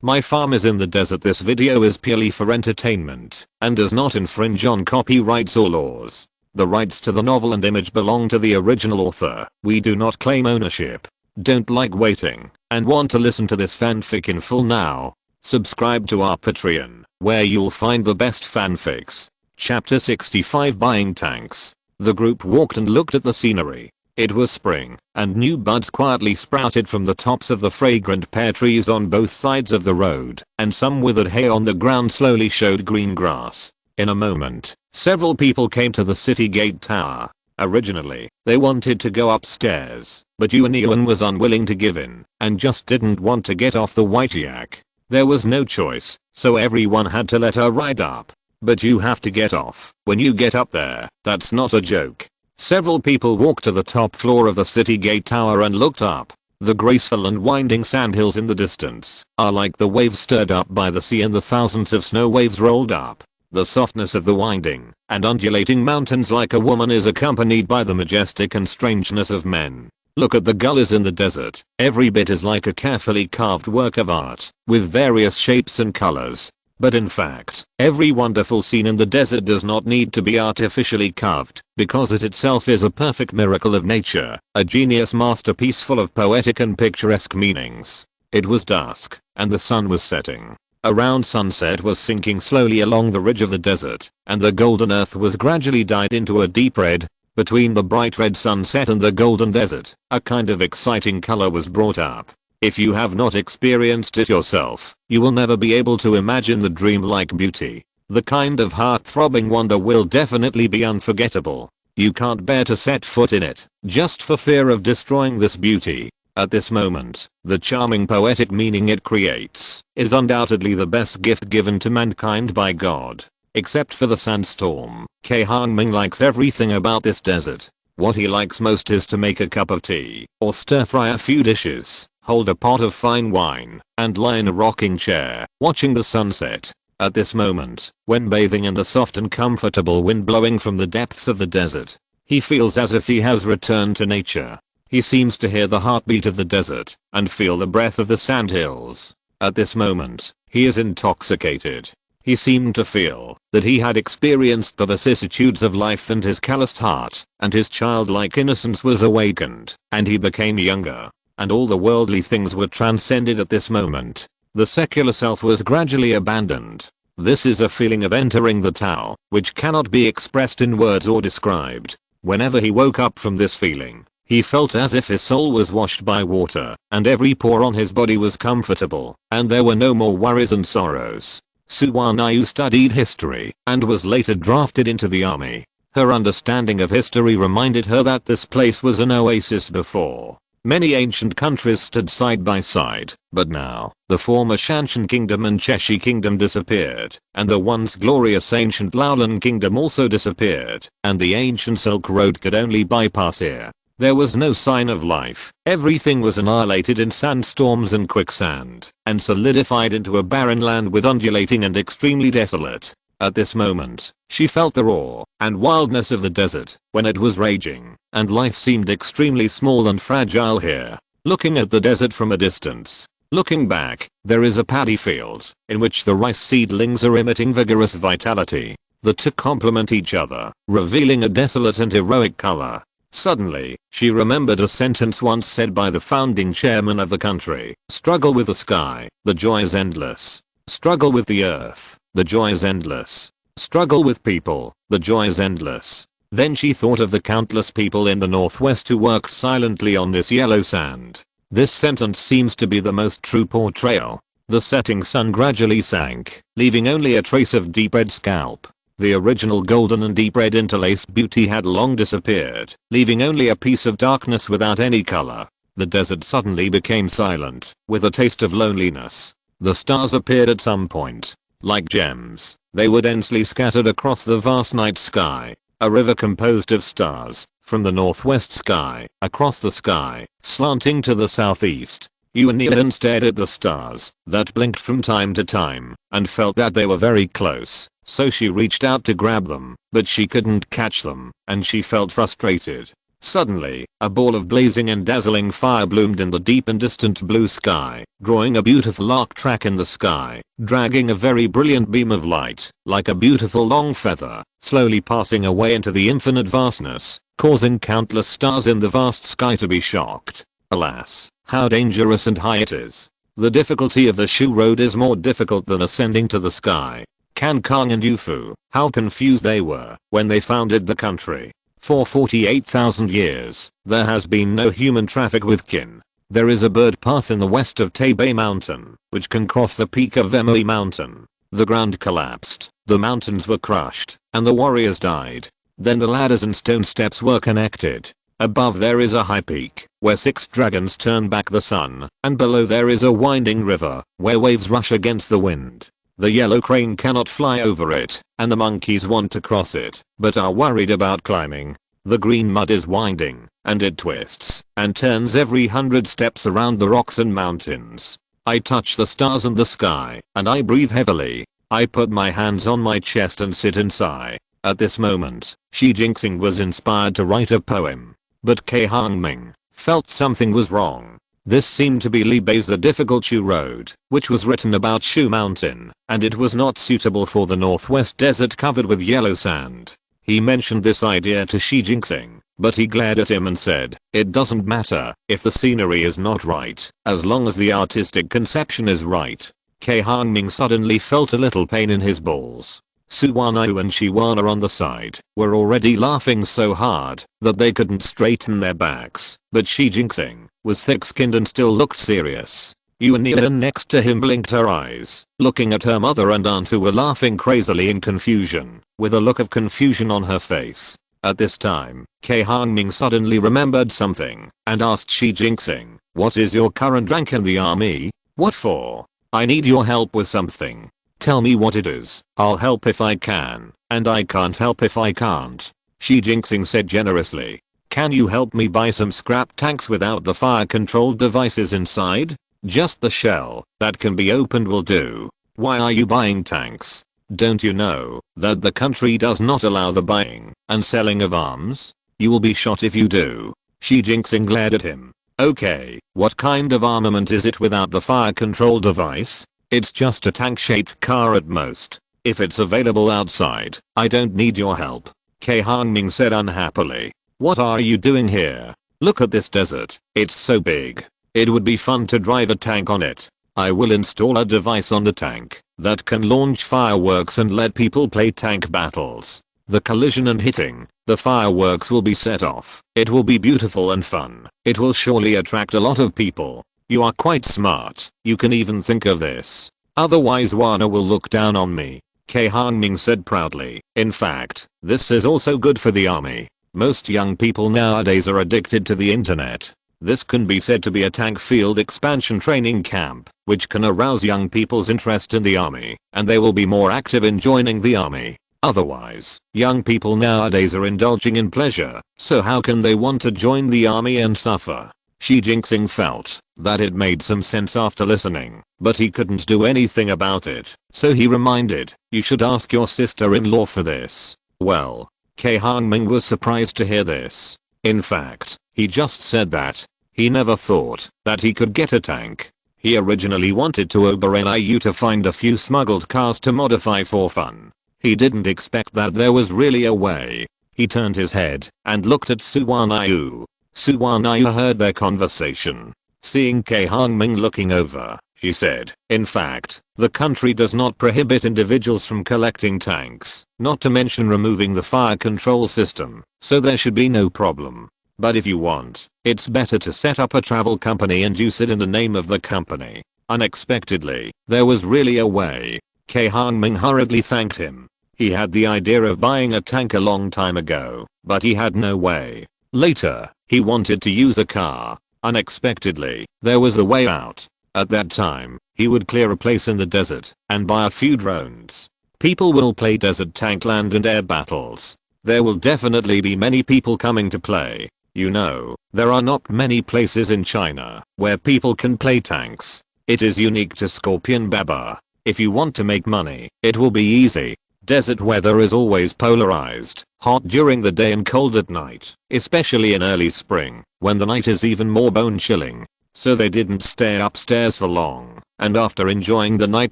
My farm is in the desert. This video is purely for entertainment and does not infringe on copyrights or laws. The rights to the novel and image belong to the original author. We do not claim ownership. Don't like waiting and want to listen to this fanfic in full now? Subscribe to our Patreon, where you'll find the best fanfics. Chapter 65 Buying Tanks. The group walked and looked at the scenery. It was spring, and new buds quietly sprouted from the tops of the fragrant pear trees on both sides of the road, and some withered hay on the ground slowly showed green grass. In a moment, several people came to the city gate tower. Originally, they wanted to go upstairs, but Yuan was unwilling to give in, and just didn't want to get off the white yak. There was no choice, so everyone had to let her ride up. But you have to get off when you get up there. That's not a joke. Several people walked to the top floor of the city gate tower and looked up. The graceful and winding sandhills in the distance are like the waves stirred up by the sea, and the thousands of snow waves rolled up. The softness of the winding and undulating mountains like a woman is accompanied by the majestic and strangeness of men. Look at the gullies in the desert. Every bit is like a carefully carved work of art, with various shapes and colors. But in fact, every wonderful scene in the desert does not need to be artificially carved, because it itself is a perfect miracle of nature, a genius masterpiece full of poetic and picturesque meanings. It was dusk, and the sun was setting. Around sunset was sinking slowly along the ridge of the desert, and the golden earth was gradually dyed into a deep red. Between the bright red sunset and the golden desert, a kind of exciting color was brought up. If you have not experienced it yourself, you will never be able to imagine the dreamlike beauty. The kind of heart-throbbing wonder will definitely be unforgettable. You can't bear to set foot in it, just for fear of destroying this beauty. At this moment, the charming poetic meaning it creates is undoubtedly the best gift given to mankind by God. Except for the sandstorm, Cai Hongming likes everything about this desert. What he likes most is to make a cup of tea, or stir-fry a few dishes, hold a pot of fine wine, and lie in a rocking chair, watching the sunset. At this moment, when bathing in the soft and comfortable wind blowing from the depths of the desert, he feels as if he has returned to nature. He seems to hear the heartbeat of the desert, and feel the breath of the sandhills. At this moment, he is intoxicated. He seemed to feel that he had experienced the vicissitudes of life, and his calloused heart and his childlike innocence was awakened, and he became younger. And all the worldly things were transcended at this moment. The secular self was gradually abandoned. This is a feeling of entering the Tao, which cannot be expressed in words or described. Whenever he woke up from this feeling, he felt as if his soul was washed by water, and every pore on his body was comfortable, and there were no more worries and sorrows. Suwanayu studied history, and was later drafted into the army. Her understanding of history reminded her that this place was an oasis before. Many ancient countries stood side by side, but now, the former Shanshan Kingdom and Cheshi Kingdom disappeared, and the once glorious ancient Laolan Kingdom also disappeared, and the ancient Silk Road could only bypass here. There was no sign of life. Everything was annihilated in sandstorms and quicksand, and solidified into a barren land with undulating and extremely desolate. At this moment, she felt the roar and wildness of the desert when it was raging, and life seemed extremely small and fragile here. Looking at the desert from a distance, looking back, there is a paddy field in which the rice seedlings are emitting vigorous vitality. The two complement each other, revealing a desolate and heroic color. Suddenly, she remembered a sentence once said by the founding chairman of the country. Struggle with the sky, the joy is endless. Struggle with the earth, the joy is endless. Struggle with people, the joy is endless. Then she thought of the countless people in the northwest who worked silently on this yellow sand. This sentence seems to be the most true portrayal. The setting sun gradually sank, leaving only a trace of deep red scalp. The original golden and deep red interlaced beauty had long disappeared, leaving only a piece of darkness without any color. The desert suddenly became silent, with a taste of loneliness. The stars appeared at some point. Like gems, they were densely scattered across the vast night sky. A river composed of stars, from the northwest sky, across the sky, slanting to the southeast. Yuan stared at the stars that blinked from time to time, and felt that they were very close. So she reached out to grab them, but she couldn't catch them, and she felt frustrated. Suddenly, a ball of blazing and dazzling fire bloomed in the deep and distant blue sky, drawing a beautiful arc track in the sky, dragging a very brilliant beam of light, like a beautiful long feather, slowly passing away into the infinite vastness, causing countless stars in the vast sky to be shocked. Alas, how dangerous and high it is. The difficulty of the Shu road is more difficult than ascending to the sky. Kan Kang and Yufu, how confused they were when they founded the country. For 48,000 years, there has been no human traffic with Qin. There is a bird path in the west of Taipei Mountain, which can cross the peak of Emily Mountain. The ground collapsed, the mountains were crushed, and the warriors died. Then the ladders and stone steps were connected. Above there is a high peak, where 6 dragons turn back the sun, and below there is a winding river, where waves rush against the wind. The yellow crane cannot fly over it, and the monkeys want to cross it, but are worried about climbing. The green mud is winding, and it twists, and turns every 100 steps around the rocks and mountains. I touch the stars and the sky, and I breathe heavily. I put my hands on my chest and sit and sigh. At this moment, Shi Jinxing was inspired to write a poem. But Cai Hongming felt something was wrong. This seemed to be Li Bei's The Difficult Shu Road, which was written about Shu Mountain, and it was not suitable for the northwest desert covered with yellow sand. He mentioned this idea to Shi Jinxing, but he glared at him and said, "It doesn't matter if the scenery is not right, as long as the artistic conception is right." Cai Hongming suddenly felt a little pain in his balls. Suwanayu and Shiwana on the side were already laughing so hard that they couldn't straighten their backs, but Shi Jinxing was thick-skinned and still looked serious. Yuania next to him blinked her eyes, looking at her mother and aunt who were laughing crazily in confusion, with a look of confusion on her face. At this time, Cai Hongming suddenly remembered something and asked Shi Jinxing, "What is your current rank in the army?" "What for?" "I need your help with something." "Tell me what it is. I'll help if I can, and I can't help if I can't," Shi Jinxing said generously. "Can you help me buy some scrap tanks without the fire control devices inside? Just the shell that can be opened will do." "Why are you buying tanks? Don't you know that the country does not allow the buying and selling of arms? You will be shot if you do." Shi Jinxing glared at him. "Okay, what kind of armament is it without the fire control device?" "It's just a tank-shaped car at most. If it's available outside, I don't need your help," Cai Hongming said unhappily. "What are you doing here? Look at this desert. It's so big. It would be fun to drive a tank on it. I will install a device on the tank that can launch fireworks and let people play tank battles. The collision and hitting, the fireworks will be set off. It will be beautiful and fun. It will surely attract a lot of people. You are quite smart. You can even think of this. Otherwise Wana will look down on me," Cai Hongming said proudly. "In fact, this is also good for the army. Most young people nowadays are addicted to the internet. This can be said to be a tank field expansion training camp, which can arouse young people's interest in the army, and they will be more active in joining the army. Otherwise, young people nowadays are indulging in pleasure, so how can they want to join the army and suffer?" Shi Jinxing felt that it made some sense after listening, but he couldn't do anything about it, so he reminded, "You should ask your sister-in-law for this." Well, Cai Hongming was surprised to hear this. In fact, he just said that. He never thought that he could get a tank. He originally wanted to Oberenu to find a few smuggled cars to modify for fun. He didn't expect that there was really a way. He turned his head and looked at Suwanayu. Suwanayu heard their conversation. Seeing Cai Hongming looking over, she said, "In fact, the country does not prohibit individuals from collecting tanks, not to mention removing the fire control system, so there should be no problem. But if you want, it's better to set up a travel company and use it in the name of the company." Unexpectedly, there was really a way. Cai Hongming hurriedly thanked him. He had the idea of buying a tank a long time ago, but he had no way. Later, he wanted to use a car. Unexpectedly, there was a way out. At that time, he would clear a place in the desert and buy a few drones. People will play desert tank land and air battles. There will definitely be many people coming to play. You know, there are not many places in China where people can play tanks. It is unique to Scorpion Baba. If you want to make money, it will be easy. Desert weather is always polarized, hot during the day and cold at night, especially in early spring, when the night is even more bone-chilling. So they didn't stay upstairs for long, and after enjoying the night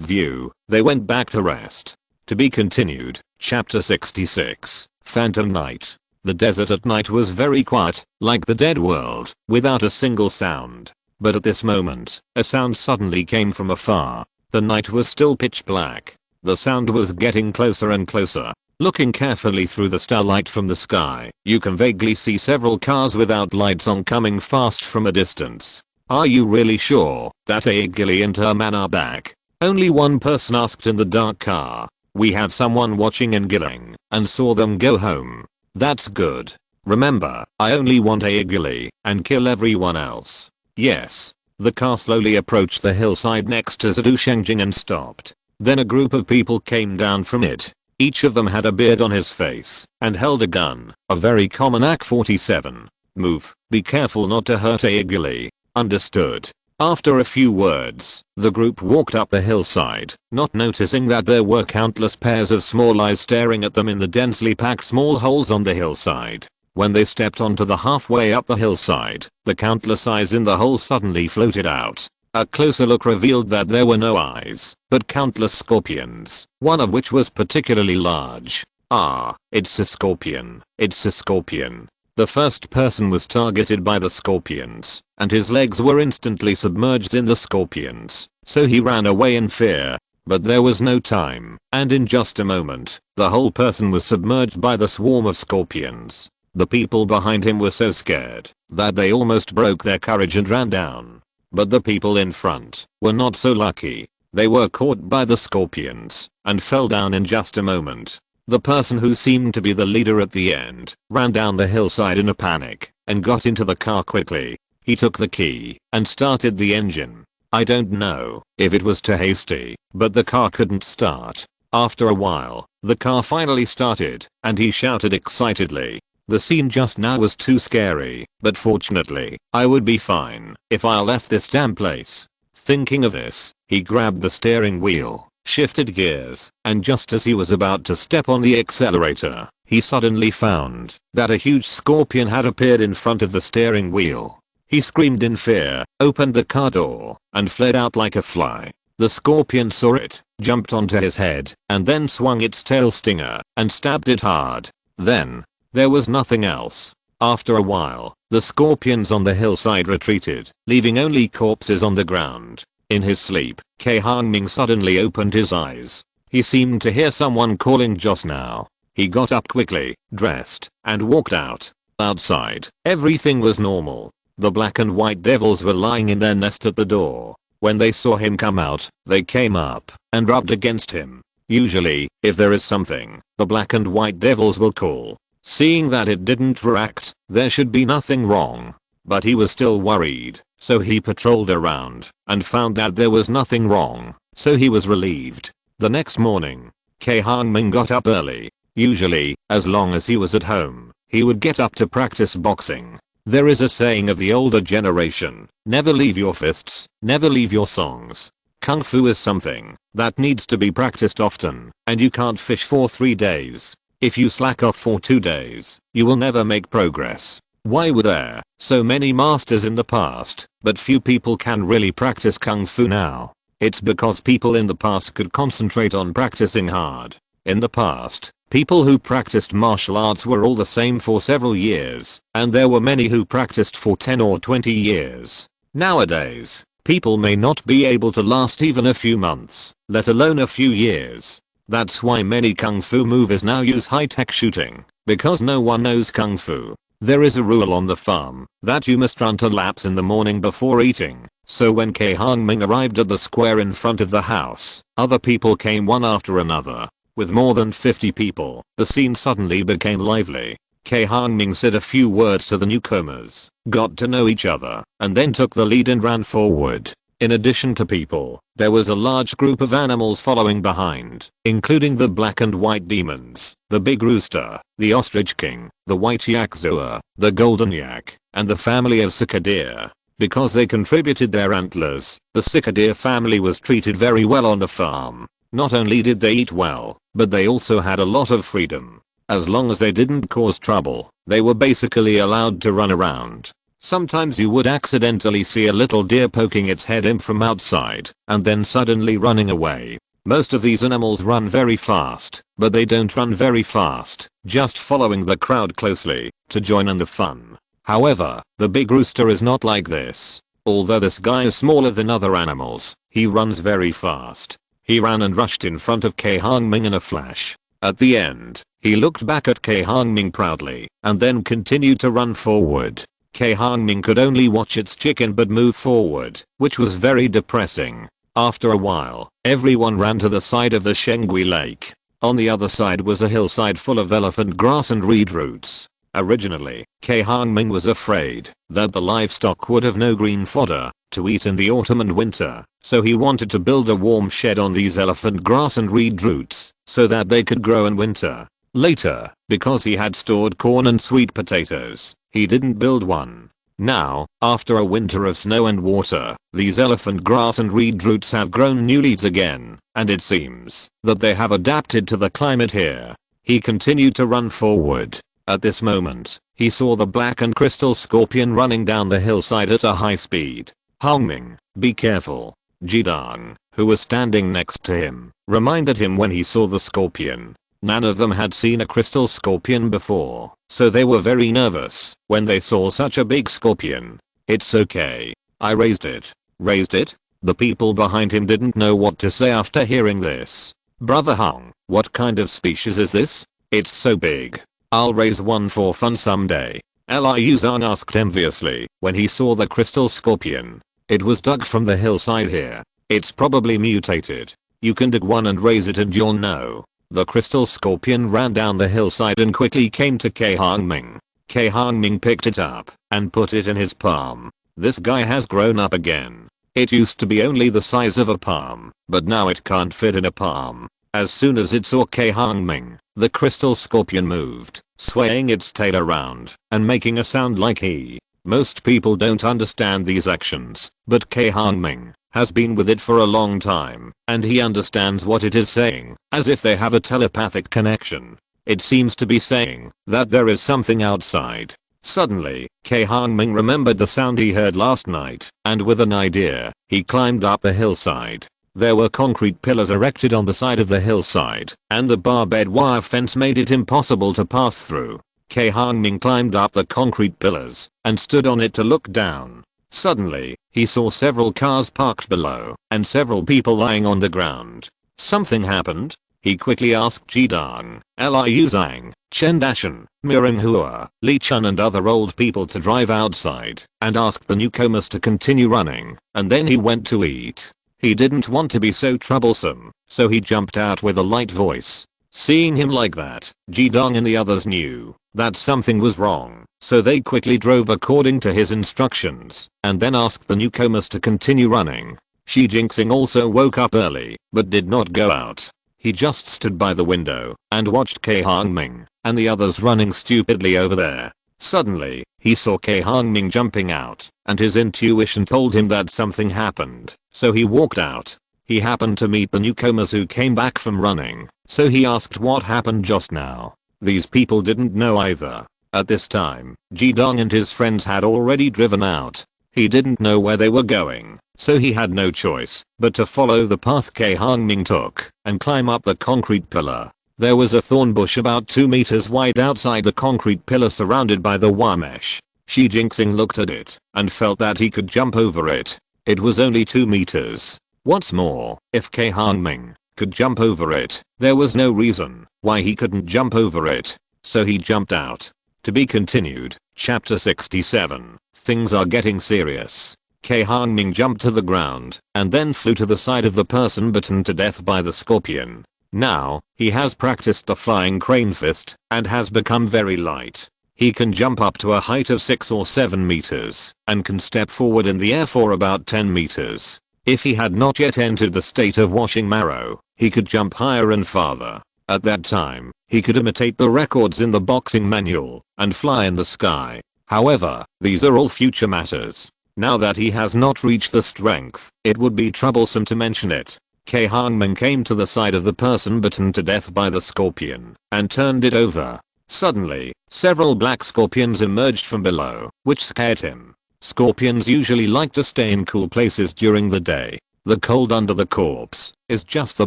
view, they went back to rest. To be continued, Chapter 66, Phantom Night. The desert at night was very quiet, like the dead world, without a single sound. But at this moment, a sound suddenly came from afar. The night was still pitch black. The sound was getting closer and closer. Looking carefully through the starlight from the sky, you can vaguely see several cars without lights on coming fast from a distance. Are you really sure that Gilly and her man are back? Only one person asked in the dark car. We had someone watching and gilling, and saw them go home. That's good. Remember, I only want Gilly, and kill everyone else. Yes. The car slowly approached the hillside next to Zhengzheng and stopped. Then a group of people came down from it. Each of them had a beard on his face, and held a gun, a very common AK-47. Move, be careful not to hurt Gilly. Understood. After a few words, the group walked up the hillside, not noticing that there were countless pairs of small eyes staring at them in the densely packed small holes on the hillside. When they stepped onto the halfway up the hillside, the countless eyes in the hole suddenly floated out. A closer look revealed that there were no eyes, but countless scorpions, one of which was particularly large. Ah, it's a scorpion. It's a scorpion. The first person was targeted by the scorpions, and his legs were instantly submerged in the scorpions, so he ran away in fear. But there was no time, and in just a moment, the whole person was submerged by the swarm of scorpions. The people behind him were so scared that they almost broke their courage and ran down. But the people in front were not so lucky. They were caught by the scorpions and fell down in just a moment. The person who seemed to be the leader at the end ran down the hillside in a panic and got into the car quickly. He took the key and started the engine. I don't know if it was too hasty, but the car couldn't start. After a while, the car finally started and he shouted excitedly. The scene just now was too scary, but fortunately, I would be fine if I left this damn place. Thinking of this, he grabbed the steering wheel, shifted gears, and just as he was about to step on the accelerator, he suddenly found that a huge scorpion had appeared in front of the steering wheel. He screamed in fear, opened the car door, and fled out like a fly. The scorpion saw it, jumped onto his head, and then swung its tail stinger and stabbed it hard. Then, there was nothing else. After a while, the scorpions on the hillside retreated, leaving only corpses on the ground. In his sleep, Cai Hongming suddenly opened his eyes. He seemed to hear someone calling just now. He got up quickly, dressed, and walked out. Outside, everything was normal. The black and white devils were lying in their nest at the door. When they saw him come out, they came up and rubbed against him. Usually, if there is something, the black and white devils will call. Seeing that it didn't react, there should be nothing wrong. But he was still worried, so he patrolled around and found that there was nothing wrong, so he was relieved. The next morning, Cai Hongming got up early. Usually, as long as he was at home, he would get up to practice boxing. There is a saying of the older generation, never leave your fists, never leave your songs. Kung Fu is something that needs to be practiced often, and you can't fish for 3 days. If you slack off for 2 days, you will never make progress. Why were there so many masters in the past, but few people can really practice Kung Fu now? It's because people in the past could concentrate on practicing hard. In the past, people who practiced martial arts were all the same for several years, and there were many who practiced for 10 or 20 years. Nowadays, people may not be able to last even a few months, let alone a few years. That's why many Kung Fu movies now use high-tech shooting, because no one knows Kung Fu. There is a rule on the farm that you must run 2 laps in the morning before eating. So when Cai Hongming arrived at the square in front of the house, other people came one after another. With more than 50 people, the scene suddenly became lively. Cai Hongming said a few words to the newcomers, got to know each other, and then took the lead and ran forward. In addition to people, there was a large group of animals following behind, including the black and white demons, the big rooster, the ostrich king, the white yak zoa, the golden yak, and the family of cicadea. Because they contributed their antlers, the cicadea family was treated very well on the farm. Not only did they eat well, but they also had a lot of freedom. As long as they didn't cause trouble, they were basically allowed to run around. Sometimes you would accidentally see a little deer poking its head in from outside and then suddenly running away. Most of these animals run very fast, but they don't run very fast, just following the crowd closely to join in the fun. However, the big rooster is not like this. Although this guy is smaller than other animals, he runs very fast. He ran and rushed in front of Cai Hongming in a flash. At the end, he looked back at Cai Hongming proudly and then continued to run forward. Cai Hongming could only watch its chicken but move forward, which was very depressing. After a while, everyone ran to the side of the Shengui Lake. On the other side was a hillside full of elephant grass and reed roots. Originally, Cai Hongming was afraid that the livestock would have no green fodder to eat in the autumn and winter, so he wanted to build a warm shed on these elephant grass and reed roots so that they could grow in winter. Later, because he had stored corn and sweet potatoes, he didn't build one. Now, after a winter of snow and water, these elephant grass and reed roots have grown new leaves again, and it seems that they have adapted to the climate here. He continued to run forward. At this moment, he saw the black and crystal scorpion running down the hillside at a high speed. Hongming, be careful. Jidong, who was standing next to him, reminded him when he saw the scorpion. None of them had seen a crystal scorpion before, so they were very nervous when they saw such a big scorpion. It's okay. I raised it. Raised it? The people behind him didn't know what to say after hearing this. Brother Hong, what kind of species is this? It's so big. I'll raise one for fun someday. Liu Zhang asked enviously when he saw the crystal scorpion. It was dug from the hillside here. It's probably mutated. You can dig one and raise it and you'll know. The crystal scorpion ran down the hillside and quickly came to Cai Hongming. Cai Hongming picked it up and put it in his palm. This guy has grown up again. It used to be only the size of a palm, but now it can't fit in a palm. As soon as it saw Cai Hongming, the crystal scorpion moved, swaying its tail around and making a sound like he. Most people don't understand these actions, but Cai Hongming has been with it for a long time, and he understands what it is saying, as if they have a telepathic connection. It seems to be saying that there is something outside. Suddenly, Cai Hongming remembered the sound he heard last night, and with an idea, he climbed up the hillside. There were concrete pillars erected on the side of the hillside, and the barbed wire fence made it impossible to pass through. Cai Hongming climbed up the concrete pillars and stood on it to look down. Suddenly, he saw several cars parked below and several people lying on the ground. Something happened? He quickly asked Jidong, Liu Zhang, Chen Dashan, Mireng Hua, Li Chun and other old people to drive outside and asked the newcomers to continue running, and then he went to eat. He didn't want to be so troublesome, so he jumped out with a light voice. Seeing him like that, Jidong and the others knew that something was wrong, so they quickly drove according to his instructions and then asked the newcomers to continue running. Shi Jinxing also woke up early, but did not go out. He just stood by the window and watched Cai Hongming and the others running stupidly over there. Suddenly, he saw Cai Hongming jumping out, and his intuition told him that something happened, so he walked out. He happened to meet the newcomers who came back from running, so he asked what happened just now. These people didn't know either. At this time, Jidong and his friends had already driven out. He didn't know where they were going, so he had no choice but to follow the path Cai Hongming took and climb up the concrete pillar. There was a thorn bush about 2 meters wide outside the concrete pillar surrounded by the wire mesh. Shi Jinxing looked at it and felt that he could jump over it. It was only 2 meters. What's more, if Cai Hongming could jump over it, there was no reason why he couldn't jump over it. So he jumped out. To be continued. Chapter 67. Things are getting serious. Cai Hongming jumped to the ground and then flew to the side of the person bitten to death by the scorpion. Now, he has practiced the flying crane fist and has become very light. He can jump up to a height of 6 or 7 meters and can step forward in the air for about 10 meters. If he had not yet entered the state of washing marrow, he could jump higher and farther. At that time, he could imitate the records in the boxing manual and fly in the sky. However, these are all future matters. Now that he has not reached the strength, it would be troublesome to mention it. Cai Hongming came to the side of the person bitten to death by the scorpion and turned it over. Suddenly, several black scorpions emerged from below, which scared him. Scorpions usually like to stay in cool places during the day. The cold under the corpse is just the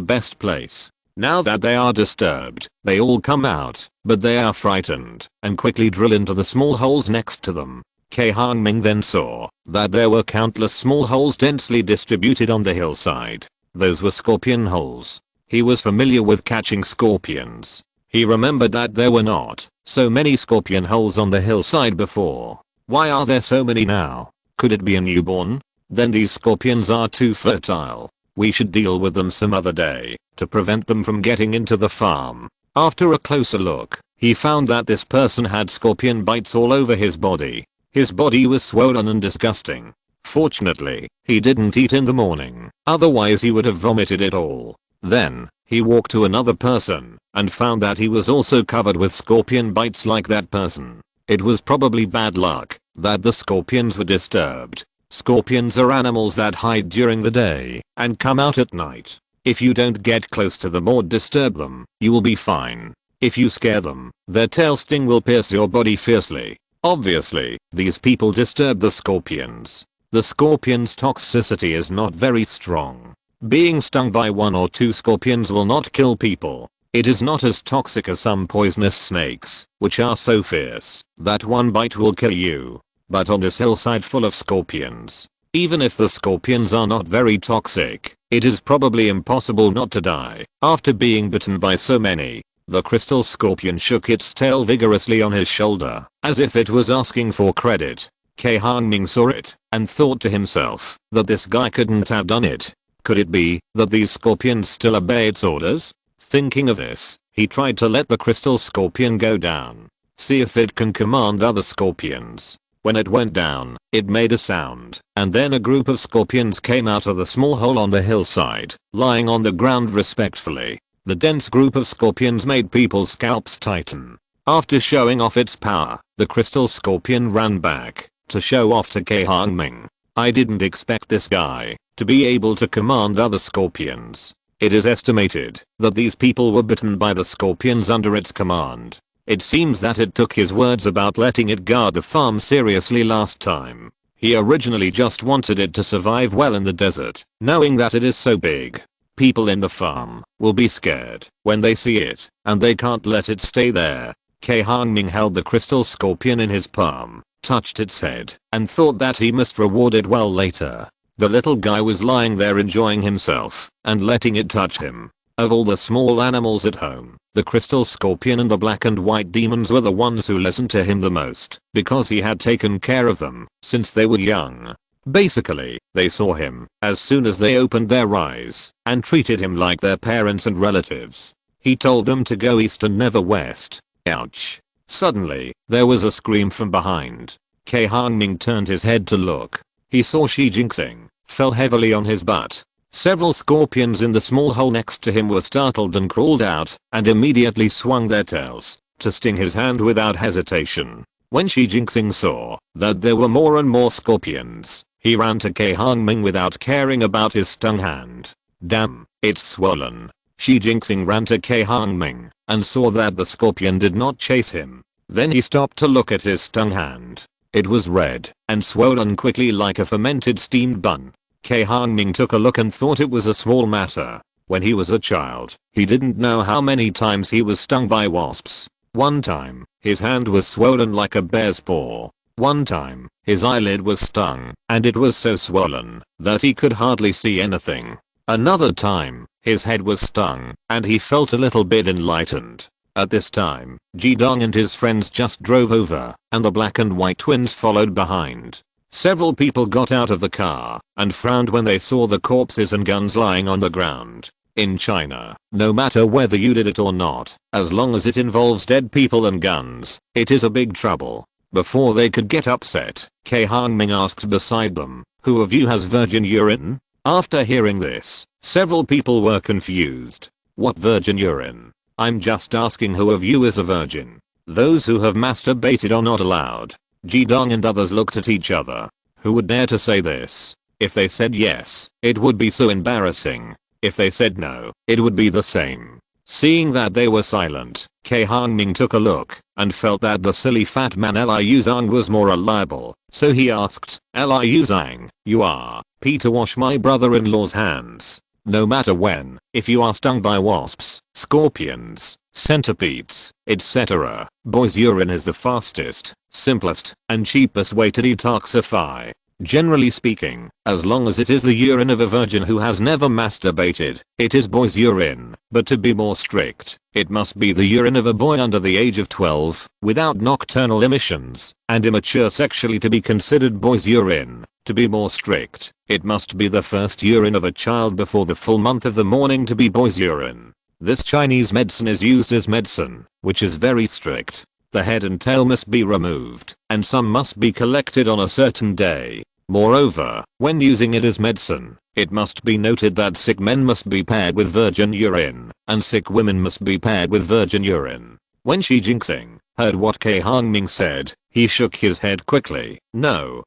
best place. Now that they are disturbed, they all come out, but they are frightened and quickly drill into the small holes next to them. Cai Hongming then saw that there were countless small holes densely distributed on the hillside. Those were scorpion holes. He was familiar with catching scorpions. He remembered that there were not so many scorpion holes on the hillside before. Why are there so many now? Could it be a newborn? Then these scorpions are too fertile. We should deal with them some other day to prevent them from getting into the farm. After a closer look, he found that this person had scorpion bites all over his body. His body was swollen and disgusting. Fortunately, he didn't eat in the morning, otherwise he would have vomited it all. Then, he walked to another person and found that he was also covered with scorpion bites like that person. It was probably bad luck that the scorpions were disturbed. Scorpions are animals that hide during the day and come out at night. If you don't get close to them or disturb them, you will be fine. If you scare them, their tail sting will pierce your body fiercely. Obviously, these people disturb the scorpions. The scorpion's toxicity is not very strong. Being stung by 1 or 2 scorpions will not kill people. It is not as toxic as some poisonous snakes, which are so fierce that one bite will kill you. But on this hillside full of scorpions, even if the scorpions are not very toxic, it is probably impossible not to die after being bitten by so many. The crystal scorpion shook its tail vigorously on his shoulder, as if it was asking for credit. Cai Hongming saw it and thought to himself that this guy couldn't have done it. Could it be that these scorpions still obey its orders? Thinking of this, he tried to let the crystal scorpion go down. See if it can command other scorpions. When it went down, it made a sound, and then a group of scorpions came out of the small hole on the hillside, lying on the ground respectfully. The dense group of scorpions made people's scalps tighten. After showing off its power, the crystal scorpion ran back to show off to Cai Hongming. I didn't expect this guy to be able to command other scorpions. It is estimated that these people were bitten by the scorpions under its command. It seems that it took his words about letting it guard the farm seriously last time. He originally just wanted it to survive well in the desert, knowing that it is so big. People in the farm will be scared when they see it, and they can't let it stay there. Cai Hongming held the crystal scorpion in his palm, touched its head, and thought that he must reward it well later. The little guy was lying there enjoying himself and letting it touch him. Of all the small animals at home, the crystal scorpion and the black and white demons were the ones who listened to him the most, because he had taken care of them since they were young. Basically, they saw him as soon as they opened their eyes and treated him like their parents and relatives. He told them to go east and never west. Ouch. Suddenly, there was a scream from behind. Cai Hongming turned his head to look. He saw Shi Jinxing fell heavily on his butt. Several scorpions in the small hole next to him were startled and crawled out and immediately swung their tails to sting his hand without hesitation. When Shi Jinxing saw that there were more and more scorpions, he ran to Cai Hongming without caring about his stung hand. Damn, it's swollen. Shi Jinxing ran to Cai Hongming and saw that the scorpion did not chase him. Then he stopped to look at his stung hand. It was red and swollen quickly like a fermented steamed bun. Cai Hongming took a look and thought it was a small matter. When he was a child, he didn't know how many times he was stung by wasps. One time, his hand was swollen like a bear's paw. One time, his eyelid was stung, and it was so swollen that he could hardly see anything. Another time, his head was stung, and he felt a little bit enlightened. At this time, Jidong and his friends just drove over, and the black and white twins followed behind. Several people got out of the car and frowned when they saw the corpses and guns lying on the ground. In China, no matter whether you did it or not, as long as it involves dead people and guns, it is a big trouble. Before they could get upset, Cai Hongming asked beside them, "Who of you has virgin urine?" After hearing this, several people were confused. What virgin urine? I'm just asking who of you is a virgin. Those who have masturbated are not allowed. Jidong and others looked at each other. Who would dare to say this? If they said yes, it would be so embarrassing. If they said no, it would be the same. Seeing that they were silent, Cai Hongming took a look and felt that the silly fat man Liu Zhang was more reliable, so he asked, Liu Zhang, you are Peter wash my brother-in-law's hands. No matter when, if you are stung by wasps, scorpions, centipedes, etc., boy's urine is the fastest, simplest, and cheapest way to detoxify. Generally speaking, as long as it is the urine of a virgin who has never masturbated, it is boy's urine, but to be more strict, it must be the urine of a boy under the age of 12, without nocturnal emissions, and immature sexually to be considered boy's urine. To be more strict, it must be the first urine of a child before the full month of the morning to be boy's urine. This Chinese medicine is used as medicine, which is very strict. The head and tail must be removed, and some must be collected on a certain day. Moreover, when using it as medicine, it must be noted that sick men must be paired with virgin urine, and sick women must be paired with virgin urine. When Shi Jinxing heard what Cai Hongming said, he shook his head quickly. No.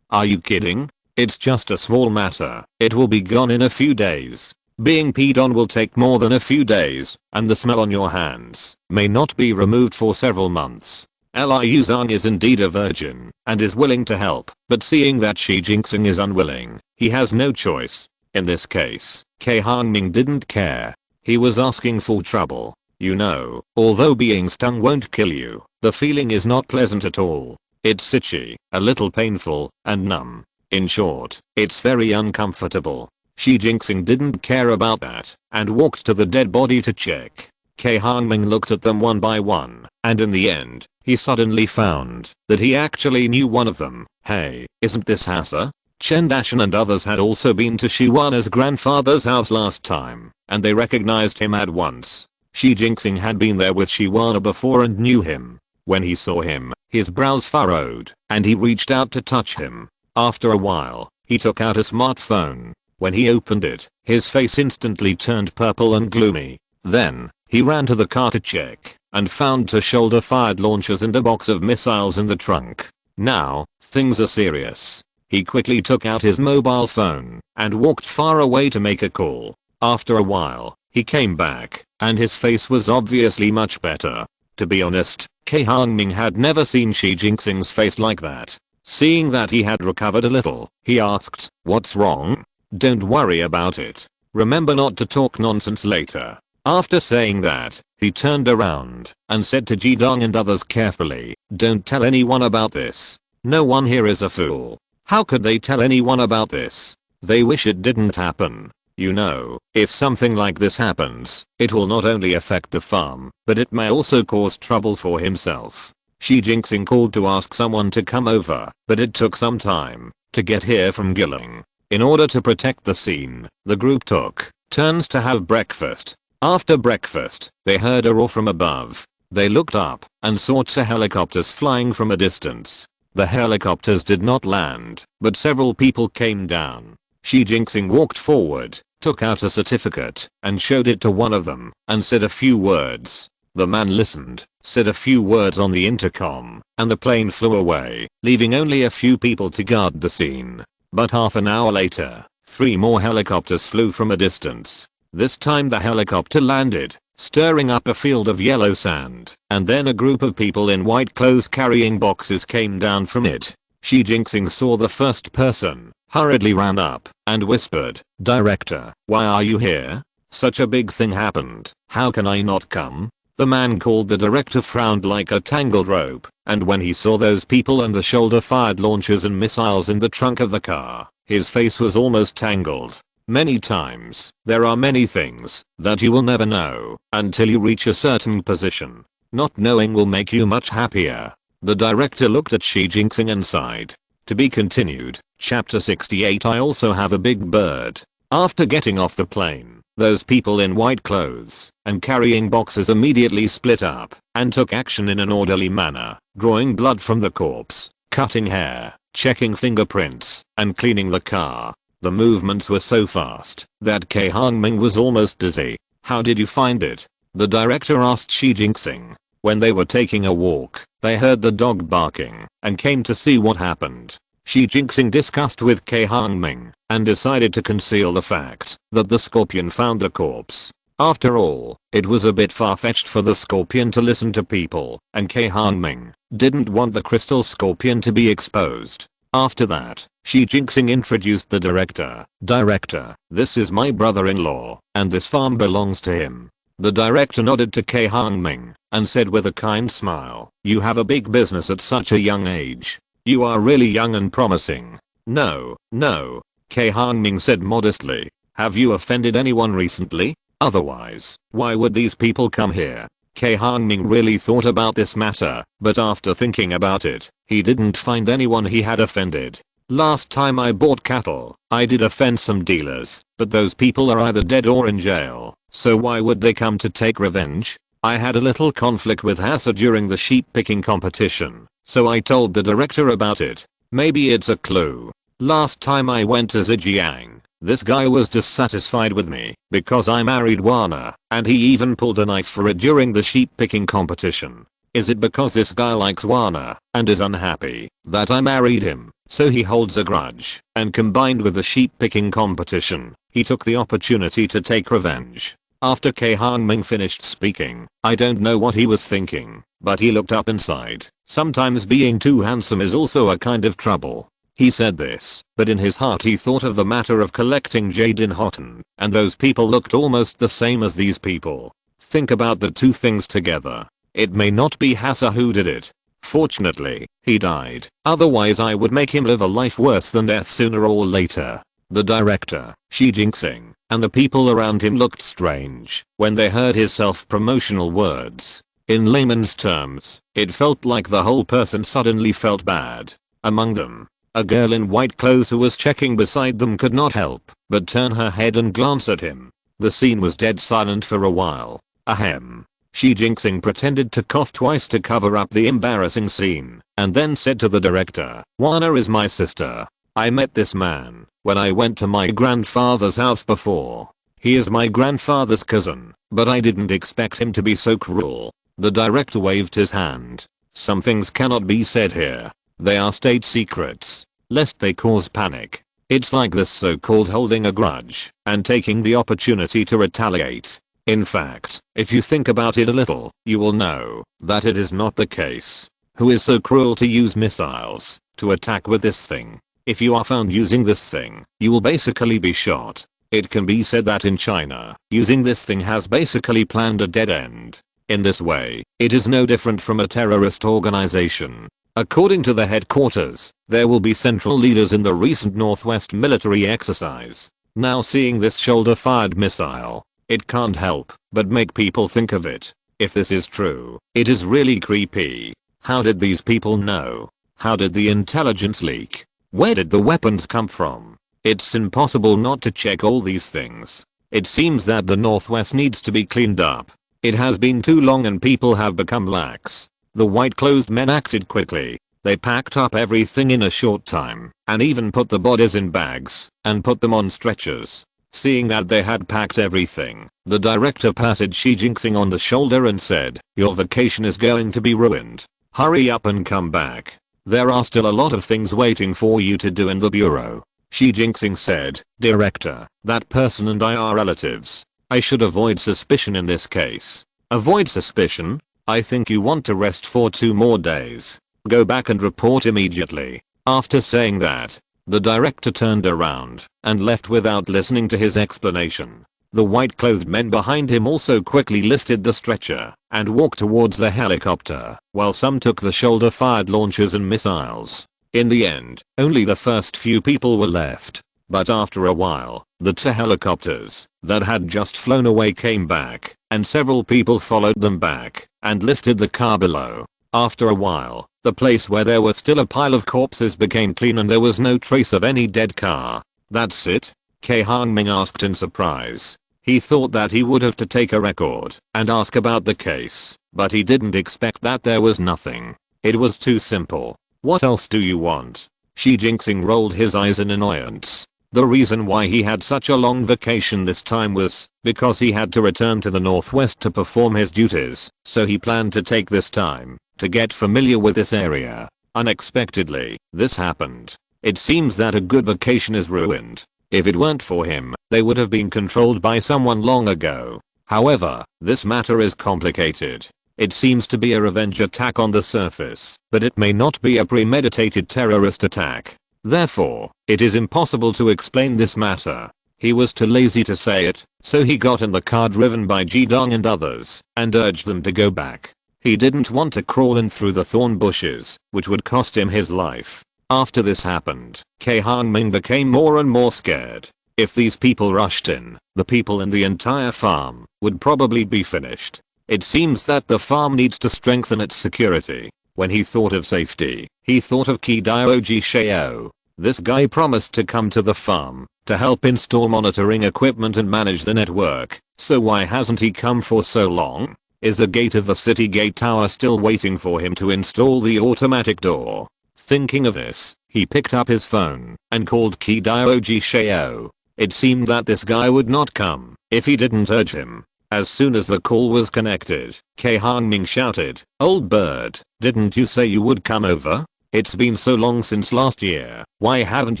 Are you kidding? It's just a small matter. It will be gone in a few days. Being peed on will take more than a few days, and the smell on your hands may not be removed for several months. Liu Zhang is indeed a virgin, and is willing to help, but seeing that Shi Jinxing is unwilling, he has no choice. In this case, Cai Hongming didn't care. He was asking for trouble. You know, although being stung won't kill you, the feeling is not pleasant at all. It's itchy, a little painful, and numb. In short, it's very uncomfortable. Shi Jinxing didn't care about that, and walked to the dead body to check. Cai Hongming looked at them one by one, and in the end, he suddenly found that he actually knew one of them. Hey, isn't this Hassa? Chen Dashan and others had also been to Shiwana's grandfather's house last time, and they recognized him at once. Shi Jinxing had been there with Shiwana before and knew him. When he saw him, his brows furrowed, and he reached out to touch him. After a while, he took out a smartphone. When he opened it, his face instantly turned purple and gloomy. Then, he ran to the car to check, and found 2 shoulder-fired launchers and a box of missiles in the trunk. Now, things are serious. He quickly took out his mobile phone, and walked far away to make a call. After a while, he came back, and his face was obviously much better. To be honest, Cai Hongming had never seen Shi Jinxing's face like that. Seeing that he had recovered a little, he asked, "What's wrong?" "Don't worry about it. Remember not to talk nonsense later." After saying that, he turned around and said to Jidong and others carefully, "Don't tell anyone about this. No one here is a fool. How could they tell anyone about this? They wish it didn't happen. You know, if something like this happens, it will not only affect the farm, but it may also cause trouble for himself." Shi Jinxing called to ask someone to come over, but it took some time to get here from Giling. In order to protect the scene, the group took turns to have breakfast. After breakfast, they heard a roar from above. They looked up and saw 2 helicopters flying from a distance. The helicopters did not land, but several people came down. Shi Jinxing walked forward, took out a certificate, and showed it to one of them, and said a few words. The man listened, said a few words on the intercom, and the plane flew away, leaving only a few people to guard the scene. But half an hour later, 3 more helicopters flew from a distance. This time the helicopter landed, stirring up a field of yellow sand, and then a group of people in white clothes carrying boxes came down from it. Shi Jinxing saw the first person, hurriedly ran up, and whispered, "Director, why are you here? Such a big thing happened, how can I not come?" The man called the director frowned like a tangled rope, and when he saw those people and the shoulder-fired launchers and missiles in the trunk of the car, his face was almost tangled. Many times, there are many things that you will never know until you reach a certain position. Not knowing will make you much happier. The director looked at Shi Jinxing and sighed. To be continued, chapter 68. I also have a big bird. After getting off the plane, those people in white clothes and carrying boxes immediately split up and took action in an orderly manner, drawing blood from the corpse, cutting hair, checking fingerprints, and cleaning the car. The movements were so fast that Cai Hongming was almost dizzy. "How did you find it?" the director asked Shi Jinxing. When they were taking a walk, they heard the dog barking and came to see what happened. Xi Jinping discussed with Cai Hongming and decided to conceal the fact that the scorpion found the corpse. After all, it was a bit far-fetched for the scorpion to listen to people, and Cai Hongming didn't want the crystal scorpion to be exposed. After that, Xi Jinping introduced the director. Director, this is my brother-in-law, and this farm belongs to him. The director nodded to Cai Hongming and said with a kind smile, you have a big business at such a young age. You are really young and promising. No, Cai Hongming said modestly. Have you offended anyone recently? Otherwise, why would these people come here? Cai Hongming really thought about this matter, but after thinking about it, he didn't find anyone he had offended. Last time I bought cattle, I did offend some dealers, but those people are either dead or in jail, so why would they come to take revenge? I had a little conflict with Hassa during the sheep picking competition, so I told the director about it. Maybe it's a clue. Last time I went to Zhejiang, this guy was dissatisfied with me because I married Wana, and he even pulled a knife for it during the sheep picking competition. Is it because this guy likes Wana and is unhappy that I married him, so he holds a grudge, and combined with the sheep picking competition, he took the opportunity to take revenge? After Cai Hongming finished speaking, I don't know what he was thinking, but he looked up inside. Sometimes being too handsome is also a kind of trouble. He said this, but in his heart he thought of the matter of collecting jade in Hotan, and those people looked almost the same as these people. Think about the two things together. It may not be Hassa who did it. Fortunately, he died, otherwise I would make him live a life worse than death sooner or later. The director, Xi Jinping, and the people around him looked strange when they heard his self-promotional words. In layman's terms, it felt like the whole person suddenly felt bad. Among them, a girl in white clothes who was checking beside them could not help but turn her head and glance at him. The scene was dead silent for a while. Ahem. Xi Jinping pretended to cough twice to cover up the embarrassing scene, and then said to the director, Wana is my sister. I met this man when I went to my grandfather's house before. He is my grandfather's cousin, but I didn't expect him to be so cruel. The director waved his hand. Some things cannot be said here. They are state secrets, lest they cause panic. It's like this so-called holding a grudge and taking the opportunity to retaliate. In fact, if you think about it a little, you will know that it is not the case. Who is so cruel to use missiles to attack with this thing? If you are found using this thing, you will basically be shot. It can be said that in China, using this thing has basically planned a dead end. In this way, it is no different from a terrorist organization. According to the headquarters, there will be central leaders in the recent Northwest military exercise. Now seeing this shoulder-fired missile, it can't help but make people think of it. If this is true, it is really creepy. How did these people know? How did the intelligence leak? Where did the weapons come from? It's impossible not to check all these things. It seems that the Northwest needs to be cleaned up. It has been too long and people have become lax. The white-clothed men acted quickly. They packed up everything in a short time, and even put the bodies in bags, and put them on stretchers. Seeing that they had packed everything, the director patted Xi Jinping on the shoulder and said, your vacation is going to be ruined. Hurry up and come back. There are still a lot of things waiting for you to do in the bureau. Xi Jinping said, Director, that person and I are relatives. I should avoid suspicion in this case. Avoid suspicion? I think you want to rest for 2 more days. Go back and report immediately. After saying that, the director turned around and left without listening to his explanation. The white-clothed men behind him also quickly lifted the stretcher and walked towards the helicopter, while some took the shoulder-fired launchers and missiles. In the end, only the first few people were left. But after a while, the 2 helicopters that had just flown away came back, and several people followed them back and lifted the car below. After a while, the place where there was still a pile of corpses became clean and there was no trace of any dead car. That's it? Cai Hongming asked in surprise. He thought that he would have to take a record and ask about the case, but he didn't expect that there was nothing. It was too simple. What else do you want? Xi Jinping rolled his eyes in annoyance. The reason why he had such a long vacation this time was because he had to return to the Northwest to perform his duties, so he planned to take this time to get familiar with this area. Unexpectedly, this happened. It seems that a good vacation is ruined. If it weren't for him, they would have been controlled by someone long ago. However, this matter is complicated. It seems to be a revenge attack on the surface, but it may not be a premeditated terrorist attack. Therefore, it is impossible to explain this matter. He was too lazy to say it, so he got in the car driven by Jidong and others, and urged them to go back. He didn't want to crawl in through the thorn bushes, which would cost him his life. After this happened, Cai Hongming became more and more scared. If these people rushed in, the people in the entire farm would probably be finished. It seems that the farm needs to strengthen its security. When he thought of safety, he thought of Ki Dioji Shao. This guy promised to come to the farm to help install monitoring equipment and manage the network, so why hasn't he come for so long? Is the gate of the city gate tower still waiting for him to install the automatic door? Thinking of this, he picked up his phone and called Ki Dioji Shao. It seemed that this guy would not come if he didn't urge him. As soon as the call was connected, Cai Hongming shouted, "Old bird, didn't you say you would come over? It's been so long since last year, why haven't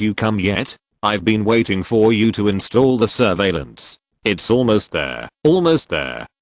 you come yet? I've been waiting for you to install the surveillance. It's almost there,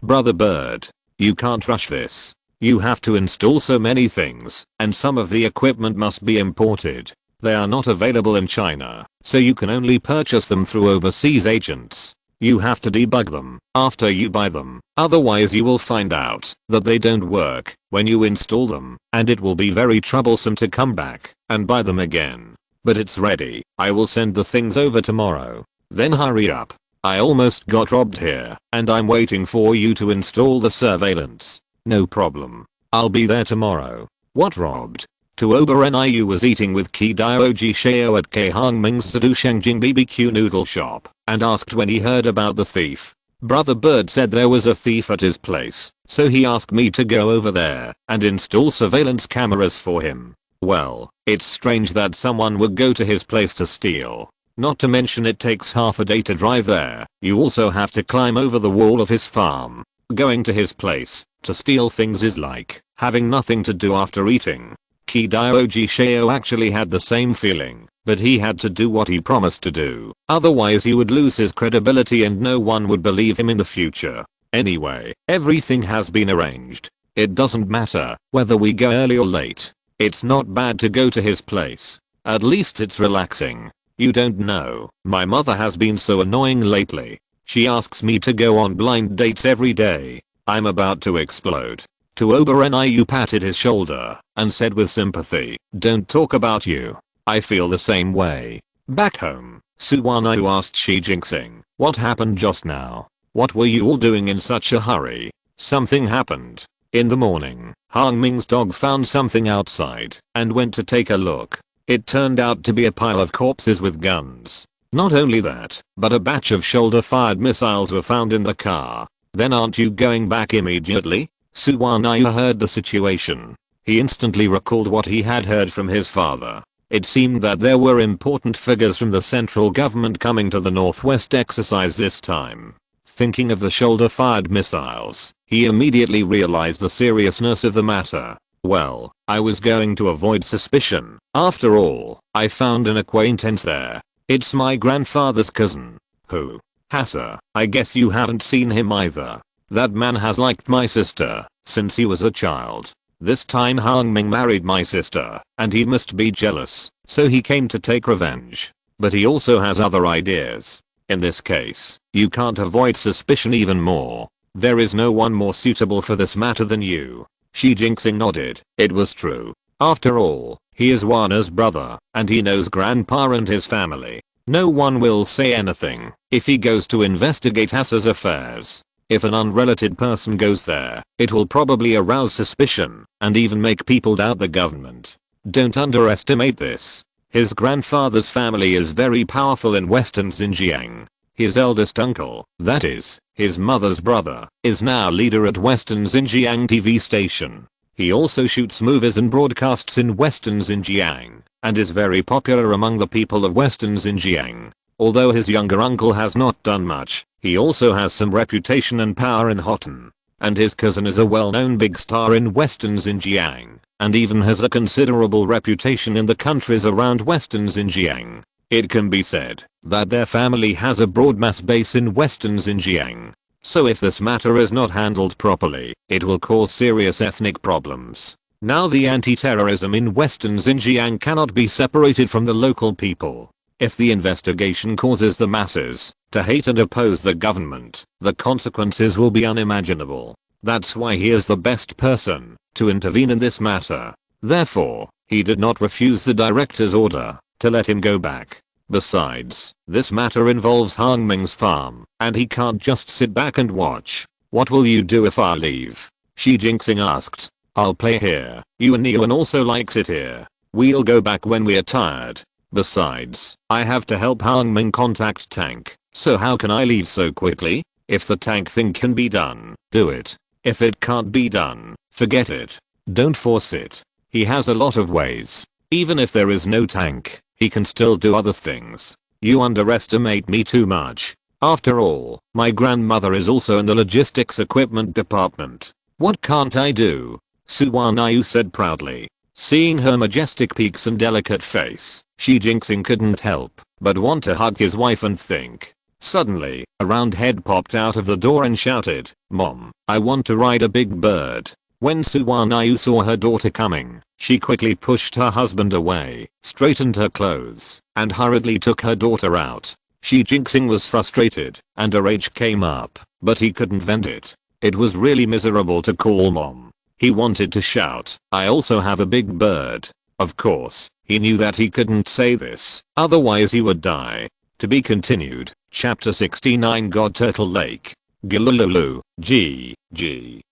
brother bird. You can't rush this. You have to install so many things, and some of the equipment must be imported. They are not available in China, so you can only purchase them through overseas agents. You have to debug them after you buy them, otherwise you will find out that they don't work when you install them, and it will be very troublesome to come back and buy them again. But it's ready. I will send the things over tomorrow. Then hurry up. I almost got robbed here, and I'm waiting for you to install the surveillance." "No problem. I'll be there tomorrow." "What robbed?" Tuoba Niu was eating with Ki Dioji Shao at Cai Hongming's Shangjing BBQ noodle shop, and asked when he heard about the thief. Brother Bird said there was a thief at his place, so he asked me to go over there and install surveillance cameras for him. Well, it's strange that someone would go to his place to steal. Not to mention it takes half a day to drive there. You also have to climb over the wall of his farm. Going to his place to steal things is like having nothing to do after eating. Ki Dioji Shao actually had the same feeling, but he had to do what he promised to do. Otherwise he would lose his credibility and no one would believe him in the future. Anyway, everything has been arranged. It doesn't matter whether we go early or late. It's not bad to go to his place. At least it's relaxing. You don't know, my mother has been so annoying lately. She asks me to go on blind dates every day. I'm about to explode." Tuoba Niu patted his shoulder and said with sympathy, "Don't talk about you. I feel the same way." Back home, Suwaniu asked Shi Jinxing, "What happened just now? What were you all doing in such a hurry?" "Something happened. In the morning, Hongming's dog found something outside and went to take a look. It turned out to be a pile of corpses with guns. Not only that, but a batch of shoulder-fired missiles were found in the car." "Then aren't you going back immediately?" Suwaniu heard the situation. He instantly recalled what he had heard from his father. It seemed that there were important figures from the central government coming to the Northwest exercise this time. Thinking of the shoulder-fired missiles, he immediately realized the seriousness of the matter. "Well, I was going to avoid suspicion. After all, I found an acquaintance there. It's my grandfather's cousin." "Who?" "Hassa. I guess you haven't seen him either. That man has liked my sister since he was a child. This time Hongming married my sister, and he must be jealous, so he came to take revenge. But he also has other ideas. In this case, you can't avoid suspicion even more. There is no one more suitable for this matter than you." Shi Jinxing nodded. It was true. After all, he is Wana's brother, and he knows Grandpa and his family. No one will say anything if he goes to investigate Hassa's affairs. If an unrelated person goes there, it will probably arouse suspicion and even make people doubt the government. Don't underestimate this. His grandfather's family is very powerful in Western Xinjiang. His eldest uncle, that is, his mother's brother, is now leader at Western Xinjiang TV station. He also shoots movies and broadcasts in Western Xinjiang, and is very popular among the people of Western Xinjiang. Although his younger uncle has not done much, he also has some reputation and power in Hotan. And his cousin is a well-known big star in Western Xinjiang. and even has a considerable reputation in the countries around western Xinjiang. It can be said that their family has a broad mass base in western Xinjiang. So if this matter is not handled properly, it will cause serious ethnic problems. Now the anti-terrorism in western Xinjiang cannot be separated from the local people. If the investigation causes the masses to hate and oppose the government, the consequences will be unimaginable. That's why he is the best person to intervene in this matter. Therefore, he did not refuse the director's order to let him go back. Besides, this matter involves Hongming's farm, and he can't just sit back and watch. What will you do if I leave? Shi Jinxing asked. I'll play here. Yuan also likes it here. We'll go back when we're tired. Besides, I have to help Hongming contact tank, so how can I leave so quickly? If the tank thing can be done, do it. If it can't be done, forget it. Don't force it. He has a lot of ways. Even if there is no tank, he can still do other things. You underestimate me too much. After all, my grandmother is also in the logistics equipment department. What can't I do? Suwanayu said proudly. Seeing her majestic peaks and delicate face, Shi Jinxing couldn't help but want to hug his wife and think. Suddenly, a round head popped out of the door and shouted, Mom, I want to ride a big bird. When Suwanayu saw her daughter coming, she quickly pushed her husband away, straightened her clothes, and hurriedly took her daughter out. Shi Jinxing was frustrated, and a rage came up, but he couldn't vent it. It was really miserable to call Mom. He wanted to shout, I also have a big bird. Of course, he knew that he couldn't say this, otherwise he would die. To be continued. Chapter 69 God Turtle Lake. Gilululu, G.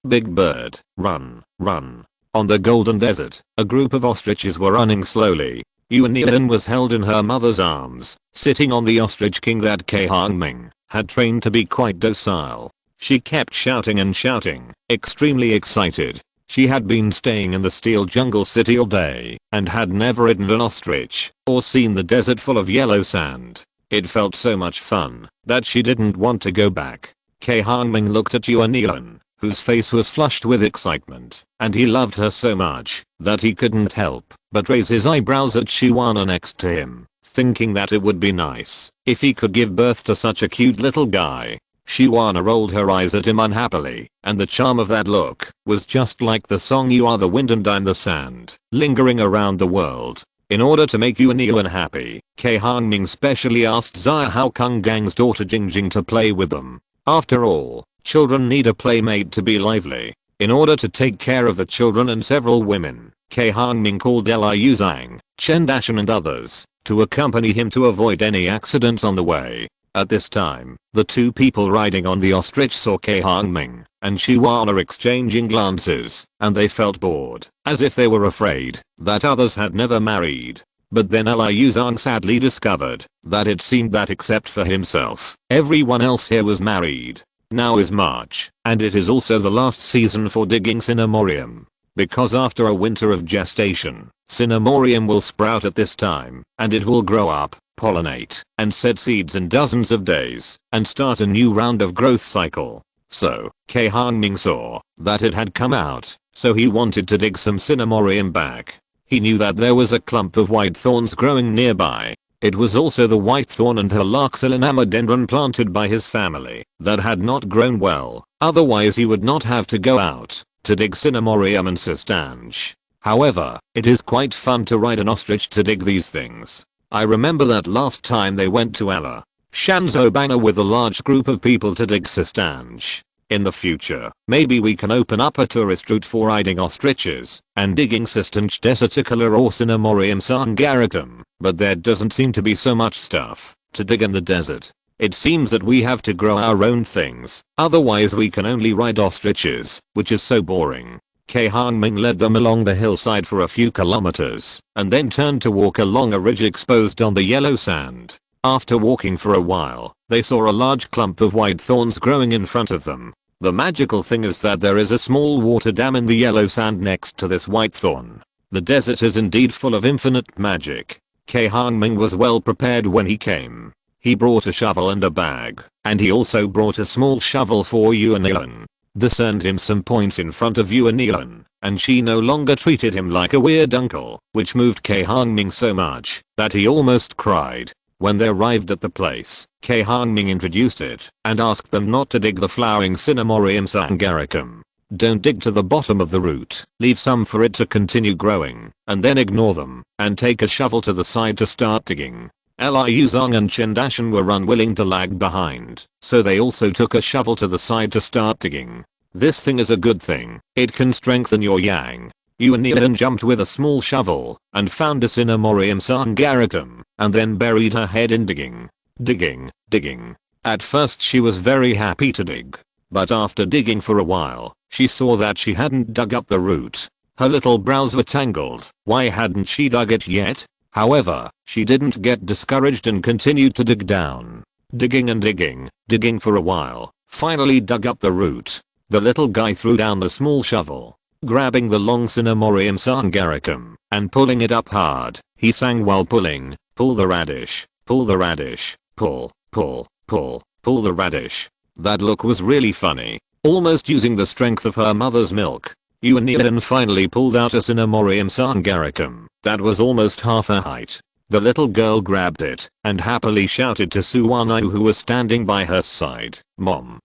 Big bird, run, run. On the golden desert, a group of ostriches were running slowly. Yuan was held in her mother's arms, sitting on the ostrich king that Cai Hongming had trained to be quite docile. She kept shouting and shouting, extremely excited. She had been staying in the steel jungle city all day, and had never ridden an ostrich, or seen the desert full of yellow sand. It felt so much fun, that she didn't want to go back. Cai Hongming looked at Yuan, whose face was flushed with excitement, and he loved her so much, that he couldn't help but raise his eyebrows at Shiwana next to him, thinking that it would be nice if he could give birth to such a cute little guy. Shiwana rolled her eyes at him unhappily, and the charm of that look was just like the song You Are the Wind and I'm the Sand, lingering around the world. In order to make Yuan happy, Cai Hongming specially asked Xia Hao Kung Gang's daughter Jingjing to play with them. After all, children need a playmate to be lively. In order to take care of the children and several women, Cai Hongming called Liu Zhang, Chen Dashan and others to accompany him to avoid any accidents on the way. At this time, the two people riding on the ostrich saw Cai Hongming and Shiwana exchanging glances, and they felt bored, as if they were afraid that others had never married. But then Liu Zhang sadly discovered that it seemed that except for himself, everyone else here was married. Now is March, and it is also the last season for digging Cinnamorium. Because after a winter of gestation, Cinnamorium will sprout at this time, and it will grow up, pollinate, and set seeds in dozens of days, and start a new round of growth cycle. So, Cai Hongming saw that it had come out, so he wanted to dig some Cinnamorium back. He knew that there was a clump of white thorns growing nearby. It was also the white thorn and Halaxylinamodendron planted by his family that had not grown well, otherwise he would not have to go out to dig Cinnamorium and Cistanche. However, it is quite fun to ride an ostrich to dig these things. I remember that last time they went to Ella Shanzobana with a large group of people to dig Cistanche. In the future, maybe we can open up a tourist route for riding ostriches and digging Cistanche desiticola or Cinnamorium sangaratum, but there doesn't seem to be so much stuff to dig in the desert. It seems that we have to grow our own things, otherwise we can only ride ostriches, which is so boring. Cai Hongming led them along the hillside for a few kilometers, and then turned to walk along a ridge exposed on the yellow sand. After walking for a while, they saw a large clump of white thorns growing in front of them. The magical thing is that there is a small water dam in the yellow sand next to this white thorn. The desert is indeed full of infinite magic. Cai Hongming was well prepared when he came. He brought a shovel and a bag, and he also brought a small shovel for Yuan. This earned him some points in front of Yuan, and she no longer treated him like a weird uncle, which moved Cai Hongming so much that he almost cried. When they arrived at the place, Cai Hongming introduced it and asked them not to dig the flowering Sinomorium sangaricum. Don't dig to the bottom of the root, leave some for it to continue growing, and then ignore them, and take a shovel to the side to start digging. Liu Zong and Chen Dashan were unwilling to lag behind, so they also took a shovel to the side to start digging. This thing is a good thing, it can strengthen your yang. Yuan Yuan jumped with a small shovel and found a Sinomorium sangaricum, and then buried her head in digging. Digging. At first she was very happy to dig. But after digging for a while, she saw that she hadn't dug up the root. Her little brows were tangled. Why hadn't she dug it yet? However, she didn't get discouraged and continued to dig down. Digging and digging for a while, finally dug up the root. The little guy threw down the small shovel, grabbing the long Sinomorium sangaricum, and pulling it up hard. He sang while pulling, pull the radish, pull the radish, pull the radish. That look was really funny, almost using the strength of her mother's milk. Yuan Yuan finally pulled out a Sinomorium sangaricum that was almost half her height. The little girl grabbed it and happily shouted to Su Wanyu, who was standing by her side, Mom,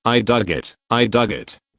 I dug it.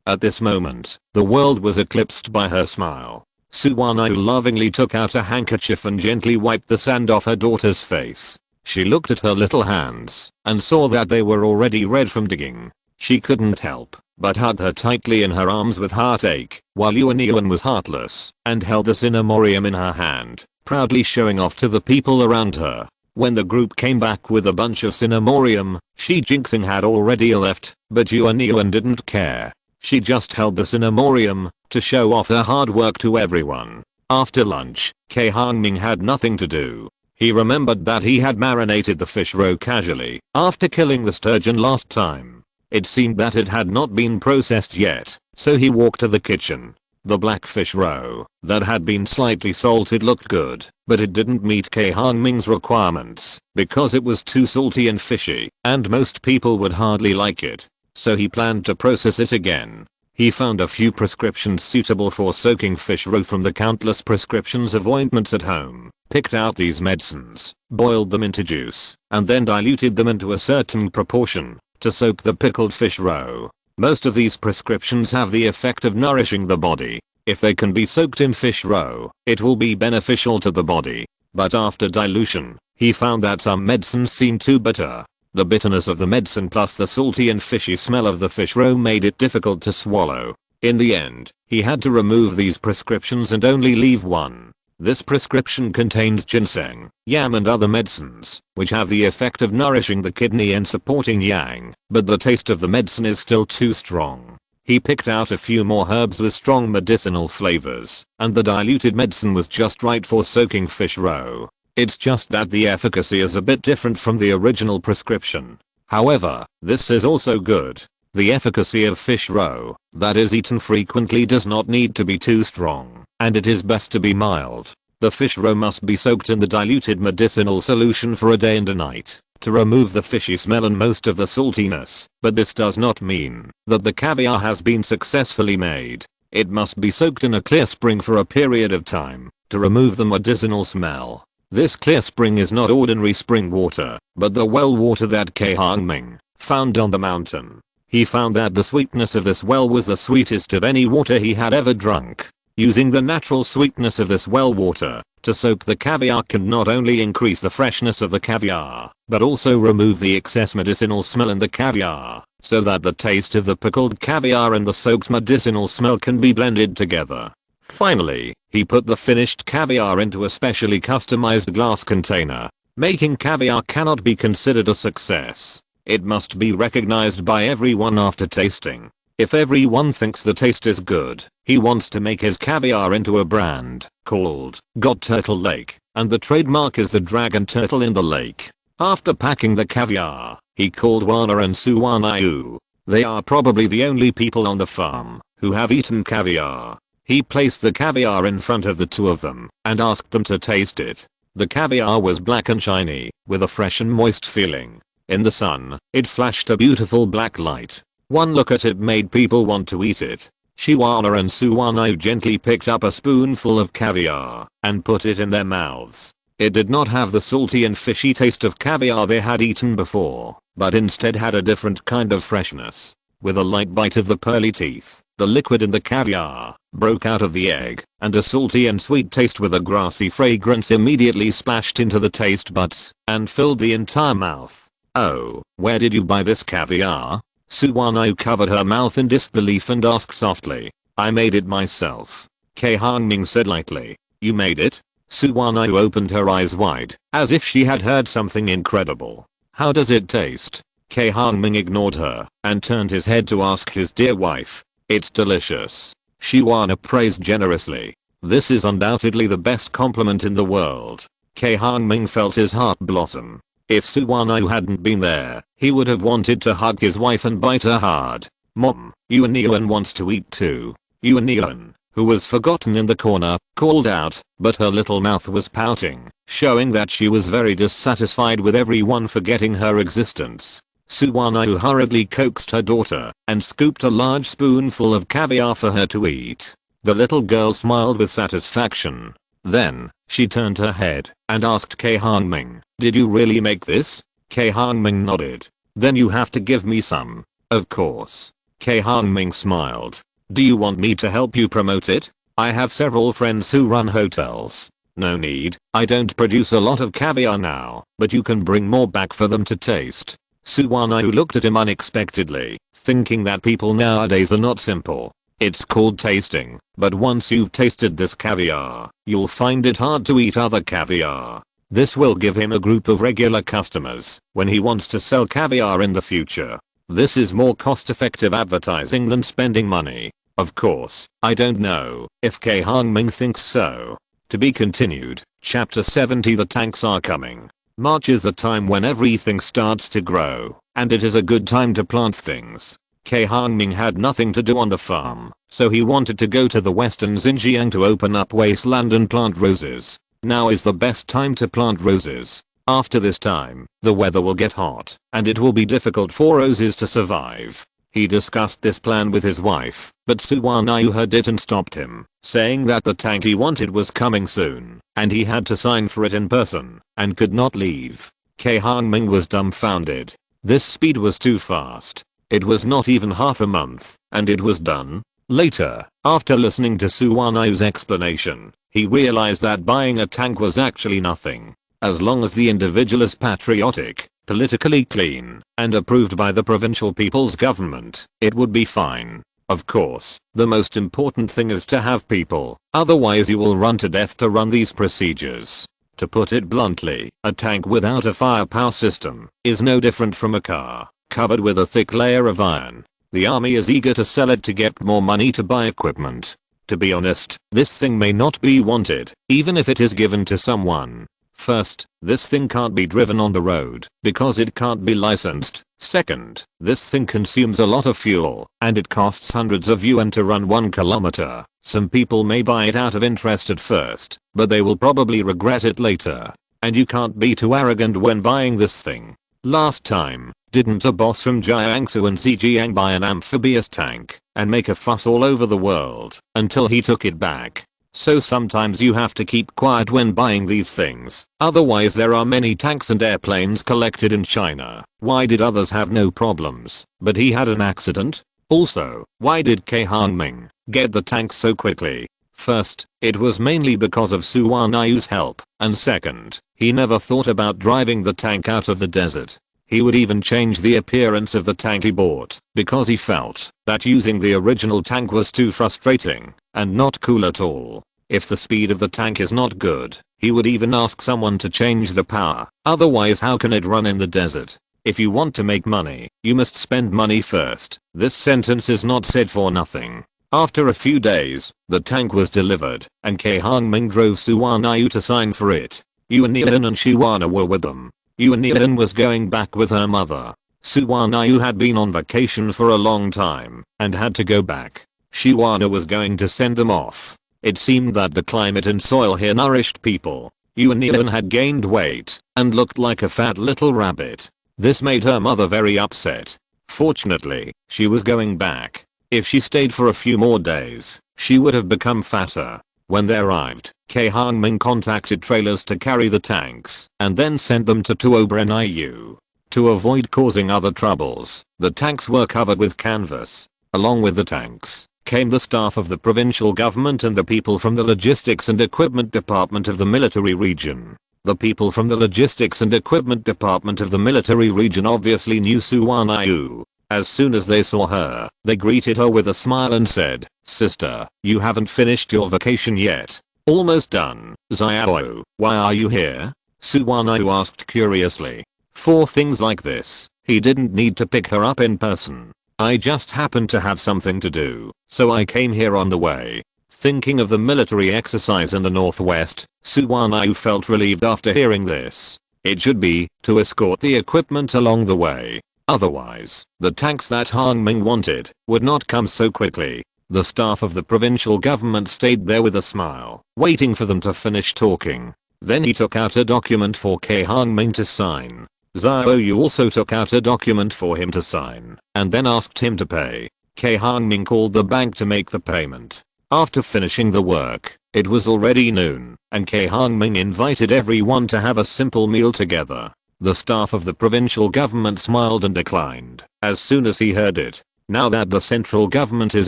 At this moment, the world was eclipsed by her smile. Su Wanyu lovingly took out a handkerchief and gently wiped the sand off her daughter's face. She looked at her little hands and saw that they were already red from digging. She couldn't help but hug her tightly in her arms with heartache, while Yuan Yuan was heartless and held the Sinomorium in her hand, proudly showing off to the people around her. When the group came back with a bunch of Sinomorium, Shi Jinxing had already left, but Yuan Yuan didn't care. She just held the Sinomorium to show off her hard work to everyone. After lunch, Cai Hongming had nothing to do. He remembered that he had marinated the fish roe casually after killing the sturgeon last time. It seemed that it had not been processed yet, so he walked to the kitchen. The black fish roe that had been slightly salted looked good, but it didn't meet Cai Hongming's requirements because it was too salty and fishy, and most people would hardly like it. So he planned to process it again. He found a few prescriptions suitable for soaking fish roe from the countless prescriptions of ointments at home, picked out these medicines, boiled them into juice, and then diluted them into a certain proportion to soak the pickled fish roe. Most of these prescriptions have the effect of nourishing the body. If they can be soaked in fish roe, it will be beneficial to the body. But after dilution, he found that some medicines seemed too bitter. The bitterness of the medicine plus the salty and fishy smell of the fish roe made it difficult to swallow. In the end, he had to remove these prescriptions and only leave one. This prescription contains ginseng, yam and other medicines, which have the effect of nourishing the kidney and supporting yang, but the taste of the medicine is still too strong. He picked out a few more herbs with strong medicinal flavors, and the diluted medicine was just right for soaking fish roe. It's just that the efficacy is a bit different from the original prescription. However, this is also good. The efficacy of fish roe that is eaten frequently does not need to be too strong, and it is best to be mild. The fish roe must be soaked in the diluted medicinal solution for a day and a night to remove the fishy smell and most of the saltiness, but this does not mean that the caviar has been successfully made. It must be soaked in a clear spring for a period of time to remove the medicinal smell. This clear spring is not ordinary spring water, but the well water that Cai Hongming found on the mountain. He found that the sweetness of this well was the sweetest of any water he had ever drunk. Using the natural sweetness of this well water to soak the caviar can not only increase the freshness of the caviar, but also remove the excess medicinal smell in the caviar, so that the taste of the pickled caviar and the soaked medicinal smell can be blended together. Finally, he put the finished caviar into a specially customized glass container. Making caviar cannot be considered a success. It must be recognized by everyone after tasting. If everyone thinks the taste is good, he wants to make his caviar into a brand called God Turtle Lake, and the trademark is the dragon turtle in the lake. After packing the caviar, he called Wana and Su Wanyu. They are probably the only people on the farm who have eaten caviar. He placed the caviar in front of the two of them and asked them to taste it. The caviar was black and shiny, with a fresh and moist feeling. In the sun, it flashed a beautiful black light. One look at it made people want to eat it. Shiwana and Suwano gently picked up a spoonful of caviar and put it in their mouths. It did not have the salty and fishy taste of caviar they had eaten before, but instead had a different kind of freshness. With a light bite of the pearly teeth, the liquid in the caviar broke out of the egg, and a salty and sweet taste with a grassy fragrance immediately splashed into the taste buds and filled the entire mouth. "Oh, where did you buy this caviar?" Suwano covered her mouth in disbelief and asked softly. "I made it myself," Cai Hongming said lightly. "You made it?" Suwano opened her eyes wide, as if she had heard something incredible. "How does it taste?" Cai Hongming ignored her and turned his head to ask his dear wife. "It's delicious," Shiwana praised generously. "This is undoubtedly the best compliment in the world." Cai Hongming felt his heart blossom. If Suwano hadn't been there, he would have wanted to hug his wife and bite her hard. "Mom, Yuan wants to eat too." Yuan, who was forgotten in the corner, called out, but her little mouth was pouting, showing that she was very dissatisfied with everyone forgetting her existence. Suwano hurriedly coaxed her daughter and scooped a large spoonful of caviar for her to eat. The little girl smiled with satisfaction. Then, she turned her head and asked Cai Hongming, "Did you really make this?" Cai Hongming nodded. "Then you have to give me some." "Of course." Cai Hongming smiled. "Do you want me to help you promote it? I have several friends who run hotels." "No need, I don't produce a lot of caviar now, but you can bring more back for them to taste." Suwano looked at him unexpectedly, thinking that people nowadays are not simple. "It's called tasting, but once you've tasted this caviar, you'll find it hard to eat other caviar." This will give him a group of regular customers when he wants to sell caviar in the future. This is more cost-effective advertising than spending money. Of course, I don't know if Cai Hongming thinks so. To be continued. Chapter 70. The tanks are coming. March is the time when everything starts to grow, and it is a good time to plant things. Cai Hongming had nothing to do on the farm, so he wanted to go to the western Xinjiang to open up wasteland and plant roses. Now is the best time to plant roses. After this time, the weather will get hot, and it will be difficult for roses to survive. He discussed this plan with his wife, but Suwano heard it and stopped him, saying that the tank he wanted was coming soon, and he had to sign for it in person, and could not leave. Cai Hongming was dumbfounded. This speed was too fast. It was not even half a month, and it was done. Later, after listening to Suwano's explanation, he realized that buying a tank was actually nothing. As long as the individual is patriotic, politically clean, and approved by the provincial people's government, it would be fine. Of course, the most important thing is to have people, otherwise you will run to death to run these procedures. To put it bluntly, a tank without a firepower system is no different from a car covered with a thick layer of iron. The army is eager to sell it to get more money to buy equipment. To be honest, this thing may not be wanted, even if it is given to someone. First, this thing can't be driven on the road because it can't be licensed. Second, this thing consumes a lot of fuel and it costs hundreds of yuan to run 1 kilometer. Some people may buy it out of interest at first, but they will probably regret it later. And you can't be too arrogant when buying this thing. Last time, didn't a boss from Jiangsu and Zhejiang buy an amphibious tank and make a fuss all over the world until he took it back? So sometimes you have to keep quiet when buying these things, otherwise there are many tanks and airplanes collected in China. Why did others have no problems, but he had an accident? Also, why did Cai Hongming get the tank so quickly? First, it was mainly because of Suwano's help, and second, he never thought about driving the tank out of the desert. He would even change the appearance of the tank he bought, because he felt that using the original tank was too frustrating and not cool at all. If the speed of the tank is not good, he would even ask someone to change the power, otherwise how can it run in the desert? If you want to make money, you must spend money first. This sentence is not said for nothing. After a few days, the tank was delivered, and Cai Hongming drove Suwano to sign for it. Yuan and Shiwana were with them. Yuan was going back with her mother. Suwano had been on vacation for a long time and had to go back. Shiwana was going to send them off. It seemed that the climate and soil here nourished people. Yuan had gained weight and looked like a fat little rabbit. This made her mother very upset. Fortunately, she was going back. If she stayed for a few more days, she would have become fatter. When they arrived, Cai Hongming contacted trailers to carry the tanks and then sent them to Tuobreniu. To avoid causing other troubles, the tanks were covered with canvas. Along with the tanks came the staff of the provincial government and the people from the logistics and equipment department of the military region. The people from the logistics and equipment department of the military region obviously knew Suwanayu. As soon as they saw her, they greeted her with a smile and said, "Sister, you haven't finished your vacation yet." "Almost done, Xiao. Why are you here?" Suwanayu asked curiously. For things like this, he didn't need to pick her up in person. "I just happened to have something to do, so I came here on the way." Thinking of the military exercise in the northwest, Suwanayu felt relieved after hearing this. It should be to escort the equipment along the way. Otherwise, the tanks that Hongming wanted would not come so quickly. The staff of the provincial government stayed there with a smile, waiting for them to finish talking. Then he took out a document for Cai Hongming to sign. Xiaoyu also took out a document for him to sign, and then asked him to pay. Cai Hongming called the bank to make the payment. After finishing the work, it was already noon, and Cai Hongming invited everyone to have a simple meal together. The staff of the provincial government smiled and declined as soon as he heard it. Now that the central government is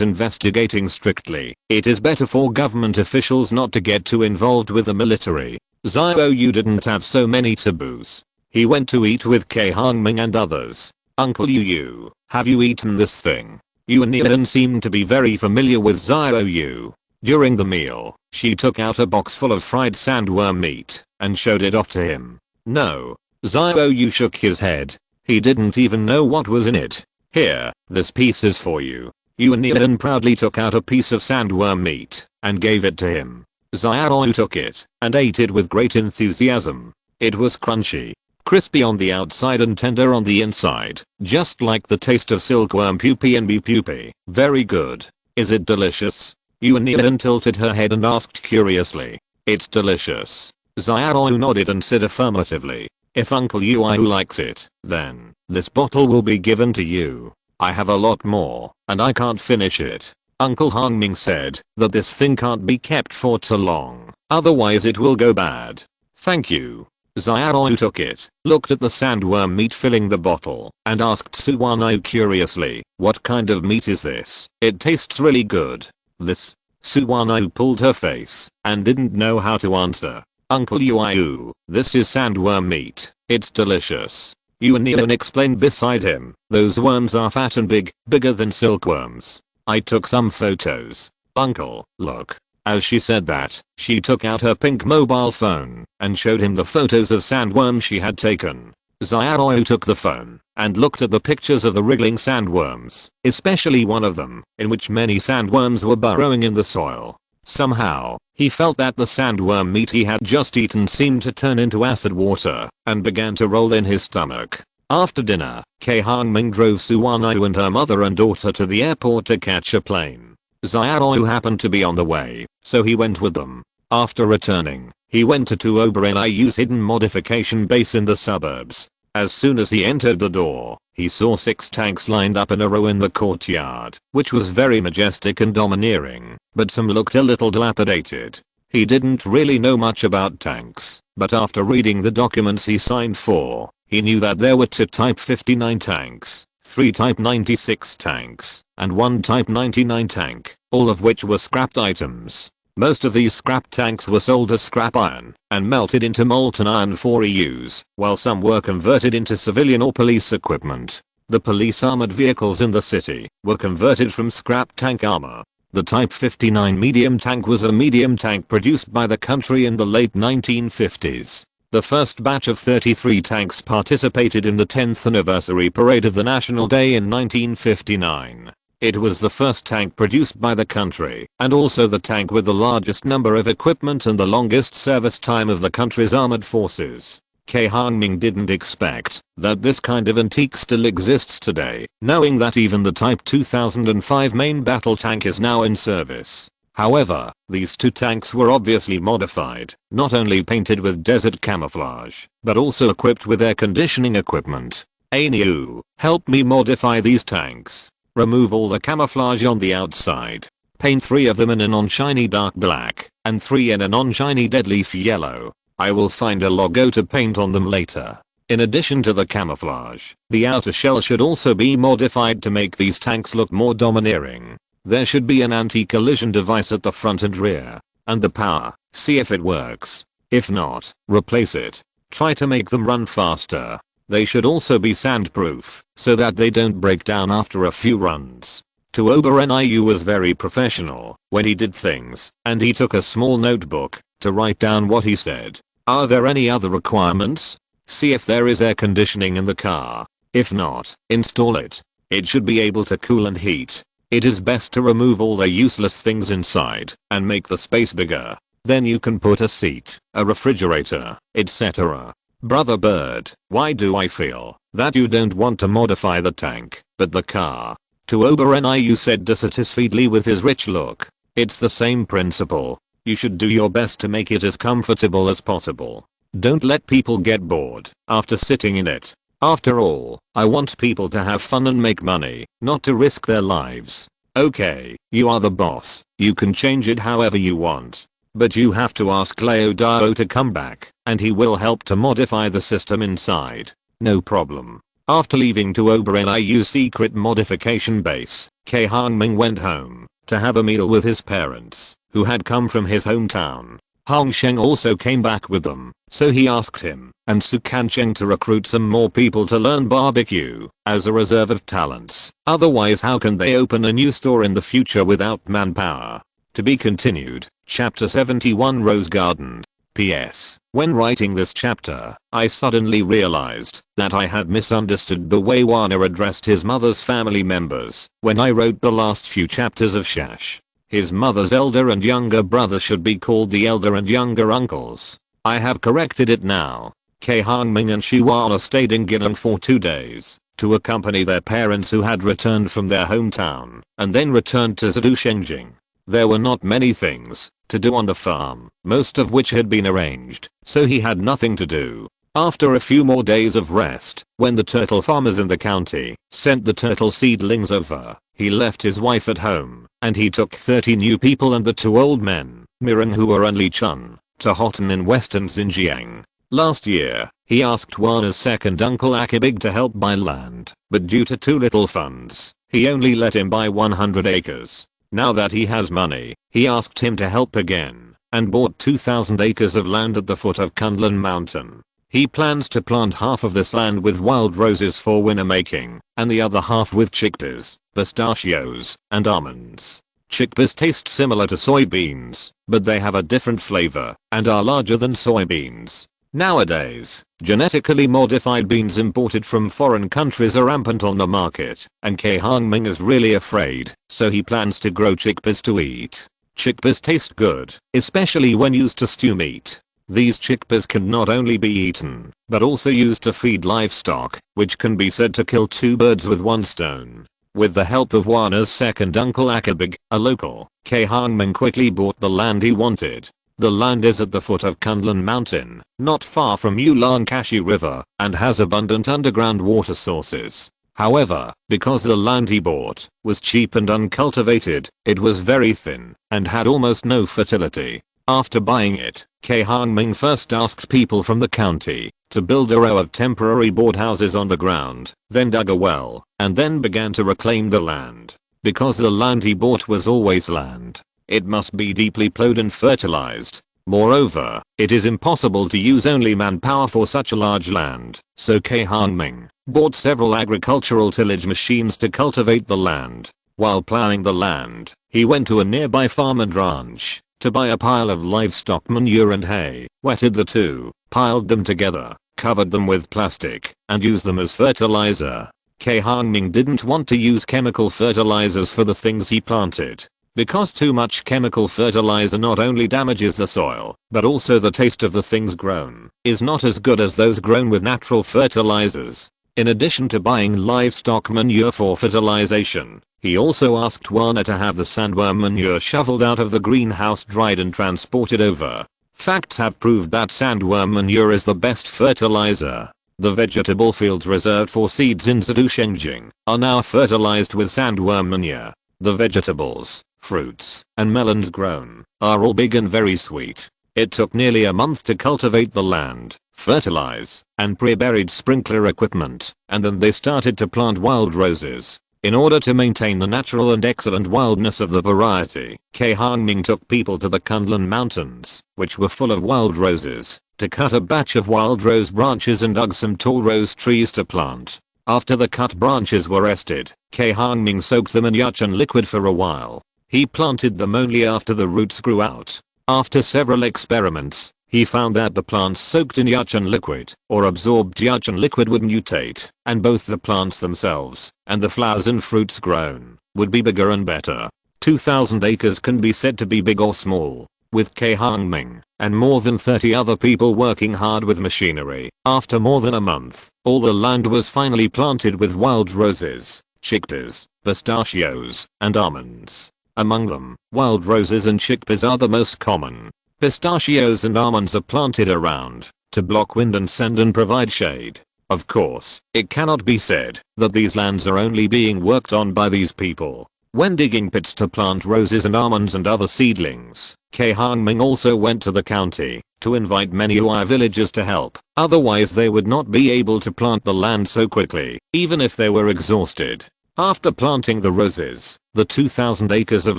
investigating strictly, it is better for government officials not to get too involved with the military. Xiaoyu didn't have so many taboos. He went to eat with Cai Hongming and others. "Uncle Yu, have you eaten this thing?" Yuan seemed to be very familiar with Xiaoyu. During the meal, she took out a box full of fried sandworm meat and showed it off to him. "No." Xiaoyu shook his head. He didn't even know what was in it. "Here, this piece is for you." Yuan proudly took out a piece of sandworm meat and gave it to him. Xiaoyu took it and ate it with great enthusiasm. It was crunchy, crispy on the outside and tender on the inside, just like the taste of silkworm pupae and bee pupae. "Very good. Is it delicious?" Yuan tilted her head and asked curiously. "It's delicious." Xiaoyu nodded and said affirmatively. "If Uncle Yu likes it, then this bottle will be given to you. I have a lot more, and I can't finish it." Uncle Hongming said that this thing can't be kept for too long, otherwise it will go bad. "Thank you." Xiaoyu took it, looked at the sandworm meat filling the bottle, and asked Suwanayu curiously, "What kind of meat is this? It tastes really good." "This?" Suwanayu pulled her face and didn't know how to answer. "Uncle Yu, this is sandworm meat. It's delicious." Yuan explained beside him. "Those worms are fat and big, bigger than silkworms. I took some photos. Uncle, look." As she said that, she took out her pink mobile phone and showed him the photos of sandworms she had taken. Xiaoyu took the phone and looked at the pictures of the wriggling sandworms, especially one of them, in which many sandworms were burrowing in the soil. Somehow, he felt that the sandworm meat he had just eaten seemed to turn into acid water and began to roll in his stomach. After dinner, Cai Hongming drove Suwanayu and her mother and daughter to the airport to catch a plane. Xiaoyu happened to be on the way, so he went with them. After returning, he went to Tuobreniu's hidden modification base in the suburbs. As soon as he entered the door, he saw 6 tanks lined up in a row in the courtyard, which was very majestic and domineering, but some looked a little dilapidated. He didn't really know much about tanks, but after reading the documents he signed for, he knew that there were 2 Type 59 tanks, 3 Type 96 tanks, and 1 Type 99 tank, all of which were scrapped items. Most of these scrap tanks were sold as scrap iron and melted into molten iron for reuse, while some were converted into civilian or police equipment. The police armored vehicles in the city were converted from scrap tank armor. The Type 59 medium tank was a medium tank produced by the country in the late 1950s. The first batch of 33 tanks participated in the 10th anniversary parade of the National Day in 1959. It was the first tank produced by the country, and also the tank with the largest number of equipment and the longest service time of the country's armored forces. Cai Hongming didn't expect that this kind of antique still exists today, knowing that even the Type 2005 main battle tank is now in service. However, these 2 tanks were obviously modified, not only painted with desert camouflage, but also equipped with air conditioning equipment. "Anu, help me modify these tanks." Remove all the camouflage on the outside. Paint 3 of them in a non-shiny dark black, and 3 in a non-shiny dead leaf yellow. I will find a logo to paint on them later. In addition to the camouflage, the outer shell should also be modified to make these tanks look more domineering. There should be an anti-collision device at the front and rear. And the power, see if it works. If not, replace it. Try to make them run faster. They should also be sandproof, so that they don't break down after a few runs. Tuoba was very professional when he did things, and he took a small notebook to write down what he said. Are there any other requirements? See if there is air conditioning in the car. If not, install it. It should be able to cool and heat. It is best to remove all the useless things inside and make the space bigger. Then you can put a seat, a refrigerator, etc. Brother Bird, why do I feel that you don't want to modify the tank, but the car? Tuoba said dissatisfiedly with his rich look. It's the same principle. You should do your best to make it as comfortable as possible. Don't let people get bored after sitting in it. After all, I want people to have fun and make money, not to risk their lives. Okay, you are the boss, you can change it however you want. But you have to ask Leo Dao to come back, and he will help to modify the system inside. No problem. After leaving Tuoba secret modification base, Cai Hongming went home to have a meal with his parents, who had come from his hometown. Hongsheng also came back with them, so he asked him and Su Kancheng to recruit some more people to learn barbecue as a reserve of talents. Otherwise, how can they open a new store in the future without manpower? To be continued. Chapter 71 Rose Garden. PS. When writing this chapter, I suddenly realized that I had misunderstood the way Wana addressed his mother's family members when I wrote the last few chapters of Shash. His mother's elder and younger brother should be called the elder and younger uncles. I have corrected it now. Cai Hongming and Wana stayed in Gilang for 2 days to accompany their parents who had returned from their hometown and then returned to Zhou. There were not many things to do on the farm, most of which had been arranged, so he had nothing to do. After a few more days of rest, when the turtle farmers in the county sent the turtle seedlings over, he left his wife at home, and he took 30 new people and the 2 old men, Mirren who were only Chun, to Hotan in western Xinjiang. Last year, he asked Wana's second uncle Akibig to help buy land, but due to too little funds, he only let him buy 100 acres. Now that he has money, he asked him to help again, and bought 2,000 acres of land at the foot of Kunlun Mountain. He plans to plant half of this land with wild roses for winter making, and the other half with chickpeas, pistachios, and almonds. Chickpeas taste similar to soybeans, but they have a different flavor, and are larger than soybeans. Nowadays, genetically modified beans imported from foreign countries are rampant on the market, and Cai Hongming is really afraid, so he plans to grow chickpeas to eat. Chickpeas taste good, especially when used to stew meat. These chickpeas can not only be eaten, but also used to feed livestock, which can be said to kill 2 birds with 1 stone. With the help of Wana's second uncle Akibig, a local, Cai Hongming quickly bought the land he wanted. The land is at the foot of Kunlun Mountain, not far from Ulan-Kashi River, and has abundant underground water sources. However, because the land he bought was cheap and uncultivated, it was very thin and had almost no fertility. After buying it, Cai Hongming first asked people from the county to build a row of temporary board houses on the ground, then dug a well, and then began to reclaim the land. Because the land he bought was always land, it must be deeply plowed and fertilized. Moreover, it is impossible to use only manpower for such a large land, so Cai Hongming bought several agricultural tillage machines to cultivate the land. While plowing the land, he went to a nearby farm and ranch to buy a pile of livestock manure and hay, wetted the 2, piled them together, covered them with plastic, and used them as fertilizer. Cai Hongming didn't want to use chemical fertilizers for the things he planted, because too much chemical fertilizer not only damages the soil, but also the taste of the things grown is not as good as those grown with natural fertilizers. In addition to buying livestock manure for fertilization, he also asked Wana to have the sandworm manure shoveled out of the greenhouse, dried and transported over. Facts have proved that sandworm manure is the best fertilizer. The vegetable fields reserved for seeds in Zhejiang are now fertilized with sandworm manure. The vegetables, fruits, and melons grown are all big and very sweet. It took nearly a month to cultivate the land, fertilize, and pre-buried sprinkler equipment, and then they started to plant wild roses. In order to maintain the natural and excellent wildness of the variety, Cai Hongming took people to the Kunlun Mountains, which were full of wild roses, to cut a batch of wild rose branches and dug some tall rose trees to plant. After the cut branches were rested, Cai Hongming soaked them in yachan liquid for a while. He planted them only after the roots grew out. After several experiments, he found that the plants soaked in yachan liquid or absorbed yachan liquid would mutate, and both the plants themselves and the flowers and fruits grown would be bigger and better. 2,000 acres can be said to be big or small. With Cai Hongming and more than 30 other people working hard with machinery, after more than a month, all the land was finally planted with wild roses, chickpeas, pistachios, and almonds. Among them, wild roses and chickpeas are the most common. Pistachios and almonds are planted around to block wind and sand and provide shade. Of course, it cannot be said that these lands are only being worked on by these people. When digging pits to plant roses and almonds and other seedlings, Cai Hongming also went to the county to invite many Ui villagers to help, otherwise they would not be able to plant the land so quickly, even if they were exhausted. After planting the roses, the 2,000 acres of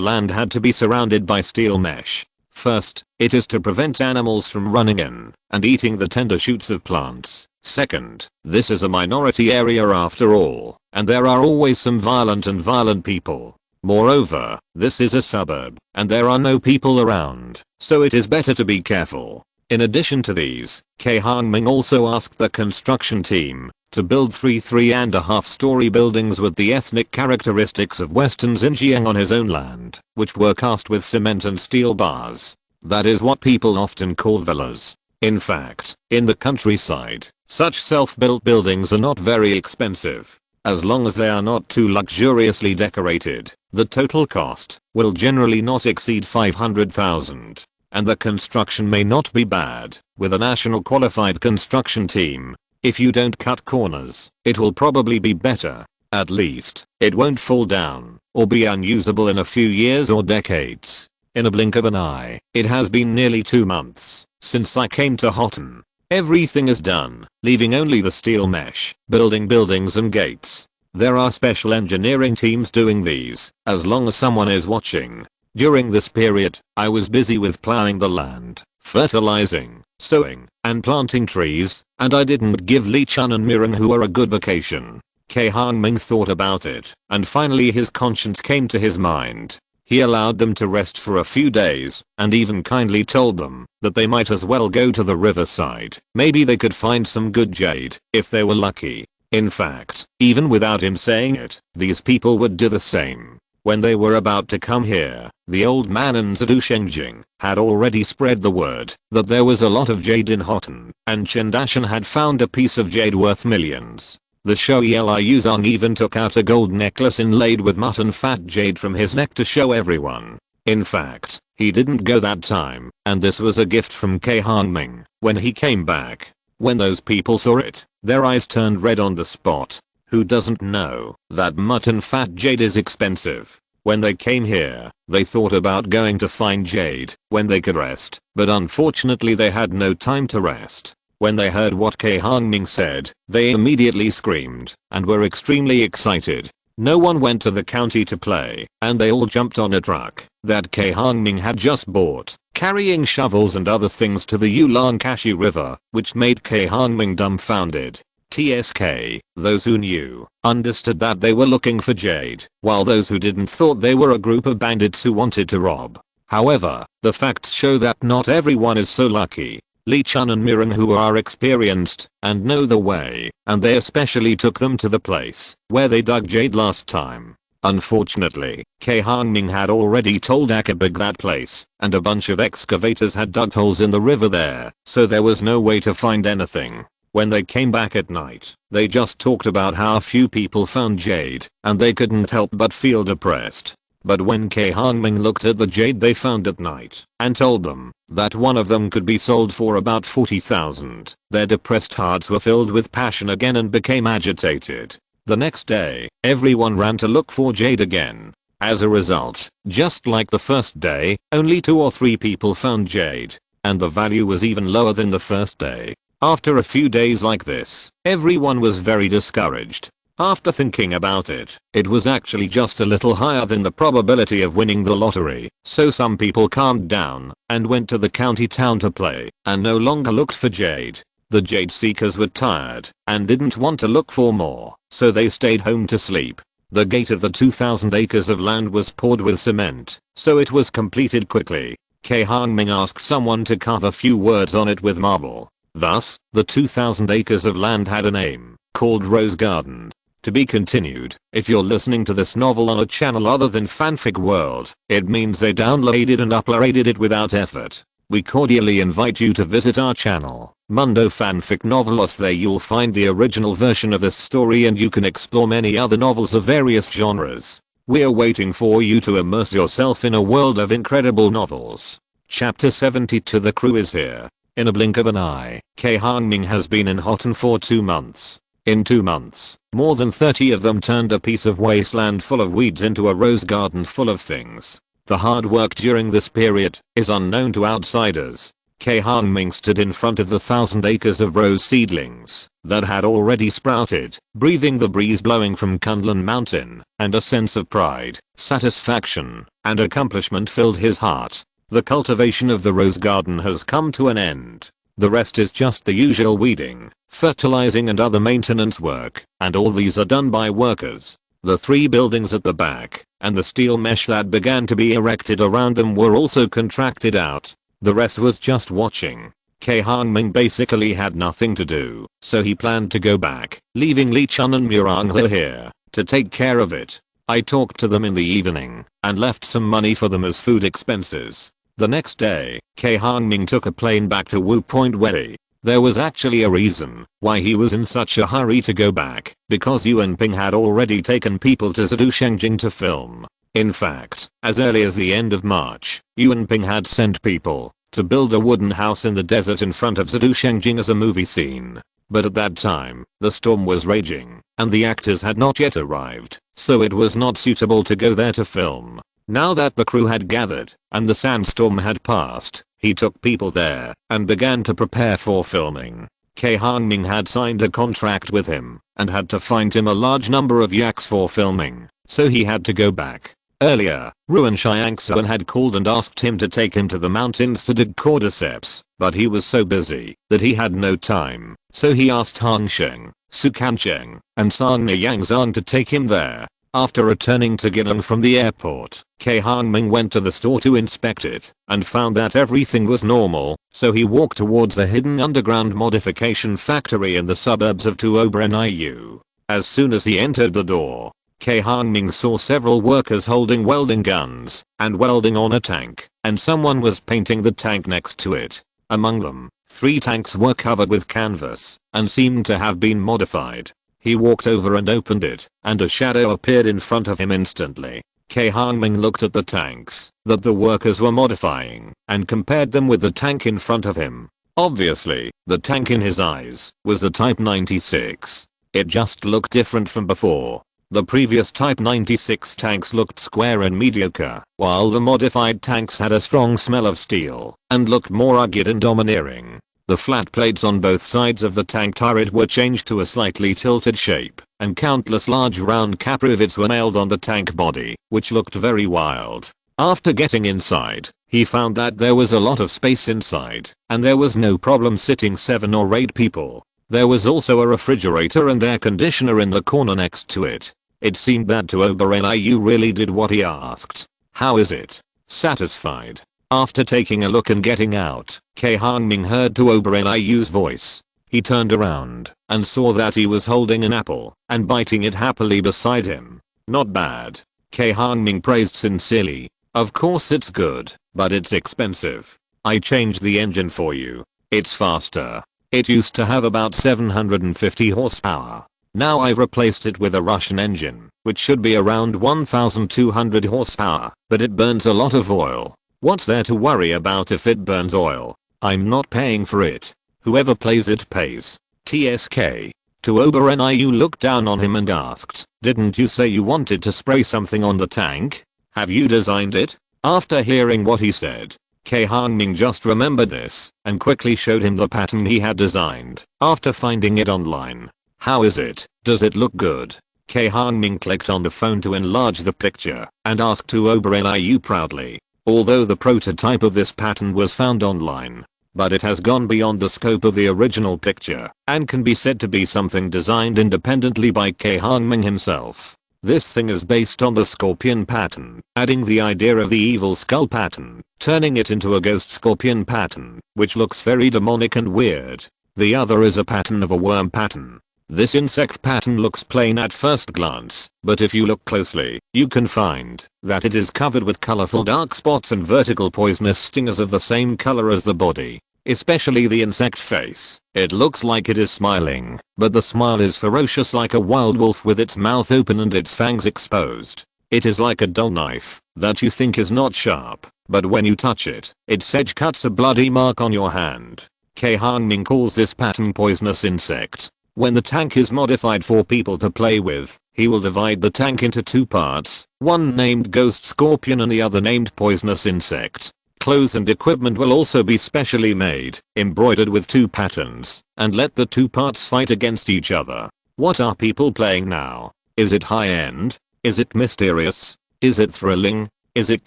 land had to be surrounded by steel mesh. First, it is to prevent animals from running in and eating the tender shoots of plants. Second, this is a minority area after all, and there are always some violent people. Moreover, this is a suburb, and there are no people around, so it is better to be careful. In addition to these, Cai Hongming also asked the construction team to build 3.5-story buildings with the ethnic characteristics of Western Xinjiang on his own land, which were cast with cement and steel bars. That is what people often call villas. In fact, in the countryside, such self-built buildings are not very expensive. As long as they are not too luxuriously decorated, the total cost will generally not exceed 500,000. And the construction may not be bad. With a national qualified construction team, if you don't cut corners, it will probably be better. At least, it won't fall down or be unusable in a few years or decades. In a blink of an eye, it has been nearly 2 months since I came to Hotten. Everything is done, leaving only the steel mesh, building buildings and gates. There are special engineering teams doing these, as long as someone is watching. During this period, I was busy with plowing the land, fertilizing, sowing, and planting trees, and I didn't give Li Chun and Mirren who are a good vacation. Cai Hongming thought about it, and finally his conscience came to his mind. He allowed them to rest for a few days, and even kindly told them that they might as well go to the riverside. Maybe they could find some good jade, if they were lucky. In fact, even without him saying it, these people would do the same. When they were about to come here, the old man in Zhejiang had already spread the word that there was a lot of jade in Hotten, and Chendashan had found a piece of jade worth millions. The showy Liu Zong even took out a gold necklace inlaid with mutton fat jade from his neck to show everyone. In fact, he didn't go that time, and this was a gift from Cai Hongming when he came back. When those people saw it, their eyes turned red on the spot. Who doesn't know that mutton fat jade is expensive? When they came here, they thought about going to find jade when they could rest, but unfortunately they had no time to rest. When they heard what Cai Hongming said, they immediately screamed and were extremely excited. No one went to the county to play, and they all jumped on a truck that Cai Hongming had just bought, carrying shovels and other things to the Yulong Kashi River, which made Cai Hongming dumbfounded. TSK, those who knew, understood that they were looking for jade, while those who didn't thought they were a group of bandits who wanted to rob. However, the facts show that not everyone is so lucky. Li Chun and Mirren who are experienced and know the way, and they especially took them to the place where they dug jade last time. Unfortunately, Cai Hongming had already told Akabig that place, and a bunch of excavators had dug holes in the river there, so there was no way to find anything. When they came back at night, they just talked about how few people found jade, and they couldn't help but feel depressed. But when Cai Hongming looked at the jade they found at night and told them that one of them could be sold for about 40,000, their depressed hearts were filled with passion again and became agitated. The next day, everyone ran to look for jade again. As a result, just like the first day, only 2 or 3 people found jade, and the value was even lower than the first day. After a few days like this, everyone was very discouraged. After thinking about it, it was actually just a little higher than the probability of winning the lottery, so some people calmed down and went to the county town to play and no longer looked for jade. The jade seekers were tired and didn't want to look for more, so they stayed home to sleep. The gate of the 2,000 acres of land was poured with cement, so it was completed quickly. Cai Hongming asked someone to carve a few words on it with marble. Thus, the 2,000 acres of land had a name, called Rose Garden. To be continued. If you're listening to this novel on a channel other than Fanfic World, it means they downloaded and uploaded it without effort. We cordially invite you to visit our channel, Mundo Fanfic Novelos. There you'll find the original version of this story and you can explore many other novels of various genres. We're waiting for you to immerse yourself in a world of incredible novels. Chapter 72. The crew is here. In a blink of an eye, Cai Hongming has been in Hotten for 2 months. In 2 months, more than 30 of them turned a piece of wasteland full of weeds into a rose garden full of things. The hard work during this period is unknown to outsiders. Cai Hongming stood in front of the 1,000 acres of rose seedlings that had already sprouted, breathing the breeze blowing from Kunlun Mountain, and a sense of pride, satisfaction, and accomplishment filled his heart. The cultivation of the rose garden has come to an end. The rest is just the usual weeding, fertilizing and other maintenance work, and all these are done by workers. The 3 buildings at the back, and the steel mesh that began to be erected around them were also contracted out. The rest was just watching. Cai Hongming basically had nothing to do, so he planned to go back, leaving Li Chun and Muranghe here to take care of it. I talked to them in the evening, and left some money for them as food expenses. The next day, Cai Hongming took a plane back to Wu Point Wei. There was actually a reason why he was in such a hurry to go back, because Yuanping had already taken people to Zhengzheng to film. In fact, as early as the end of March, Yuanping had sent people to build a wooden house in the desert in front of Zhengzheng as a movie scene. But at that time, the storm was raging, and the actors had not yet arrived, so it was not suitable to go there to film. Now that the crew had gathered, and the sandstorm had passed, he took people there, and began to prepare for filming. Cai Hongming had signed a contract with him, and had to find him a large number of yaks for filming, so he had to go back. Earlier, Ruan Xiangsuan had called and asked him to take him to the mountains to dig cordyceps, but he was so busy that he had no time, so he asked Hongsheng, Sukancheng, and Sangna Yangzang to take him there. After returning to Ginong from the airport, Cai Hongming went to the store to inspect it, and found that everything was normal, so he walked towards the hidden underground modification factory in the suburbs of Tuobreniu. As soon as he entered the door, Cai Hongming saw several workers holding welding guns, and welding on a tank, and someone was painting the tank next to it. Among them, 3 tanks were covered with canvas, and seemed to have been modified. He walked over and opened it, and a shadow appeared in front of him instantly. Cai Hongming looked at the tanks that the workers were modifying, and compared them with the tank in front of him. Obviously, the tank in his eyes was the Type 96. It just looked different from before. The previous Type 96 tanks looked square and mediocre, while the modified tanks had a strong smell of steel, and looked more rugged and domineering. The flat plates on both sides of the tank turret were changed to a slightly tilted shape, and countless large round cap rivets were nailed on the tank body, which looked very wild. After getting inside, he found that there was a lot of space inside, and there was no problem sitting 7 or 8 people. There was also a refrigerator and air conditioner in the corner next to it. It seemed that Tuobreniu really did what he asked. How is it? Satisfied? After taking a look and getting out, Cai Hongming heard Tuobreniu's voice. He turned around and saw that he was holding an apple and biting it happily beside him. Not bad. Cai Hongming praised sincerely. Of course it's good, but it's expensive. I changed the engine for you. It's faster. It used to have about 750 horsepower. Now I've replaced it with a Russian engine, which should be around 1200 horsepower, but it burns a lot of oil. What's there to worry about if it burns oil? I'm not paying for it. Whoever plays it pays. TSK. Tuobereniu looked down on him and asked, "Didn't you say you wanted to spray something on the tank? Have you designed it?" After hearing what he said, Cai Hongming just remembered this and quickly showed him the pattern he had designed after finding it online. "How is it? Does it look good?" Cai Hongming clicked on the phone to enlarge the picture and asked Tuobereniu proudly. Although the prototype of this pattern was found online, but it has gone beyond the scope of the original picture and can be said to be something designed independently by Cai Hongming himself. This thing is based on the scorpion pattern, adding the idea of the evil skull pattern, turning it into a ghost scorpion pattern, which looks very demonic and weird. The other is a pattern of a worm pattern. This insect pattern looks plain at first glance, but if you look closely, you can find that it is covered with colorful dark spots and vertical poisonous stingers of the same color as the body. Especially the insect face. It looks like it is smiling, but the smile is ferocious like a wild wolf with its mouth open and its fangs exposed. It is like a dull knife that you think is not sharp, but when you touch it, its edge cuts a bloody mark on your hand. Cai Hongming calls this pattern poisonous insect. When the tank is modified for people to play with, he will divide the tank into two parts, one named Ghost Scorpion and the other named Poisonous Insect. Clothes and equipment will also be specially made, embroidered with two patterns, and let the two parts fight against each other. What are people playing now? Is it high-end? Is it mysterious? Is it thrilling? Is it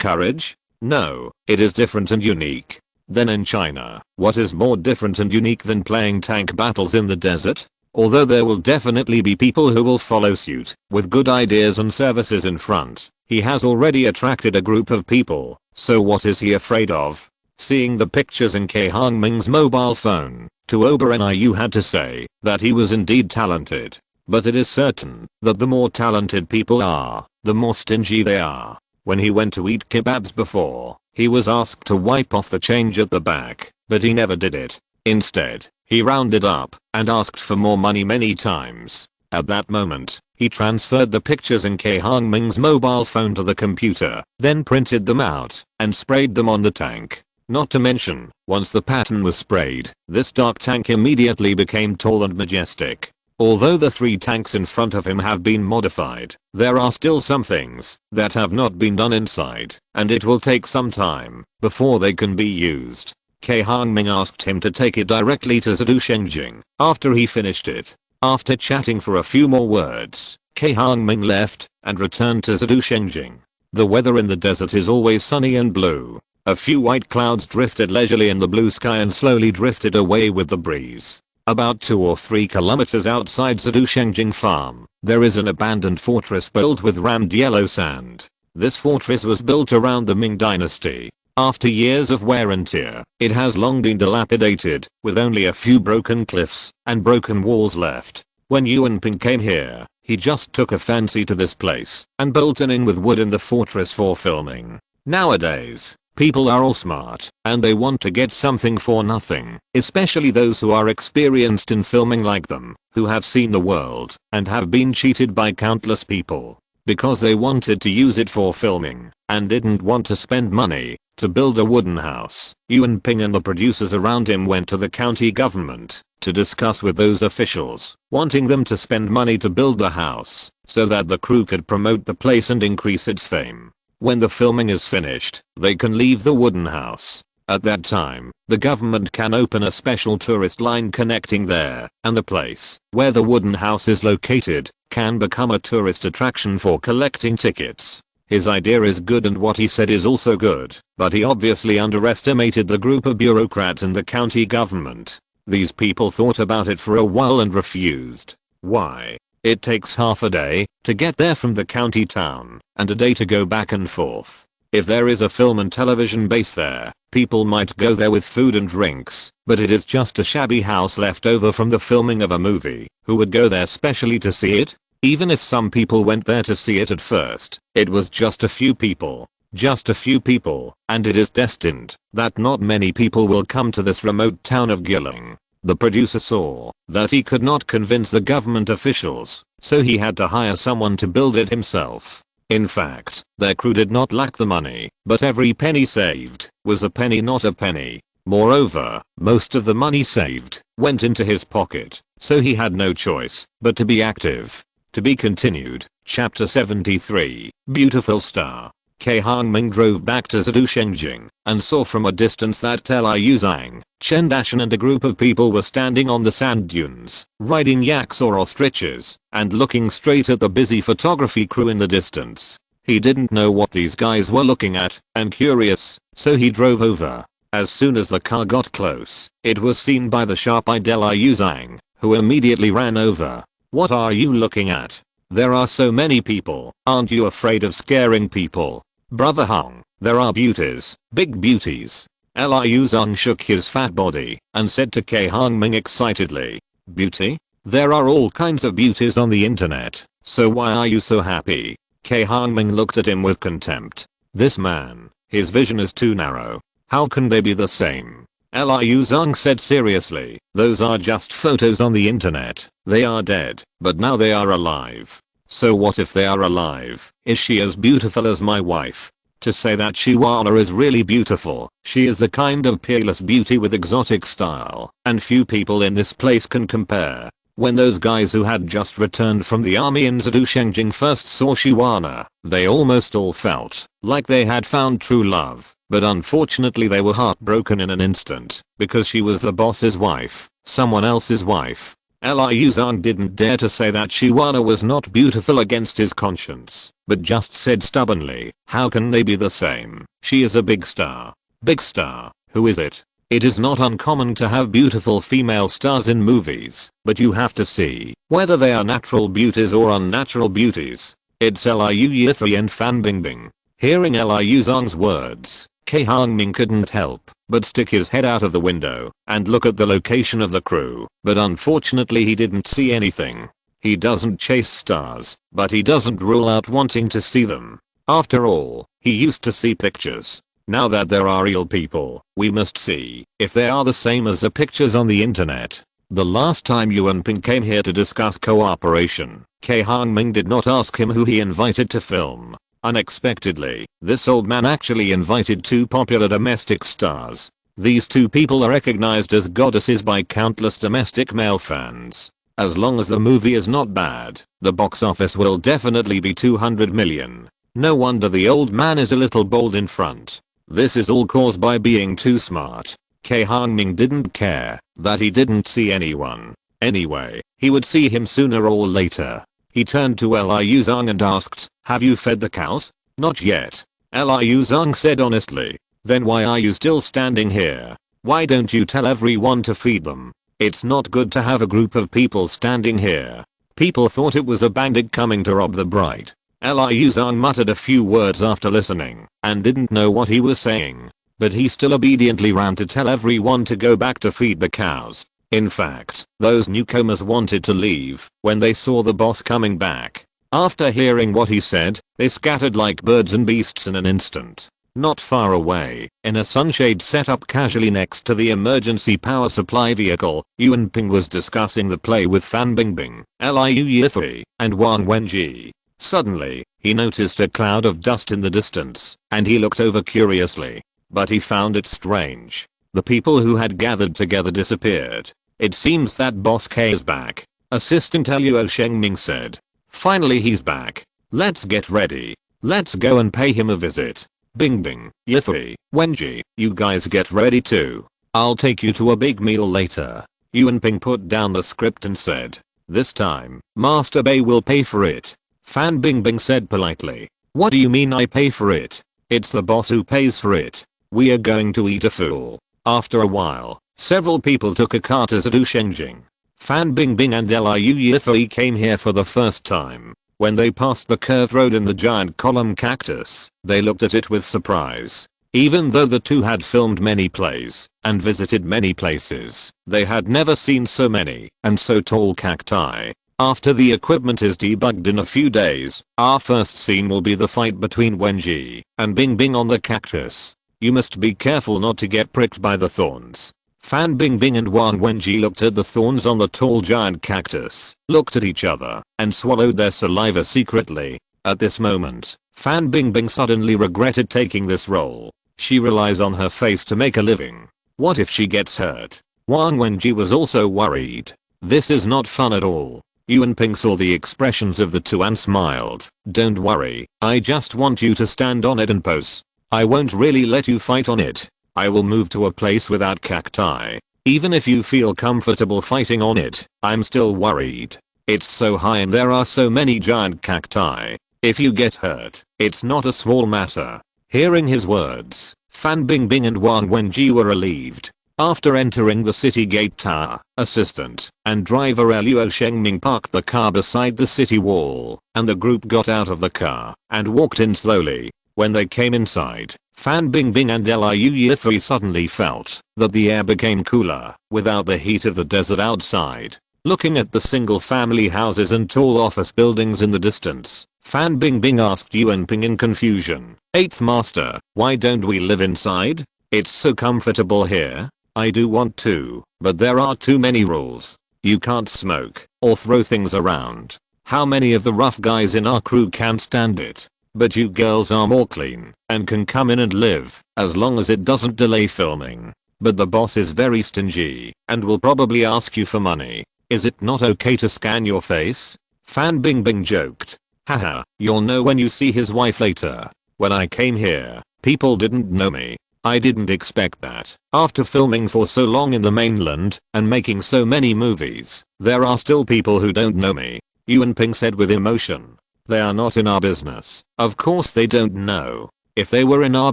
courage? No, it is different and unique. Then in China, what is more different and unique than playing tank battles in the desert? Although there will definitely be people who will follow suit, with good ideas and services in front, he has already attracted a group of people, so what is he afraid of? Seeing the pictures in Cai Hongming's mobile phone, Tuobereniu had to say that he was indeed talented. But it is certain that the more talented people are, the more stingy they are. When he went to eat kebabs before, he was asked to wipe off the change at the back, but he never did it. Instead, he rounded up and asked for more money many times. At that moment, he transferred the pictures in Cai Hongming's mobile phone to the computer, then printed them out and sprayed them on the tank. Not to mention, once the pattern was sprayed, this dark tank immediately became tall and majestic. Although the three tanks in front of him have been modified, there are still some things that have not been done inside, and it will take some time before they can be used. Cai Hongming asked him to take it directly to Zhou. After he finished it, after chatting for a few more words, Cai Hongming left and returned to Zhou. The weather in the desert is always sunny and blue. A few white clouds drifted leisurely in the blue sky and slowly drifted away with the breeze. About 2 or 3 kilometers outside Zhou farm, there is an abandoned fortress built with rammed yellow sand. This fortress was built around the Ming dynasty. After years of wear and tear, it has long been dilapidated, with only a few broken cliffs and broken walls left. When Yuan Ping came here, he just took a fancy to this place and built an inn with wood in the fortress for filming. Nowadays, people are all smart and they want to get something for nothing, especially those who are experienced in filming like them, who have seen the world and have been cheated by countless people because they wanted to use it for filming and didn't want to spend money to build a wooden house. Yuan Ping and the producers around him went to the county government to discuss with those officials, wanting them to spend money to build the house so that the crew could promote the place and increase its fame. When the filming is finished, they can leave the wooden house. At that time, the government can open a special tourist line connecting there, and the place where the wooden house is located can become a tourist attraction for collecting tickets. His idea is good and what he said is also good, but he obviously underestimated the group of bureaucrats in the county government. These people thought about it for a while and refused. Why? It takes half a day to get there from the county town and a day to go back and forth. If there is a film and television base there, people might go there with food and drinks, but it is just a shabby house left over from the filming of a movie. Who would go there specially to see it? Even if some people went there to see it at first, it was just a few people. Just a few people, and it is destined that not many people will come to this remote town of Giling. The producer saw that he could not convince the government officials, so he had to hire someone to build it himself. In fact, their crew did not lack the money, but every penny saved was a penny not a penny. Moreover, most of the money saved went into his pocket, so he had no choice but to be active. To be continued. Chapter 73. Beautiful Star. Cai Hongming drove back to Zhou and saw from a distance that Liu Zhang, Chen Dashan and a group of people were standing on the sand dunes, riding yaks or ostriches, and looking straight at the busy photography crew in the distance. He didn't know what these guys were looking at, and curious, so he drove over. As soon as the car got close, it was seen by the sharp-eyed Liu Zhang, who immediately ran over. What are you looking at? There are so many people, aren't you afraid of scaring people? Brother Hong, there are beauties, big beauties. Liu Zhang shook his fat body and said to Cai Hongming excitedly, beauty? There are all kinds of beauties on the internet, so why are you so happy? Cai Hongming looked at him with contempt. This man, his vision is too narrow. How can they be the same? Liu Zhang said seriously, those are just photos on the internet. They are dead, but now they are alive. So what if they are alive? Is she as beautiful as my wife? To say that Chihuahua is really beautiful, she is the kind of peerless beauty with exotic style, and few people in this place can compare. When those guys who had just returned from the army in Zhou first saw Chihuahua, they almost all felt like they had found true love. But unfortunately they were heartbroken in an instant, because she was the boss's wife, someone else's wife. Liu Zhang didn't dare to say that Chihuahua was not beautiful against his conscience, but just said stubbornly, how can they be the same? She is a big star. Big star, who is it? It is not uncommon to have beautiful female stars in movies, but you have to see whether they are natural beauties or unnatural beauties. It's Liu Yifei and Fan Bingbing. Hearing Liu Zhang's words, Cai Hongming couldn't help but stick his head out of the window and look at the location of the crew, but unfortunately he didn't see anything. He doesn't chase stars, but he doesn't rule out wanting to see them. After all, he used to see pictures. Now that there are real people, we must see if they are the same as the pictures on the internet. The last time Yuan Ping came here to discuss cooperation, Cai Hongming did not ask him who he invited to film. Unexpectedly, this old man actually invited two popular domestic stars. These two people are recognized as goddesses by countless domestic male fans. As long as the movie is not bad, the box office will definitely be 200 million. No wonder the old man is a little bold in front. This is all caused by being too smart. Cai Hongming didn't care that he didn't see anyone. Anyway, he would see him sooner or later. He turned to Liu Zhang and asked, have you fed the cows? Not yet. Liu Zhang said honestly. Then why are you still standing here? Why don't you tell everyone to feed them? It's not good to have a group of people standing here. People thought it was a bandit coming to rob the bride. Liu Zhang muttered a few words after listening and didn't know what he was saying. But he still obediently ran to tell everyone to go back to feed the cows. In fact, those newcomers wanted to leave when they saw the boss coming back. After hearing what he said, they scattered like birds and beasts in an instant. Not far away, in a sunshade set up casually next to the emergency power supply vehicle, Yuan Ping was discussing the play with Fan Bingbing, Liu Yifei, and Wang Wenji. Suddenly, he noticed a cloud of dust in the distance, and he looked over curiously. But he found it strange. The people who had gathered together disappeared. It seems that Boss K is back, Assistant Liu Shengming said. Finally he's back. Let's get ready. Let's go and pay him a visit. Bingbing, Yifei, Wenji, you guys get ready too. I'll take you to a big meal later. Yuan Ping put down the script and said, this time, Master Bei will pay for it. Fan Bingbing said politely. What do you mean I pay for it? It's the boss who pays for it. We are going to eat a fool. After a while, several people took a car to Zhou. Fan Bingbing and Liu Yifei came here for the first time. When they passed the curved road in the giant column cactus, they looked at it with surprise. Even though the two had filmed many plays and visited many places, they had never seen so many and so tall cacti. After the equipment is debugged in a few days, our first scene will be the fight between Wenji and Bingbing on the cactus. You must be careful not to get pricked by the thorns. Fan Bingbing and Wang Wenji looked at the thorns on the tall giant cactus, looked at each other, and swallowed their saliva secretly. At this moment, Fan Bingbing suddenly regretted taking this role. She relies on her face to make a living. What if she gets hurt? Wang Wenji was also worried. This is not fun at all. Yuan Ping saw the expressions of the two and smiled. Don't worry, I just want you to stand on it and pose. I won't really let you fight on it. I will move to a place without cacti. Even if you feel comfortable fighting on it, I'm still worried. It's so high and there are so many giant cacti. If you get hurt, it's not a small matter. Hearing his words, Fan Bingbing and Wang Wenji were relieved. After entering the city gate tower, assistant and driver Luo Shengming parked the car beside the city wall, and the group got out of the car and walked in slowly. When they came inside, Fan Bingbing and Liu Yifei suddenly felt that the air became cooler without the heat of the desert outside. Looking at the single family houses and tall office buildings in the distance, Fan Bingbing asked Yuan Ping in confusion, "Eighth Master, why don't we live inside? It's so comfortable here." "I do want to, but there are too many rules. You can't smoke or throw things around. How many of the rough guys in our crew can't stand it? But you girls are more clean and can come in and live as long as it doesn't delay filming. But the boss is very stingy and will probably ask you for money. Is it not okay to scan your face?" Fan Bingbing joked. "Haha, you'll know when you see his wife later. When I came here, people didn't know me. I didn't expect that. After filming for so long in the mainland and making so many movies, there are still people who don't know me," Yuan Ping said with emotion. "They are not in our business. Of course they don't know. If they were in our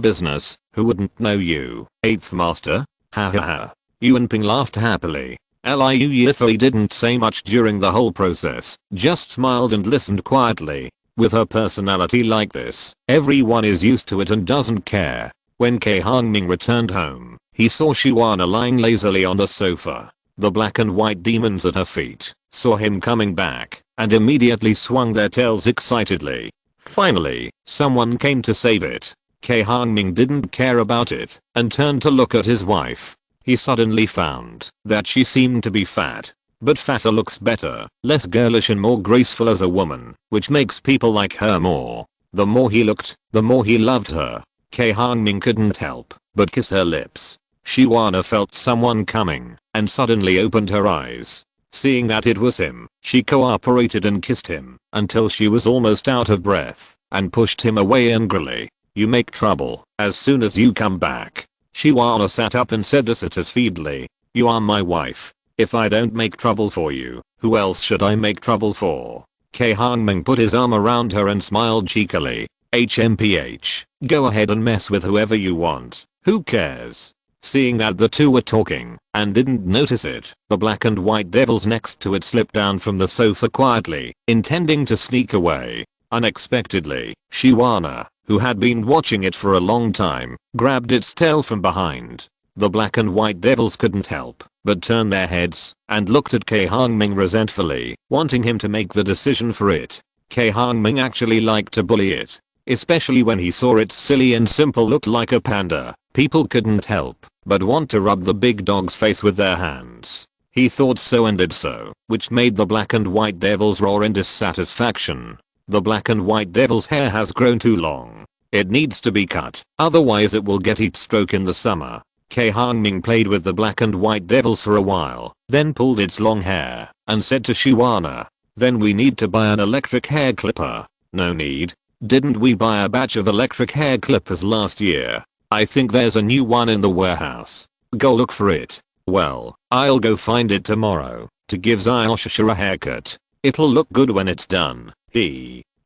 business, who wouldn't know you, Eighth Master?" Ha ha ha. Yuan Ping laughed happily. Liu Yifei didn't say much during the whole process, just smiled and listened quietly. With her personality like this, everyone is used to it and doesn't care. When Cai Hongming returned home, he saw Shuana lying lazily on the sofa. The black and white demons at her feet saw him coming back and immediately swung their tails excitedly. Finally, someone came to save it. Cai Hongming didn't care about it and turned to look at his wife. He suddenly found that she seemed to be fat. But fatter looks better, less girlish and more graceful as a woman, which makes people like her more. The more he looked, the more he loved her. Cai Hongming couldn't help but kiss her lips. Shuana felt someone coming and suddenly opened her eyes. Seeing that it was him, she cooperated and kissed him until she was almost out of breath and pushed him away angrily. "You make trouble as soon as you come back." Shuana sat up and said satisfiedly, "You are my wife. If I don't make trouble for you, who else should I make trouble for?" Cai Hongming put his arm around her and smiled cheekily. "HMPH, go ahead and mess with whoever you want. Who cares?" Seeing that the two were talking and didn't notice it, the black and white devils next to it slipped down from the sofa quietly, intending to sneak away. Unexpectedly, Shuana, who had been watching it for a long time, grabbed its tail from behind. The black and white devils couldn't help but turn their heads and looked at Cai Hongming resentfully, wanting him to make the decision for it. Cai Hongming actually liked to bully it, especially when he saw its silly and simple look like a panda. People couldn't help but want to rub the big dog's face with their hands. He thought so and did so, which made the black and white devils roar in dissatisfaction. The black and white devil's hair has grown too long. It needs to be cut, otherwise it will get heat stroke in the summer. Cai Hongming played with the black and white devils for a while, then pulled its long hair and said to Shuana, "Then we need to buy an electric hair clipper." "No need. Didn't we buy a batch of electric hair clippers last year? I think there's a new one in the warehouse. Go look for it." "Well, I'll go find it tomorrow to give Audacious a haircut. It'll look good when it's done."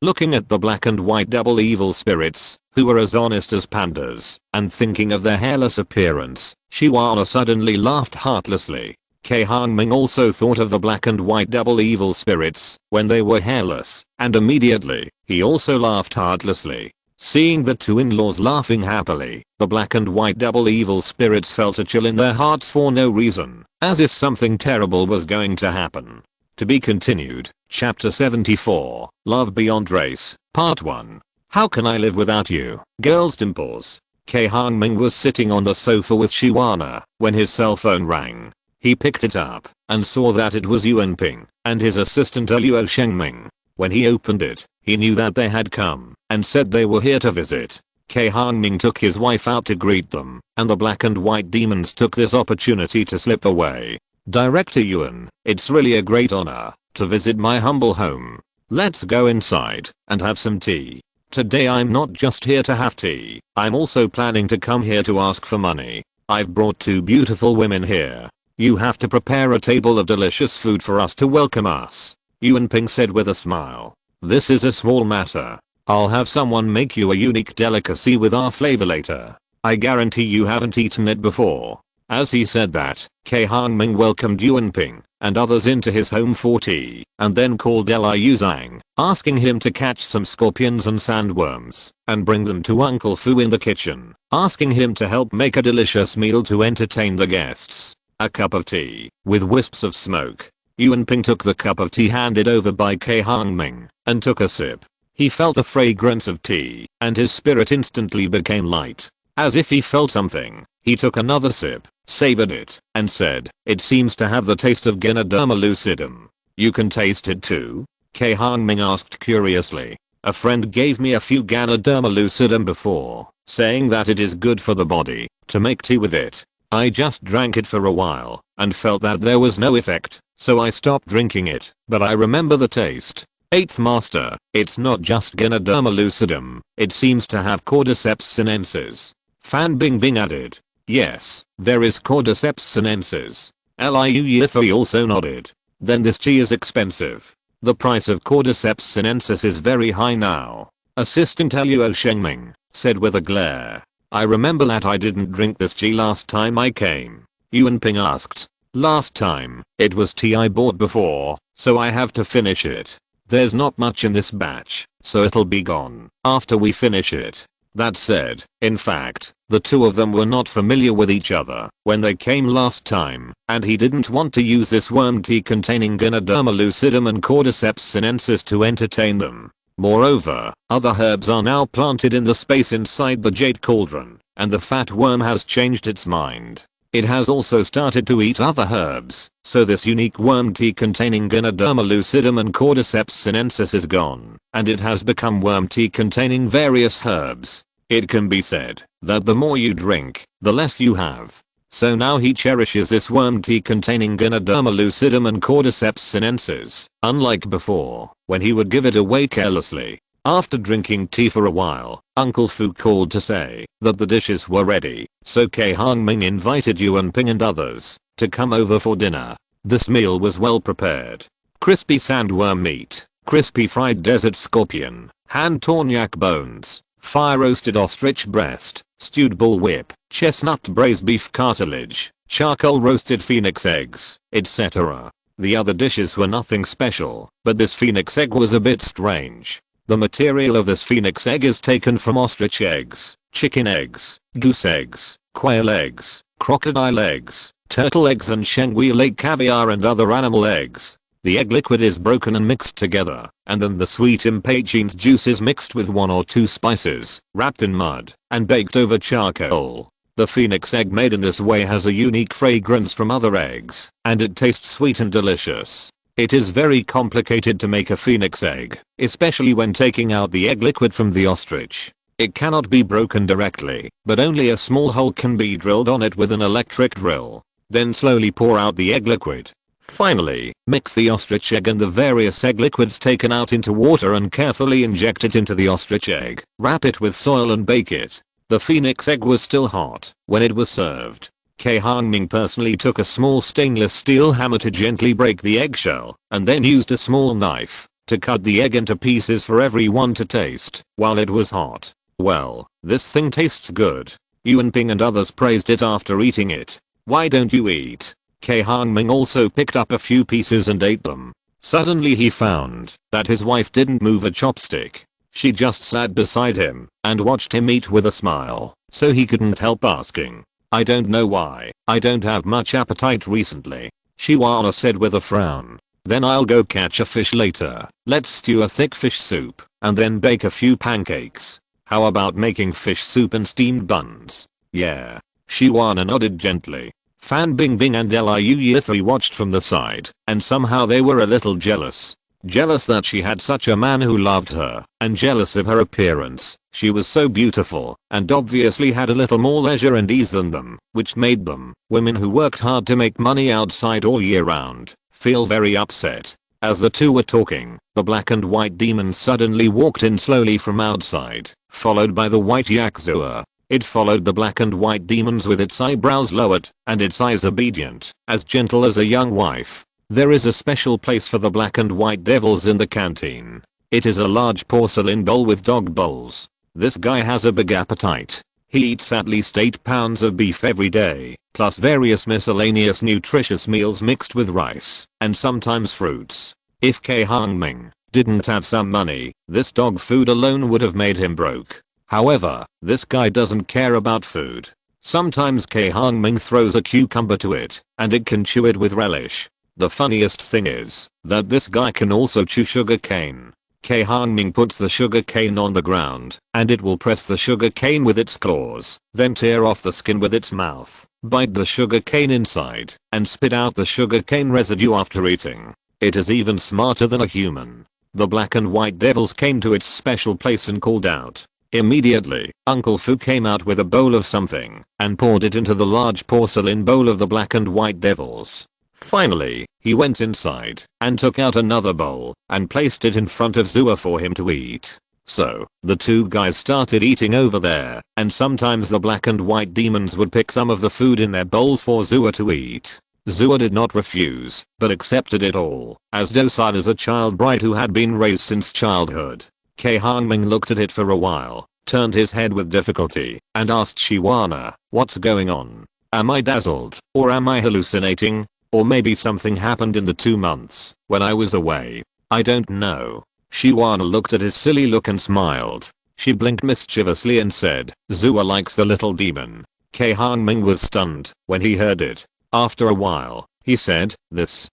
Looking at the black and white double evil spirits, who were as honest as pandas, and thinking of their hairless appearance, Shuana suddenly laughed heartlessly. Cai Hongming also thought of the black and white double evil spirits when they were hairless, and immediately, he also laughed heartlessly. Seeing the two in-laws laughing happily, the black and white double evil spirits felt a chill in their hearts for no reason, as if something terrible was going to happen. To be continued, Chapter 74, Love Beyond Race, Part 1. How can I live without you? Girls' dimples. Cai Hongming was sitting on the sofa with Shiwana when his cell phone rang. He picked it up and saw that it was Yuanping and his assistant Luo Shengming. When he opened it, he knew that they had come and said they were here to visit. Cai Hongming took his wife out to greet them, and the black and white demons took this opportunity to slip away. Director Yuan, it's really a great honor to visit my humble home. Let's go inside and have some tea. Today I'm not just here to have tea, I'm also planning to come here to ask for money. I've brought 2 beautiful women here. You have to prepare a table of delicious food for us to welcome us. Yuanping said with a smile. This is a small matter. I'll have someone make you a unique delicacy with our flavor later. I guarantee you haven't eaten it before. As he said that, Cai Hongming welcomed Yuanping and others into his home for tea, and then called Liu Zhang, asking him to catch some scorpions and sandworms and bring them to Uncle Fu in the kitchen, asking him to help make a delicious meal to entertain the guests. A cup of tea with wisps of smoke. Yuanping took the cup of tea handed over by Cai Hongming and took a sip. He felt the fragrance of tea and his spirit instantly became light. As if he felt something, he took another sip, savored it, and said, "It seems to have the taste of Ganoderma lucidum. You can taste it too?" Cai Hongming asked curiously. A friend gave me a few Ganoderma lucidum before, saying that it is good for the body to make tea with it. I just drank it for a while and felt that there was no effect, so I stopped drinking it, but I remember the taste. 8th Master, it's not just Ganoderma lucidum, it seems to have Cordyceps sinensis. Fan Bingbing added. Yes, there is Cordyceps sinensis. Liu Yifei also nodded. Then this tea is expensive. The price of Cordyceps sinensis is very high now. Assistant Luo Shengming said with a glare. I remember that I didn't drink this tea last time I came. Yuanping asked. Last time, it was tea I bought before, so I have to finish it. There's not much in this batch, so it'll be gone after we finish it. That said, in fact, the 2 of them were not familiar with each other when they came last time, and he didn't want to use this worm tea containing Ganoderma lucidum and Cordyceps sinensis to entertain them. Moreover, other herbs are now planted in the space inside the jade cauldron, and the fat worm has changed its mind. It has also started to eat other herbs, so this unique worm tea containing Ganoderma lucidum and Cordyceps sinensis is gone, and it has become worm tea containing various herbs. It can be said that the more you drink, the less you have. So now he cherishes this worm tea containing Ganoderma lucidum and Cordyceps sinensis, unlike before, when he would give it away carelessly. After drinking tea for a while, Uncle Fu called to say that the dishes were ready, so Cai Hongming invited Yuanping and others to come over for dinner. This meal was well prepared. Crispy sandworm meat, crispy fried desert scorpion, hand-torn yak bones, fire-roasted ostrich breast, stewed bull whip, chestnut braised beef cartilage, charcoal roasted phoenix eggs, etc. The other dishes were nothing special, but this phoenix egg was a bit strange. The material of this phoenix egg is taken from ostrich eggs, chicken eggs, goose eggs, quail eggs, crocodile eggs, turtle eggs and Shangui lake caviar and other animal eggs. The egg liquid is broken and mixed together, and then the sweet impatiens juice is mixed with 1 or 2 spices, wrapped in mud, and baked over charcoal. The phoenix egg made in this way has a unique fragrance from other eggs, and it tastes sweet and delicious. It is very complicated to make a phoenix egg, especially when taking out the egg liquid from the ostrich. It cannot be broken directly, but only a small hole can be drilled on it with an electric drill. Then slowly pour out the egg liquid. Finally, mix the ostrich egg and the various egg liquids taken out into water and carefully inject it into the ostrich egg. Wrap it with soil and bake it. The phoenix egg was still hot when it was served. Cai Hongming personally took a small stainless steel hammer to gently break the eggshell, and then used a small knife to cut the egg into pieces for everyone to taste while it was hot. Well, this thing tastes good. Yuanping and others praised it after eating it. Why don't you eat? Cai Hongming also picked up a few pieces and ate them. Suddenly he found that his wife didn't move a chopstick. She just sat beside him and watched him eat with a smile, so he couldn't help asking, I don't know why, I don't have much appetite recently. Shiwana said with a frown. Then I'll go catch a fish later. Let's stew a thick fish soup, and then bake a few pancakes. How about making fish soup and steamed buns? Yeah. Shiwana nodded gently. Fan Bingbing and Liu Yifei watched from the side, and somehow they were a little jealous. Jealous that she had such a man who loved her, and jealous of her appearance. She was so beautiful, and obviously had a little more leisure and ease than them, which made them, women who worked hard to make money outside all year round, feel very upset. As the two were talking, the black and white demon suddenly walked in slowly from outside, followed by the white yak Zua. It followed the black and white demons with its eyebrows lowered, and its eyes obedient, as gentle as a young wife. There is a special place for the black and white devils in the canteen. It is a large porcelain bowl with dog bowls. This guy has a big appetite. He eats at least 8 pounds of beef every day, plus various miscellaneous nutritious meals mixed with rice, and sometimes fruits. If Cai Hongming didn't have some money, this dog food alone would have made him broke. However, this guy doesn't care about food. Sometimes Cai Hongming throws a cucumber to it, and it can chew it with relish. The funniest thing is that this guy can also chew sugar cane. Cai Hongming puts the sugar cane on the ground, and it will press the sugar cane with its claws, then tear off the skin with its mouth, bite the sugar cane inside, and spit out the sugar cane residue after eating. It is even smarter than a human. The black and white devils came to its special place and called out. Immediately, Uncle Fu came out with a bowl of something, and poured it into the large porcelain bowl of the black and white devils. Finally, he went inside, and took out another bowl, and placed it in front of Zua for him to eat. So, the two guys started eating over there, and sometimes the black and white demons would pick some of the food in their bowls for Zua to eat. Zua did not refuse, but accepted it all, as docile as a child bride who had been raised since childhood. Cai Hongming looked at it for a while, turned his head with difficulty, and asked Shiwana, "What's going on? Am I dazzled, or am I hallucinating? Or maybe something happened in the 2 months when I was away. I don't know." Shiwana looked at his silly look and smiled. She blinked mischievously and said, "Zua likes the little demon." Cai Hongming was stunned when he heard it. After a while, he said, the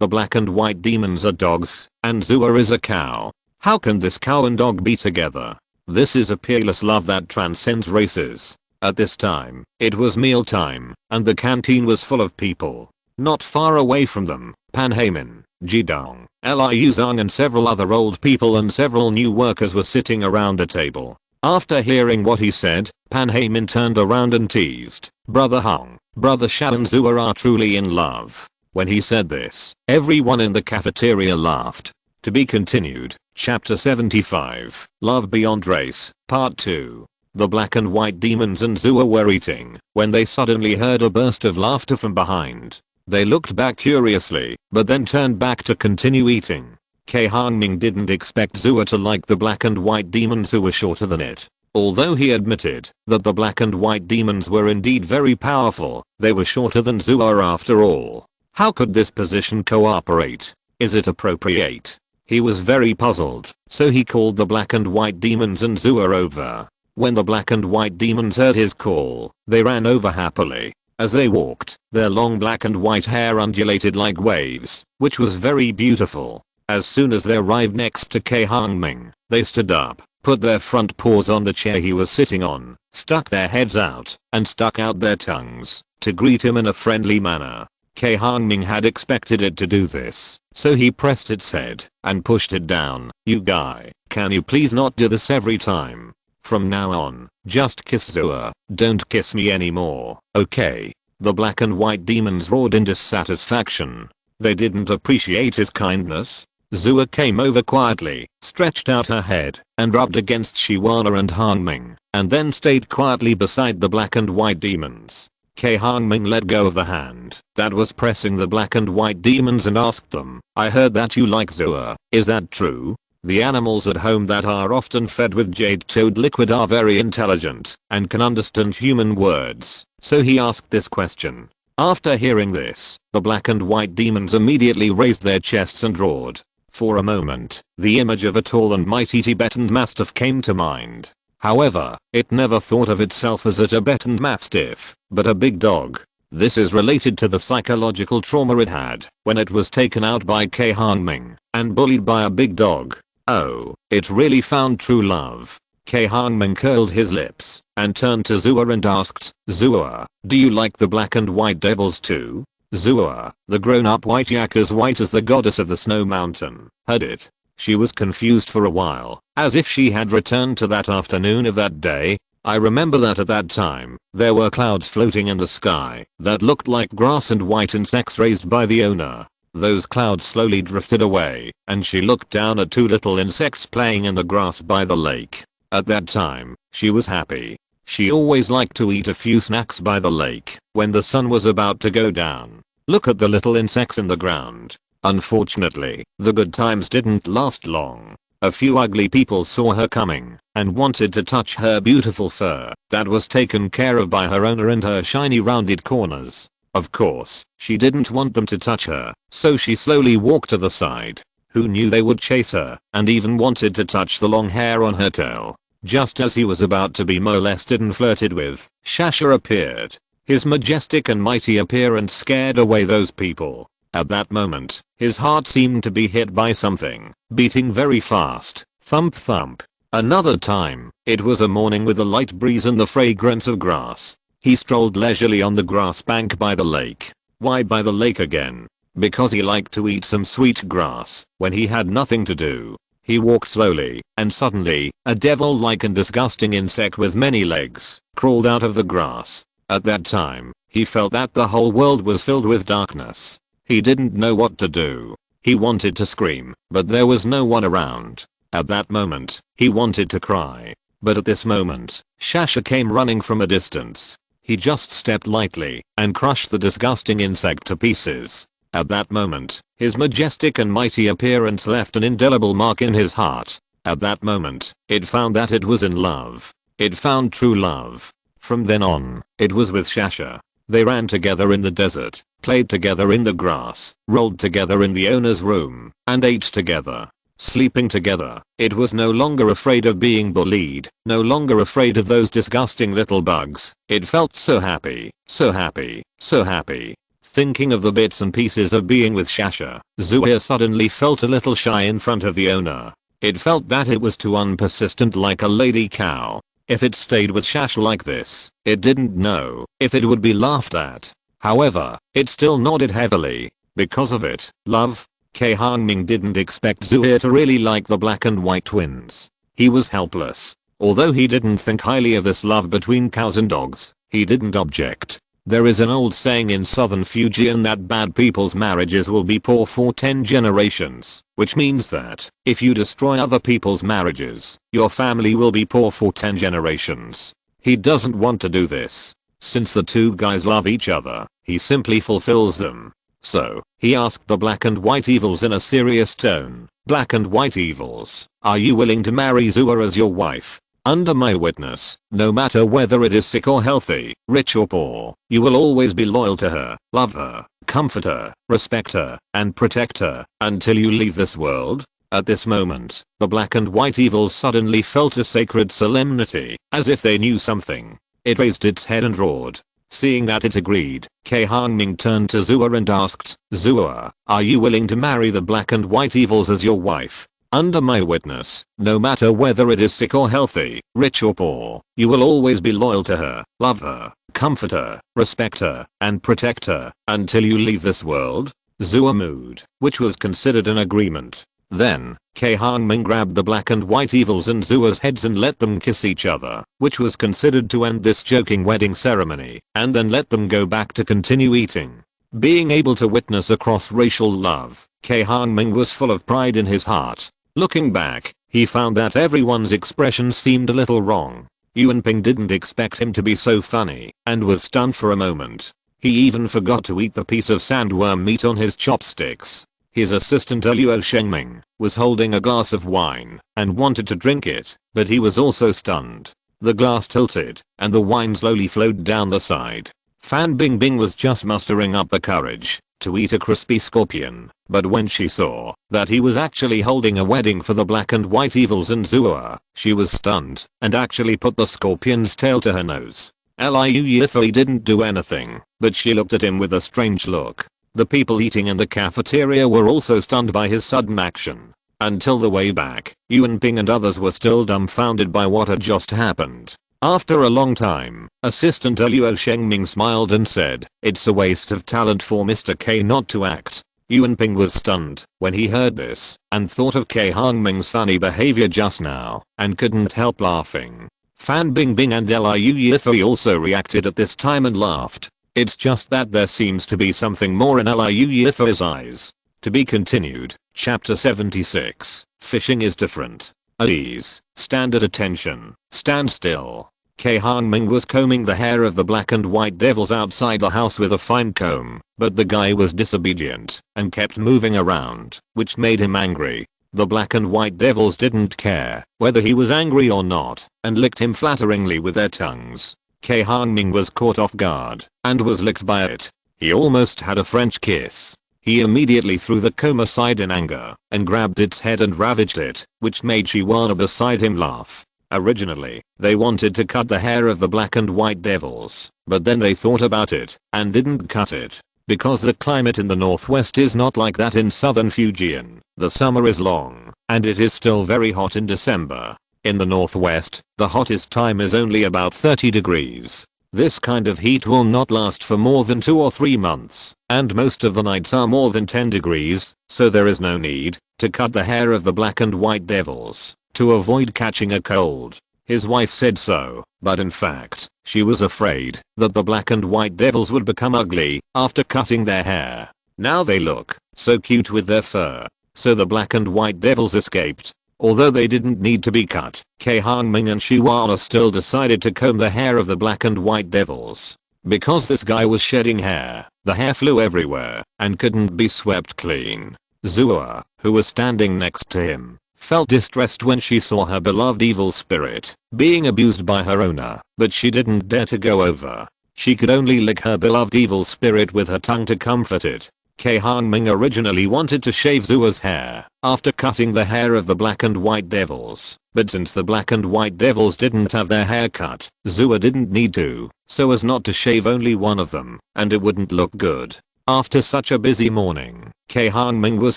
black and white demons are dogs, and Zua is a cow. How can this cow and dog be together? This is a peerless love that transcends races. At this time, it was mealtime, and the canteen was full of people. Not far away from them, Pan Heyman, Jidong, Liu Zhang and several other old people and several new workers were sitting around a table. After hearing what he said, Pan Heyman turned around and teased, "Brother Hong, Brother Sha and Zua are truly in love." When he said this, everyone in the cafeteria laughed. To be continued, Chapter 75, Love Beyond Race, Part 2. The black and white demons and Zua were eating, when they suddenly heard a burst of laughter from behind. They looked back curiously, but then turned back to continue eating. Cai Hongming didn't expect Zua to like the black and white demons who were shorter than it. Although he admitted that the black and white demons were indeed very powerful, they were shorter than Zua after all. How could this position cooperate? Is it appropriate? He was very puzzled, so he called the black and white demons and Zua over. When the black and white demons heard his call, they ran over happily. As they walked, their long black and white hair undulated like waves, which was very beautiful. As soon as they arrived next to Cai Hongming, they stood up, put their front paws on the chair he was sitting on, stuck their heads out, and stuck out their tongues, to greet him in a friendly manner. Cai Hongming had expected it to do this, so he pressed its head, and pushed it down. "You guy, can you please not do this every time? From now on, just kiss Zua, don't kiss me anymore, okay?" The black and white demons roared in dissatisfaction. They didn't appreciate his kindness. Zua came over quietly, stretched out her head, and rubbed against Shiwana and Hongming, and then stayed quietly beside the black and white demons. Cai Hongming let go of the hand that was pressing the black and white demons and asked them, "I heard that you like Zua, is that true?" The animals at home that are often fed with jade-toad liquid are very intelligent and can understand human words, so he asked this question. After hearing this, the black and white demons immediately raised their chests and roared. For a moment, the image of a tall and mighty Tibetan mastiff came to mind. However, it never thought of itself as a Tibetan mastiff, but a big dog. This is related to the psychological trauma it had when it was taken out by Cai Hongming and bullied by a big dog. Oh, it really found true love. Cai Hongming curled his lips and turned to Zua and asked, Zua, do you like the black and white devils too? Zua, the grown-up white yak as white as the goddess of the snow mountain, heard it. She was confused for a while, as if she had returned to that afternoon of that day. I remember that at that time, there were clouds floating in the sky that looked like grass and white insects raised by the owner. Those clouds slowly drifted away, and she looked down at two little insects playing in the grass by the lake. At that time, she was happy. She always liked to eat a few snacks by the lake when the sun was about to go down. Look at the little insects in the ground. Unfortunately, the good times didn't last long. A few ugly people saw her coming and wanted to touch her beautiful fur that was taken care of by her owner and her shiny rounded corners. Of course, she didn't want them to touch her, so she slowly walked to the side. Who knew they would chase her and even wanted to touch the long hair on her tail? Just as he was about to be molested and flirted with, Shasha appeared. His majestic and mighty appearance scared away those people. At that moment, his heart seemed to be hit by something, beating very fast. Thump thump. Another time, it was a morning with a light breeze and the fragrance of grass. He strolled leisurely on the grass bank by the lake. Why by the lake again? Because he liked to eat some sweet grass when he had nothing to do. He walked slowly, and suddenly, a devil-like and disgusting insect with many legs crawled out of the grass. At that time, he felt that the whole world was filled with darkness. He didn't know what to do. He wanted to scream, but there was no one around. At that moment, he wanted to cry. But at this moment, Shasha came running from a distance. He just stepped lightly and crushed the disgusting insect to pieces. At that moment, his majestic and mighty appearance left an indelible mark in his heart. At that moment, it found that it was in love. It found true love. From then on, it was with Shasha. They ran together in the desert, played together in the grass, rolled together in the owner's room, and ate together. Sleeping together, it was no longer afraid of being bullied, no longer afraid of those disgusting little bugs. It felt so happy, so happy, so happy. Thinking of the bits and pieces of being with Shasha, Zua suddenly felt a little shy in front of the owner. It felt that it was too unpersistent like a lady cow. If it stayed with Shasha like this, it didn't know if it would be laughed at. However, it still nodded heavily. Because of it, love. Cai Hongming didn't expect Zua to really like the black and white twins. He was helpless. Although he didn't think highly of this love between cows and dogs, he didn't object. There is an old saying in southern Fujian that bad people's marriages will be poor for 10 generations, which means that if you destroy other people's marriages, your family will be poor for 10 generations. He doesn't want to do this. Since the two guys love each other, he simply fulfills them. So, he asked the black and white evils in a serious tone, Black and white evils, are you willing to marry Zua as your wife? Under my witness, no matter whether it is sick or healthy, rich or poor, you will always be loyal to her, love her, comfort her, respect her, and protect her, until you leave this world? At this moment, the black and white evils suddenly felt a sacred solemnity, as if they knew something. It raised its head and roared. Seeing that it agreed, Cai Hongming turned to Zua and asked, Zua, are you willing to marry the black and white evils as your wife? Under my witness, no matter whether it is sick or healthy, rich or poor, you will always be loyal to her, love her, comfort her, respect her, and protect her, until you leave this world? Zua moved, which was considered an agreement. Then, Cai Hongming grabbed the black and white evils and Zua's heads and let them kiss each other, which was considered to end this joking wedding ceremony, and then let them go back to continue eating. Being able to witness a cross-racial love, Cai Hongming was full of pride in his heart. Looking back, he found that everyone's expressions seemed a little wrong. Yuanping didn't expect him to be so funny, and was stunned for a moment. He even forgot to eat the piece of sandworm meat on his chopsticks. His assistant Luo Shengming was holding a glass of wine and wanted to drink it, but he was also stunned. The glass tilted, and the wine slowly flowed down the side. Fan Bingbing was just mustering up the courage to eat a crispy scorpion, but when she saw that he was actually holding a wedding for the black and white evils and Zua, she was stunned and actually put the scorpion's tail to her nose. Liu Yifei didn't do anything, but she looked at him with a strange look. The people eating in the cafeteria were also stunned by his sudden action. Until the way back, Yuanping and others were still dumbfounded by what had just happened. After a long time, Assistant Luo Shengming smiled and said, "It's a waste of talent for Mr. K not to act." Yuanping was stunned when he heard this and thought of Cai Hongming's funny behavior just now and couldn't help laughing. Fan Bingbing and Liu Yifei also reacted at this time and laughed. It's just that there seems to be something more in Liu Yifei's eyes. To be continued. Chapter 76. Fishing is different. At ease. Stand at attention. Stand still. Cai Hongming was combing the hair of the black and white devils outside the house with a fine comb, but the guy was disobedient and kept moving around, which made him angry. The black and white devils didn't care whether he was angry or not and licked him flatteringly with their tongues. Cai Hongming was caught off guard and was licked by it. He almost had a French kiss. He immediately threw the comb aside in anger and grabbed its head and ravaged it, which made Chihuahua beside him laugh. Originally, they wanted to cut the hair of the black and white devils, but then they thought about it and didn't cut it. Because the climate in the northwest is not like that in southern Fujian. The summer is long, and it is still very hot in December. In the northwest, the hottest time is only about 30 degrees. This kind of heat will not last for more than 2 or 3 months, and most of the nights are more than 10 degrees, so there is no need to cut the hair of the black and white devils to avoid catching a cold. His wife said so, but in fact, she was afraid that the black and white devils would become ugly after cutting their hair. Now they look so cute with their fur. So the black and white devils escaped. Although they didn't need to be cut, Cai Hongming and Chihuahua still decided to comb the hair of the black and white devils. Because this guy was shedding hair, the hair flew everywhere and couldn't be swept clean. Zua, who was standing next to him, felt distressed when she saw her beloved evil spirit being abused by her owner, but she didn't dare to go over. She could only lick her beloved evil spirit with her tongue to comfort it. Cai Hongming originally wanted to shave Zua's hair after cutting the hair of the black and white devils, but since the black and white devils didn't have their hair cut, Zua didn't need to, so as not to shave only one of them, and it wouldn't look good. After such a busy morning, Cai Hongming was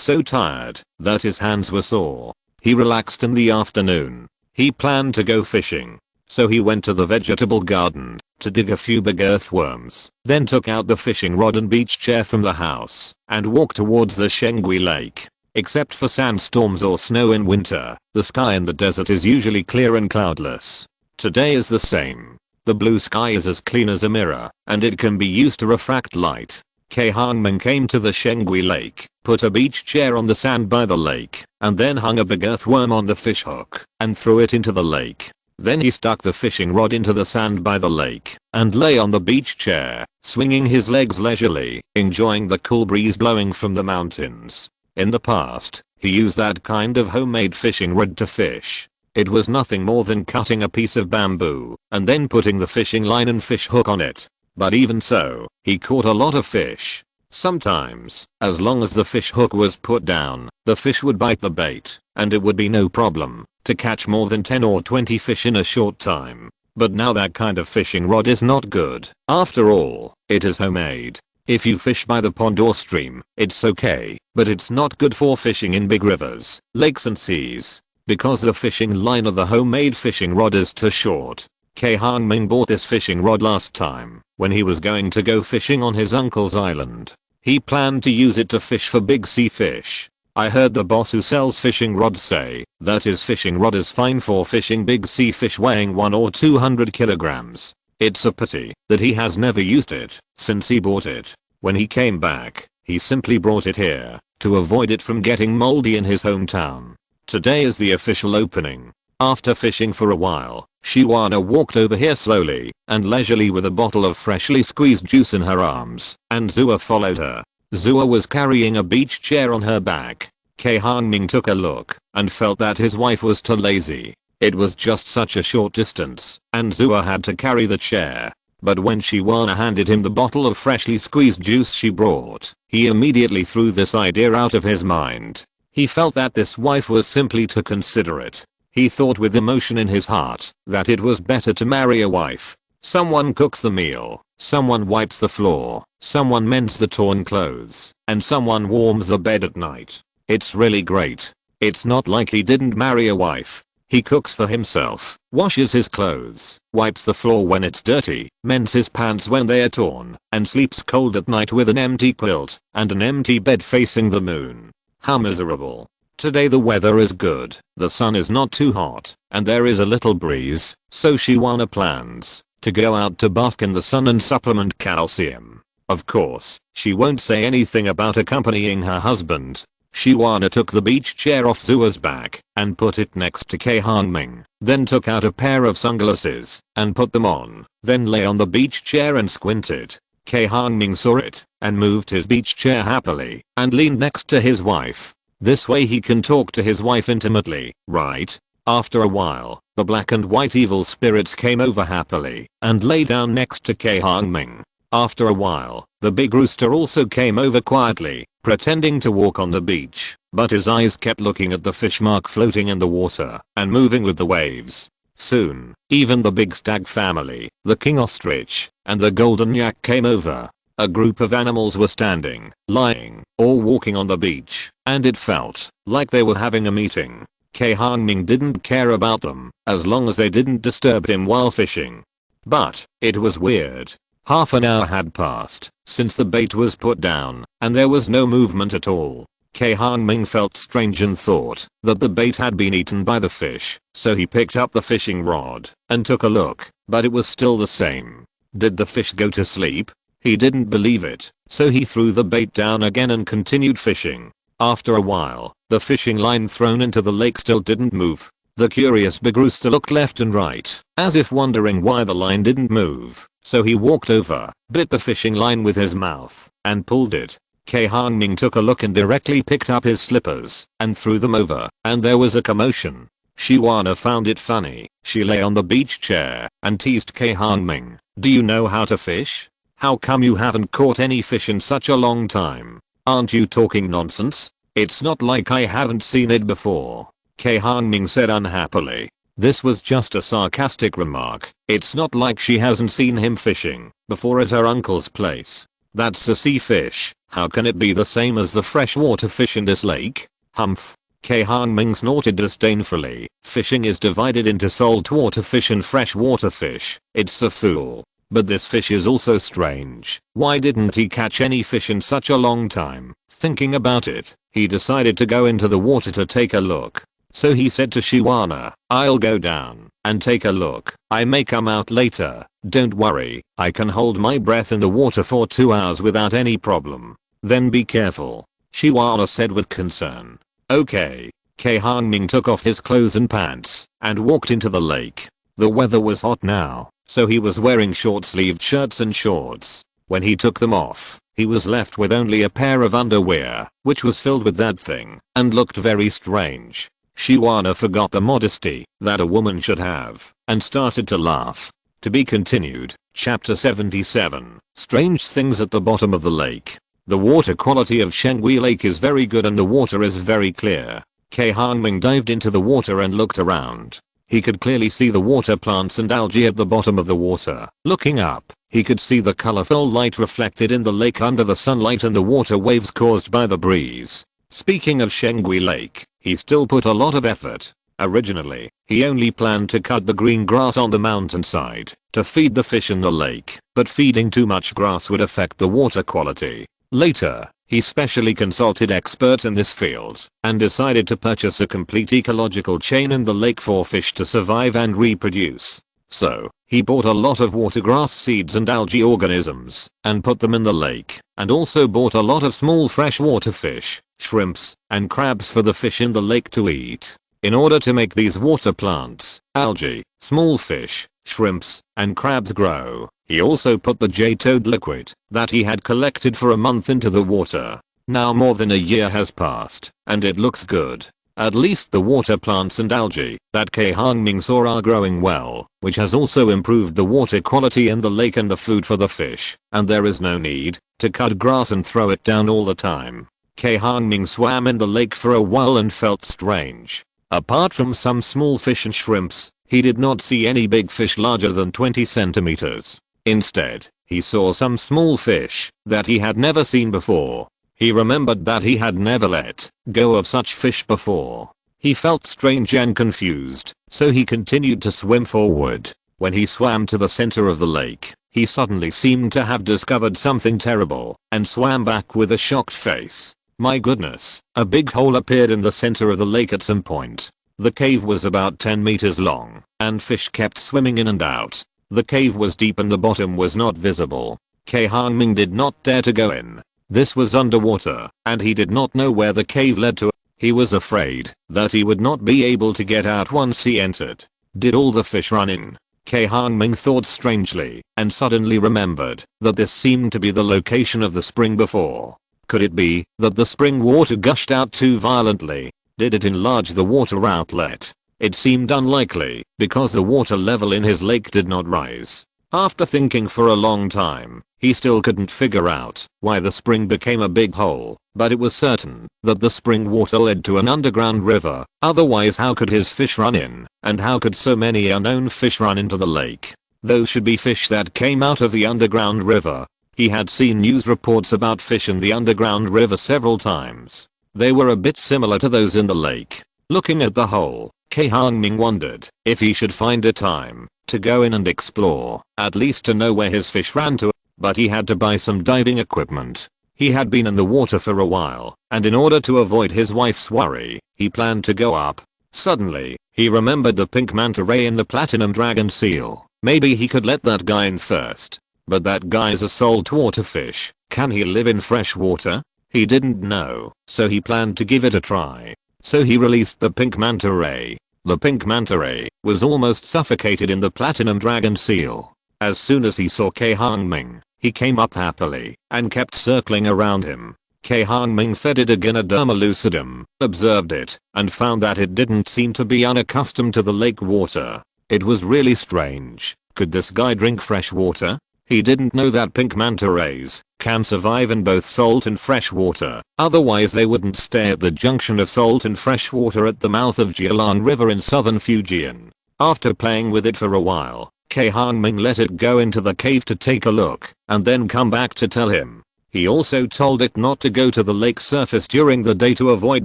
so tired that his hands were sore. He relaxed in the afternoon. He planned to go fishing. So he went to the vegetable garden to dig a few big earthworms, then took out the fishing rod and beach chair from the house and walked towards the Shengui Lake. Except for sandstorms or snow in winter, the sky in the desert is usually clear and cloudless. Today is the same. The blue sky is as clean as a mirror, and it can be used to refract light. Cai Hongming came to the Shengui Lake, put a beach chair on the sand by the lake, and then hung a big earthworm on the fish hook and threw it into the lake. Then he stuck the fishing rod into the sand by the lake and lay on the beach chair, swinging his legs leisurely, enjoying the cool breeze blowing from the mountains. In the past, he used that kind of homemade fishing rod to fish. It was nothing more than cutting a piece of bamboo and then putting the fishing line and fish hook on it. But even so, he caught a lot of fish. Sometimes, as long as the fish hook was put down, the fish would bite the bait, and it would be no problem to catch more than 10 or 20 fish in a short time. But now that kind of fishing rod is not good. After all, it is homemade. If you fish by the pond or stream, it's okay, but it's not good for fishing in big rivers, lakes and seas, because the fishing line of the homemade fishing rod is too short. Cai Hongming bought this fishing rod last time when he was going to go fishing on his uncle's island. He planned to use it to fish for big sea fish. I heard the boss who sells fishing rods say that his fishing rod is fine for fishing big sea fish weighing 1 or 200 kilograms. It's a pity that he has never used it since he bought it. When he came back, he simply brought it here to avoid it from getting moldy in his hometown. Today is the official opening. After fishing for a while, Chihuahua walked over here slowly and leisurely with a bottle of freshly squeezed juice in her arms, and Zua followed her. Zua was carrying a beach chair on her back. Cai Hongming took a look and felt that his wife was too lazy. It was just such a short distance, and Zua had to carry the chair. But when Chihuahua handed him the bottle of freshly squeezed juice she brought, he immediately threw this idea out of his mind. He felt that this wife was simply too considerate. He thought with emotion in his heart that it was better to marry a wife. Someone cooks the meal, someone wipes the floor, someone mends the torn clothes, and someone warms the bed at night. It's really great. It's not like he didn't marry a wife. He cooks for himself, washes his clothes, wipes the floor when it's dirty, mends his pants when they are torn, and sleeps cold at night with an empty quilt and an empty bed facing the moon. How miserable. Today the weather is good, the sun is not too hot, and there is a little breeze, so Shiwana plans to go out to bask in the sun and supplement calcium. Of course, she won't say anything about accompanying her husband. Shiwana took the beach chair off Zua's back and put it next to Cai Hongming, then took out a pair of sunglasses and put them on, then lay on the beach chair and squinted. Cai Hongming saw it and moved his beach chair happily and leaned next to his wife. This way he can talk to his wife intimately, right? After a while, the black and white evil spirits came over happily and lay down next to Cai Hongming. After a while, the big rooster also came over quietly, pretending to walk on the beach, but his eyes kept looking at the fish mark floating in the water and moving with the waves. Soon, even the big stag family, the king ostrich, and the golden yak came over. A group of animals were standing, lying, or walking on the beach, and it felt like they were having a meeting. Cai Hongming didn't care about them, as long as they didn't disturb him while fishing. But, it was weird. Half an hour had passed since the bait was put down, and there was no movement at all. Cai Hongming felt strange and thought that the bait had been eaten by the fish, so he picked up the fishing rod and took a look, but it was still the same. Did the fish go to sleep? He didn't believe it, so he threw the bait down again and continued fishing. After a while, the fishing line thrown into the lake still didn't move. The curious big rooster looked left and right, as if wondering why the line didn't move. So he walked over, bit the fishing line with his mouth, and pulled it. Cai Hongming took a look and directly picked up his slippers and threw them over, and there was a commotion. Shiwana found it funny. She lay on the beach chair and teased Cai Hongming. Do you know how to fish? How come you haven't caught any fish in such a long time? Aren't you talking nonsense? It's not like I haven't seen it before. Cai Hongming said unhappily. This was just a sarcastic remark. It's not like she hasn't seen him fishing before at her uncle's place. That's a sea fish. How can it be the same as the freshwater fish in this lake? Humph. Cai Hongming snorted disdainfully. Fishing is divided into saltwater fish and freshwater fish. It's a fool. But this fish is also strange. Why didn't he catch any fish in such a long time? Thinking about it, he decided to go into the water to take a look. So he said to Shiwana, I'll go down and take a look. I may come out later. Don't worry, I can hold my breath in the water for 2 hours without any problem. Then be careful, Shiwana said with concern. Okay. Cai Hongming took off his clothes and pants and walked into the lake. The weather was hot now, so he was wearing short-sleeved shirts and shorts. When he took them off, he was left with only a pair of underwear, which was filled with that thing, and looked very strange. Shiwana forgot the modesty that a woman should have, and started to laugh. To be continued. Chapter 77. Strange things at the bottom of the lake. The water quality of Shengui Lake is very good and the water is very clear. Cai Hongming dived into the water and looked around. He could clearly see the water plants and algae at the bottom of the water. Looking up, he could see the colorful light reflected in the lake under the sunlight and the water waves caused by the breeze. Speaking of Shengui Lake, he still put a lot of effort. Originally, he only planned to cut the green grass on the mountainside to feed the fish in the lake, but feeding too much grass would affect the water quality. Later, he specially consulted experts in this field and decided to purchase a complete ecological chain in the lake for fish to survive and reproduce. So, he bought a lot of water grass seeds and algae organisms and put them in the lake, and also bought a lot of small freshwater fish, shrimps, and crabs for the fish in the lake to eat. In order to make these water plants, algae, small fish, shrimps, and crabs grow, he also put the jade toad liquid that he had collected for a month into the water. Now more than a year has passed, and it looks good. At least the water plants and algae that Cai Hongming saw are growing well, which has also improved the water quality in the lake and the food for the fish, and there is no need to cut grass and throw it down all the time. Cai Hongming swam in the lake for a while and felt strange. Apart from some small fish and shrimps, he did not see any big fish larger than 20 centimeters. Instead, he saw some small fish that he had never seen before. He remembered that he had never let go of such fish before. He felt strange and confused, so he continued to swim forward. When he swam to the center of the lake, he suddenly seemed to have discovered something terrible and swam back with a shocked face. My goodness, a big hole appeared in the center of the lake at some point. The cave was about 10 meters long, and fish kept swimming in and out. The cave was deep and the bottom was not visible. Cai Hongming did not dare to go in. This was underwater, and he did not know where the cave led to. He was afraid that he would not be able to get out once he entered. Did all the fish run in? Cai Hongming thought strangely, and suddenly remembered that this seemed to be the location of the spring before. Could it be that the spring water gushed out too violently? Did it enlarge the water outlet? It seemed unlikely, because the water level in his lake did not rise. After thinking for a long time, he still couldn't figure out why the spring became a big hole, but it was certain that the spring water led to an underground river. Otherwise, how could his fish run in, and how could so many unknown fish run into the lake? Those should be fish that came out of the underground river. He had seen news reports about fish in the underground river several times. They were a bit similar to those in the lake. Looking at the hole, Cai Hongming wondered if he should find a time to go in and explore, at least to know where his fish ran to, but he had to buy some diving equipment. He had been in the water for a while, and in order to avoid his wife's worry, he planned to go up. Suddenly, he remembered the pink manta ray in the platinum dragon seal. Maybe he could let that guy in first. But that guy's a saltwater fish. Can he live in fresh water? He didn't know, so he planned to give it a try. So he released the pink manta ray. The pink manta ray was almost suffocated in the platinum dragon seal. As soon as he saw Cai Hongming, he came up happily and kept circling around him. Cai Hongming fed it a Ganoderma lucidum, observed it, and found that it didn't seem to be unaccustomed to the lake water. It was really strange. Could this guy drink fresh water? He didn't know that pink manta rays can survive in both salt and fresh water, otherwise they wouldn't stay at the junction of salt and fresh water at the mouth of Jialan River in southern Fujian. After playing with it for a while, Cai Hongming let it go into the cave to take a look, and then come back to tell him. He also told it not to go to the lake surface during the day to avoid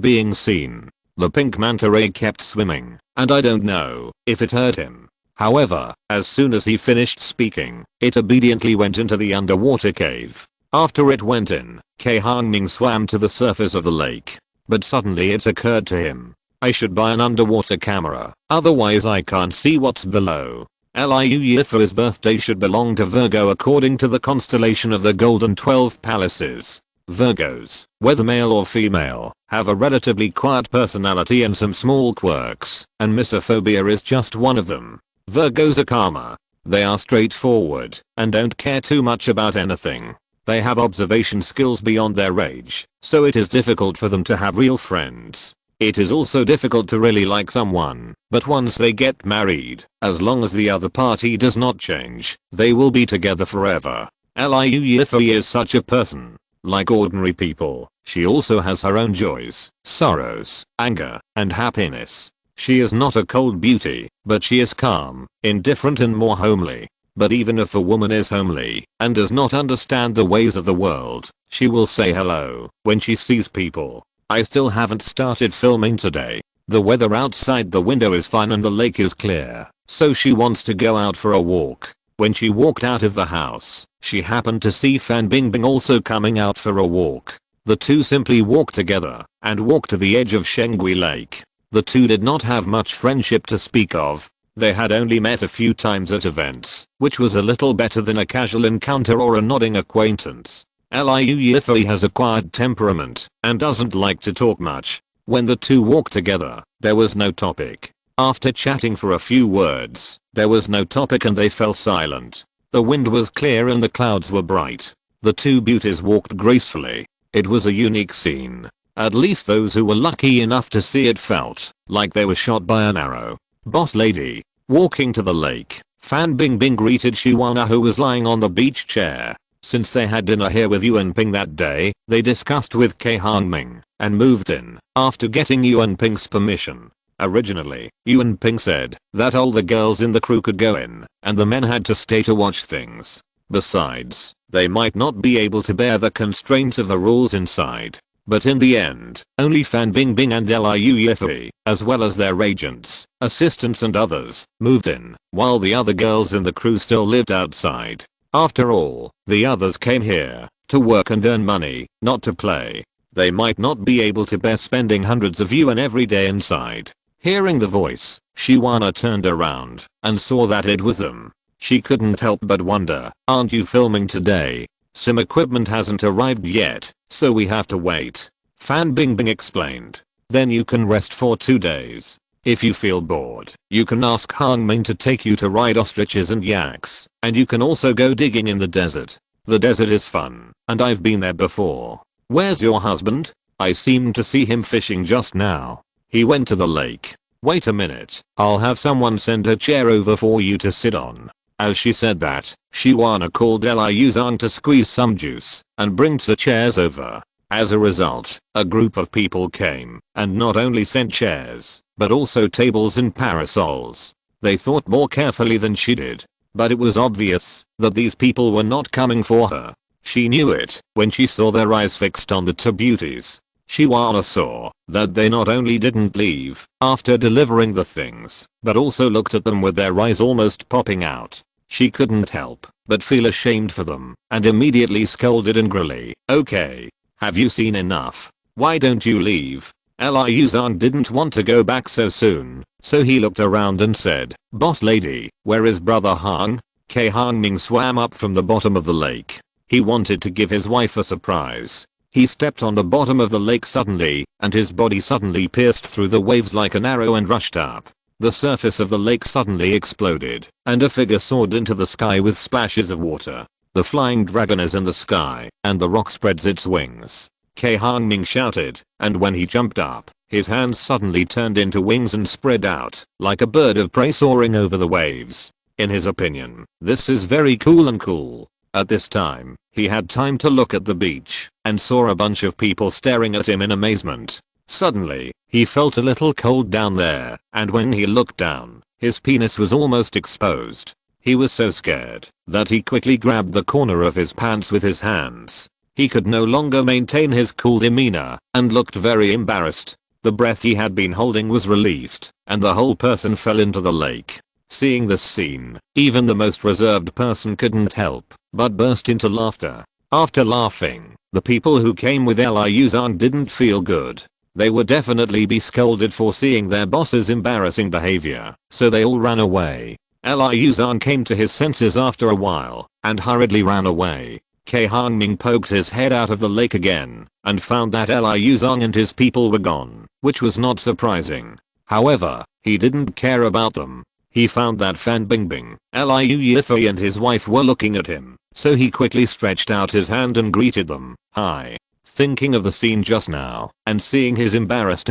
being seen. The pink manta ray kept swimming, and I don't know if it hurt him. However, as soon as he finished speaking, it obediently went into the underwater cave. After it went in, Cai Hongming swam to the surface of the lake. But suddenly it occurred to him, I should buy an underwater camera, otherwise I can't see what's below. Liu for his birthday should belong to Virgo according to the constellation of the Golden 12 Palaces. Virgos, whether male or female, have a relatively quiet personality and some small quirks, and misophobia is just one of them. Virgos are calmer. They are straightforward and don't care too much about anything. They have observation skills beyond their age, so it is difficult for them to have real friends. It is also difficult to really like someone, but once they get married, as long as the other party does not change, they will be together forever. Liu is such a person. Like ordinary people, she also has her own joys, sorrows, anger, and happiness. She is not a cold beauty, but she is calm, indifferent and more homely. But even if a woman is homely and does not understand the ways of the world, she will say hello when she sees people. I still haven't started filming today. The weather outside the window is fine and the lake is clear, so she wants to go out for a walk. When she walked out of the house, she happened to see Fan Bingbing also coming out for a walk. The two simply walked together and walked to the edge of Shengui Lake. The two did not have much friendship to speak of. They had only met a few times at events, which was a little better than a casual encounter or a nodding acquaintance. Liu has a quiet temperament and doesn't like to talk much. When the two walked together, there was no topic. After chatting for a few words, there was no topic and they fell silent. The wind was clear and the clouds were bright. The two beauties walked gracefully. It was a unique scene. At least those who were lucky enough to see it felt like they were shot by an arrow. Boss lady. Walking to the lake, Fan Bingbing greeted Shuana who was lying on the beach chair. Since they had dinner here with Yuan Ping that day, they discussed with Cai Hongming and moved in after getting Yuan Ping's permission. Originally, Yuan Ping said that all the girls in the crew could go in and the men had to stay to watch things. Besides, They might not be able to bear the constraints of the rules inside. But in the end, only Fan Bingbing and Liu Yifei, as well as their agents, assistants and others, moved in, while the other girls in the crew still lived outside. After all, the others came here to work and earn money, not to play. They might not be able to bear spending hundreds of yuan every day inside. Hearing the voice, Shiwana turned around and saw that it was them. She couldn't help but wonder, aren't you filming today? Some equipment hasn't arrived yet, so we have to wait. Fan Bingbing explained. Then you can rest for 2 days. If you feel bored, you can ask Hongming to take you to ride ostriches and yaks, and you can also go digging in the desert. The desert is fun, and I've been there before. Where's your husband? I seemed to see him fishing just now. He went to the lake. Wait a minute, I'll have someone send a chair over for you to sit on. As she said that, Shiwana called Liu Zhang to squeeze some juice and bring the chairs over. As a result, a group of people came and not only sent chairs, but also tables and parasols. They thought more carefully than she did, but it was obvious that these people were not coming for her. She knew it when she saw their eyes fixed on the two beauties. Shiwana saw that they not only didn't leave after delivering the things, but also looked at them with their eyes almost popping out. She couldn't help but feel ashamed for them and immediately scolded angrily. Okay, have you seen enough? Why don't you leave? Liu Zhang didn't want to go back so soon, so he looked around and said, Boss lady, where is brother Hong? Cai Hongming swam up from the bottom of the lake. He wanted to give his wife a surprise. He stepped on the bottom of the lake suddenly, and his body suddenly pierced through the waves like an arrow and rushed up. The surface of the lake suddenly exploded, and a figure soared into the sky with splashes of water. The flying dragon is in the sky, and the rock spreads its wings. Cai Hongming shouted, and when he jumped up, his hands suddenly turned into wings and spread out, like a bird of prey soaring over the waves. In his opinion, this is very cool and cool. At this time, he had time to look at the beach and saw a bunch of people staring at him in amazement. Suddenly, he felt a little cold down there, and when he looked down, his penis was almost exposed. He was so scared that he quickly grabbed the corner of his pants with his hands. He could no longer maintain his cool demeanor and looked very embarrassed. The breath he had been holding was released, and the whole person fell into the lake. Seeing this scene, even the most reserved person couldn't help but burst into laughter. After laughing, the people who came with Liu Zhang didn't feel good. They would definitely be scolded for seeing their boss's embarrassing behavior, so they all ran away. Liu Zhang came to his senses after a while and hurriedly ran away. Cai Hongming poked his head out of the lake again and found that Liu Zhang and his people were gone, which was not surprising. However, he didn't care about them. He found that Fan Bingbing, Liu Yifei and his wife were looking at him, so he quickly stretched out his hand and greeted them. Hi. Thinking of the scene just now and seeing his embarrassed